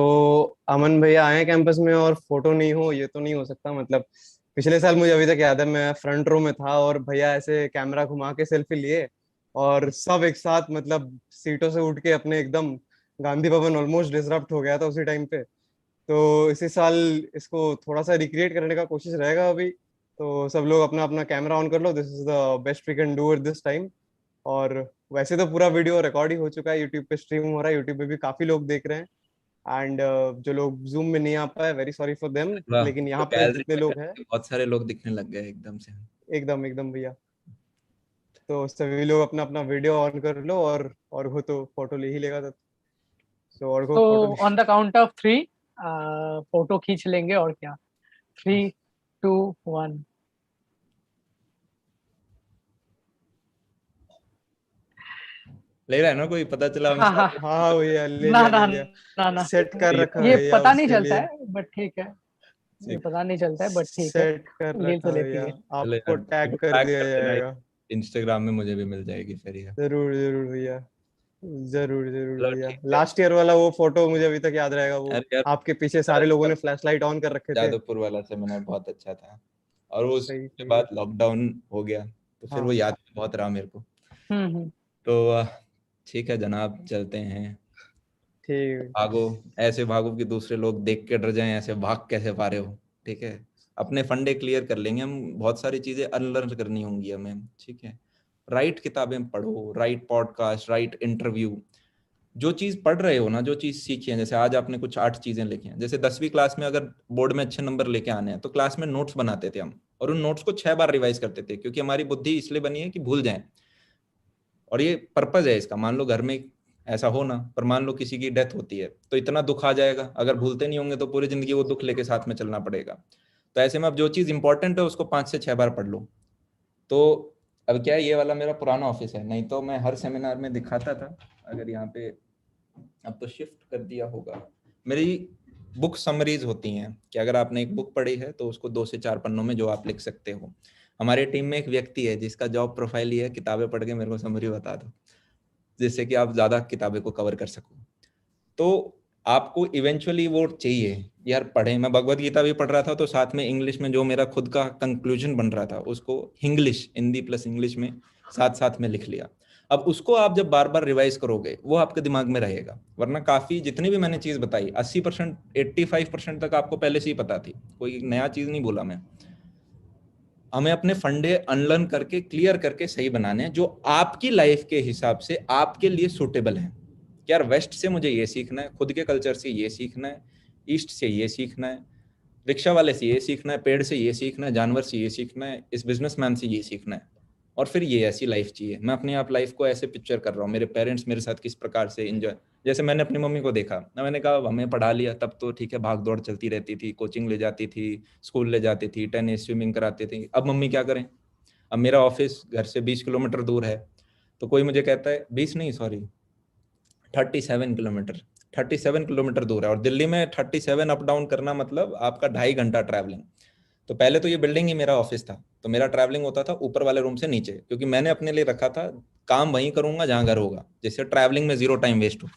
अमन भैया आए कैंपस में और फोटो नहीं हो, ये तो नहीं हो सकता। मतलब पिछले साल मुझे अभी तक याद है, मैं फ्रंट रो में था और भैया ऐसे कैमरा घुमा के सेल्फी लिए और सब एक साथ, मतलब सीटों से उठ के अपने एकदम, गांधी भवन ऑलमोस्ट डिसरप्ट हो गया था उसी टाइम पे। तो इसी साल इसको थोड़ा सा रिक्रिएट करने का कोशिश रहेगा अभी। तो सब लोग अपना अपना कैमरा ऑन कर लो, this is the best we can do at this time. और वैसे तो पूरा वीडियो रिकॉर्ड ही हो चुका है, यूट्यूब पे स्ट्रीम हो रहा है, यूट्यूब पे भी काफी लोग देख रहे हैं। एंड जो लोग जूम में नहीं आ पाए, वेरी सॉरी फॉर देम, वाह, लेकिन तो यहाँ पे गैलरी जितने में लोग हैं, बहुत सारे लोग दिखने लग गए एकदम से। एकदम एकदम भैया। तो सभी लोग अपना अपना वीडियो ऑन कर लो, और वो तो फोटो ले ही लेगा तब। सो और को फोटो तो on the count of 3 photo खींच लेंगे और क्या। 3, 2, 1. ले रहा है ना कोई, पता चला हम हाँ हाँ सारे हाँ भैया ले ना लिया ना ले लिया, ना ना सेट कर रखा ये भैया पता नहीं उसके चलता लिए, है बट ठीक है, ये ठीक। पता नहीं चलता है बट ठीक है, सेट कर ले तो रखा लेती भैया, है। चलो आपको यार, टैग कर टैग दिया कर देना, जाएगा। इंस्टाग्राम में मुझे भी मिल जाएगी फिर ये। जरूर जरूर भैया, जरूर जरूर चलो भैया। ठीक है। लास्ट ईयर वाला वो फोटो मुझे अभी तक याद रहेगा, वो अरे यार, आपके पीछे सारे लोगों ने फ्लैश लाइट ऑन कर रखे थे। जादवपुर वाला सेमिनार बहुत अच्छा था, और वो सही उसके सही। बाद लॉकडाउन हो गया, तो फिर वो हाँ याद बहुत रहा मेरे को। हम्म। तो ठीक है जनाब, चलते हैं। ठीक है। भागो, ऐसे भागो कि दूसरे लोग देख के डर जाएं, ऐसे भाग कैसे पा रहे हो। ठीक है, अपने फंडे क्लियर कर लेंगे हम, बहुत सारी चीजें अनलर्न करनी होंगी हमें। ठीक है, राइट किताबें पढ़ो, राइट पॉडकास्ट, राइट इंटरव्यू। जो चीज पढ़ रहे हो ना, जो चीज सीखी है, जैसे आज आपने कुछ 8 चीजें लिखी हैं, जैसे 10वीं क्लास में अगर बोर्ड में अच्छे नंबर लेके आने हैं तो क्लास में नोट्स बनाते थे हम, और उन नोट्स को 6 बार रिवाइज करते थे, क्योंकि हमारी बुद्धि इसलिए बनी है कि भूल जाए। और ये पर्पज है इसका। मान लो घर में ऐसा हो ना, पर मान लो किसी की डेथ होती है तो इतना दुख आ जाएगा, अगर भूलते नहीं होंगे तो पूरी जिंदगी वो दुख लेके साथ में चलना पड़ेगा। तो ऐसे में अब जो चीज इंपॉर्टेंट है उसको 5 से 6 बार पढ़ लो। तो अब क्या है, ये वाला मेरा पुराना ऑफिस है, नहीं तो मैं हर सेमिनार में दिखाता था। अगर यहाँ पे, अब तो शिफ्ट कर दिया होगा। मेरी बुक समरीज होती हैं कि अगर आपने एक बुक पढ़ी है तो उसको 2 से 4 पन्नों में जो आप लिख सकते हो। हमारे टीम में एक व्यक्ति है जिसका जॉब प्रोफाइल ये है, किताबें पढ़ के मेरे को समरी बता दो, जिससे कि आप ज्यादा किताबें को कवर कर सको। तो आपको इवेंचुअली वो चाहिए यार, पढ़ें। मैं भगवत गीता भी पढ़ रहा था तो साथ में इंग्लिश में जो मेरा खुद का कंक्लूजन बन रहा था उसको हिंग्लिश, हिंदी प्लस इंग्लिश में साथ साथ में लिख लिया। अब उसको आप जब बार बार रिवाइज करोगे वो आपके दिमाग में रहेगा, वरना काफी जितनी भी मैंने चीज बताई 80% 85% तक आपको पहले से ही पता थी, कोई नया चीज नहीं बोला मैं। हमें अपने फंडे अनलर्न करके क्लियर करके सही बनाने हैं, जो आपकी लाइफ के हिसाब से आपके लिए सूटेबल है। यार वेस्ट से मुझे ये सीखना है, खुद के कल्चर से ये सीखना है, ईस्ट से ये सीखना है, रिक्शा वाले से ये सीखना है, पेड़ से ये सीखना है, जानवर से ये सीखना है, इस बिजनेसमैन से ये सीखना है, और फिर ये ऐसी लाइफ चाहिए। मैं अपने आप लाइफ को ऐसे पिक्चर कर रहा हूँ, मेरे पेरेंट्स मेरे साथ किस प्रकार से एंजॉय, जैसे मैंने अपनी मम्मी को देखा ना, मैंने कहा हमें पढ़ा लिया तब तो ठीक है, भाग दौड़ चलती रहती थी, कोचिंग ले जाती थी, स्कूल ले जाती थी, टेनिस स्विमिंग कराती थी। अब मम्मी क्या करें, अब मेरा ऑफिस घर से 20 किलोमीटर दूर है, तो कोई मुझे कहता है 20 नहीं सॉरी 37 किलोमीटर, 37 किलोमीटर दूर है, और दिल्ली में 37 अप डाउन करना मतलब आपका 2.5 घंटा ट्रैवलिंग। तो पहले तो ये बिल्डिंग ही मेरा ऑफिस था, तो मेरा ट्रैवलिंग होता था ऊपर वाले रूम से नीचे, क्योंकि मैंने अपने लिए रखा था काम वहीं करूंगा जहां घर होगा, जिससे ट्रैवलिंग में 0 टाइम वेस्ट हो।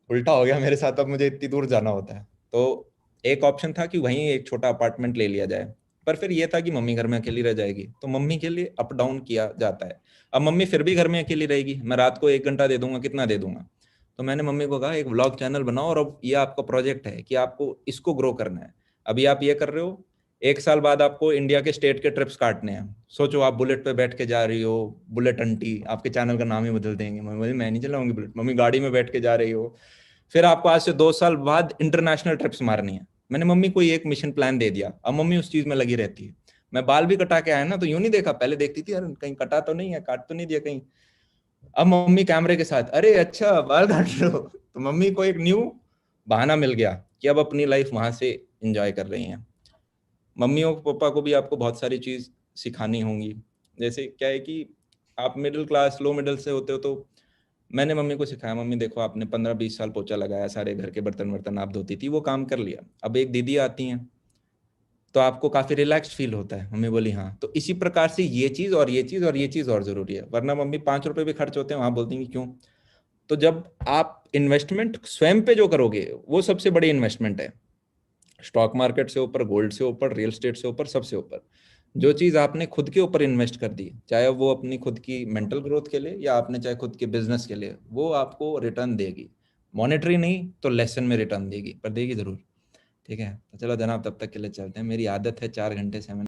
उल्टा हो गया मेरे साथ, अब मुझे इतनी दूर जाना होता है। तो एक ऑप्शन था कि वहीं एक छोटा अपार्टमेंट ले लिया जाए, पर फिर ये था कि मम्मी घर में अकेली रह जाएगी, तो मम्मी के लिए अप डाउन किया जाता है। अब मम्मी फिर भी घर में अकेली रहेगी, मैं रात को 1 घंटा दे दूंगा, कितना दे दूंगा। तो मैंने मम्मी को कहा एक व्लॉग चैनल बनाओ, और अब ये आपका प्रोजेक्ट है कि आपको इसको ग्रो करना है। अभी आप ये कर रहे हो, 1 साल बाद आपको इंडिया के स्टेट के ट्रिप्स काटने हैं। सोचो आप बुलेट पे बैठ के जा रही हो, बुलेट आंटी, आपके चैनल का नाम ही बदल देंगे। मम्मी बोली मैं नहीं चलाऊंगी बुलेट, मम्मी गाड़ी में बैठ के जा रही हो। फिर आपको आज से 2 साल बाद इंटरनेशनल ट्रिप्स मारनी है। मैंने मम्मी को एक मिशन प्लान दे दिया, अब मम्मी उस चीज में लगी रहती है। मैं बाल भी कटा के आया ना, तो यूं नहीं देखा, पहले देखती थी यार कहीं कटा तो नहीं है, काट तो नहीं दिया कहीं। अब मम्मी कैमरे के साथ, अरे अच्छा बाल काट रहे हो, तो मम्मी को एक न्यू बहाना मिल गया कि अब अपनी लाइफ वहां से एंजॉय कर रही हैं। मम्मी और पापा को भी आपको बहुत सारी चीज सिखानी होंगी। जैसे क्या है कि आप मिडिल क्लास लो मिडिल से होते हो, तो मैंने मम्मी को सिखाया, मम्मी देखो आपने 15-20 साल पोछा लगाया, सारे घर के बर्तन वर्तन आप धोती थी, वो काम कर लिया, अब एक दीदी आती हैं तो आपको काफी रिलैक्स्ड फील होता है। मम्मी बोली हाँ, तो इसी प्रकार से ये चीज और ये चीज और ये चीज और जरूरी है, वरना मम्मी 5 रुपए भी खर्च होते हैं वहां बोलती हैं क्यों। तो जब आप इन्वेस्टमेंट स्वयं पे जो करोगे वो सबसे बड़ी इन्वेस्टमेंट है। स्टॉक मार्केट से ऊपर, गोल्ड से ऊपर, रियल एस्टेट से ऊपर, सबसे ऊपर जो चीज आपने खुद के ऊपर इन्वेस्ट कर दी, चाहे वो अपनी खुद की मेंटल ग्रोथ के लिए या आपने चाहे खुद के बिजनेस के लिए, वो आपको रिटर्न देगी। मॉनेटरी नहीं तो लेसन में रिटर्न देगी, पर देगी जरूर। ठीक है, तो चलो जनाब तब तक के लिए चलते हैं। मेरी आदत है 4 घंटे से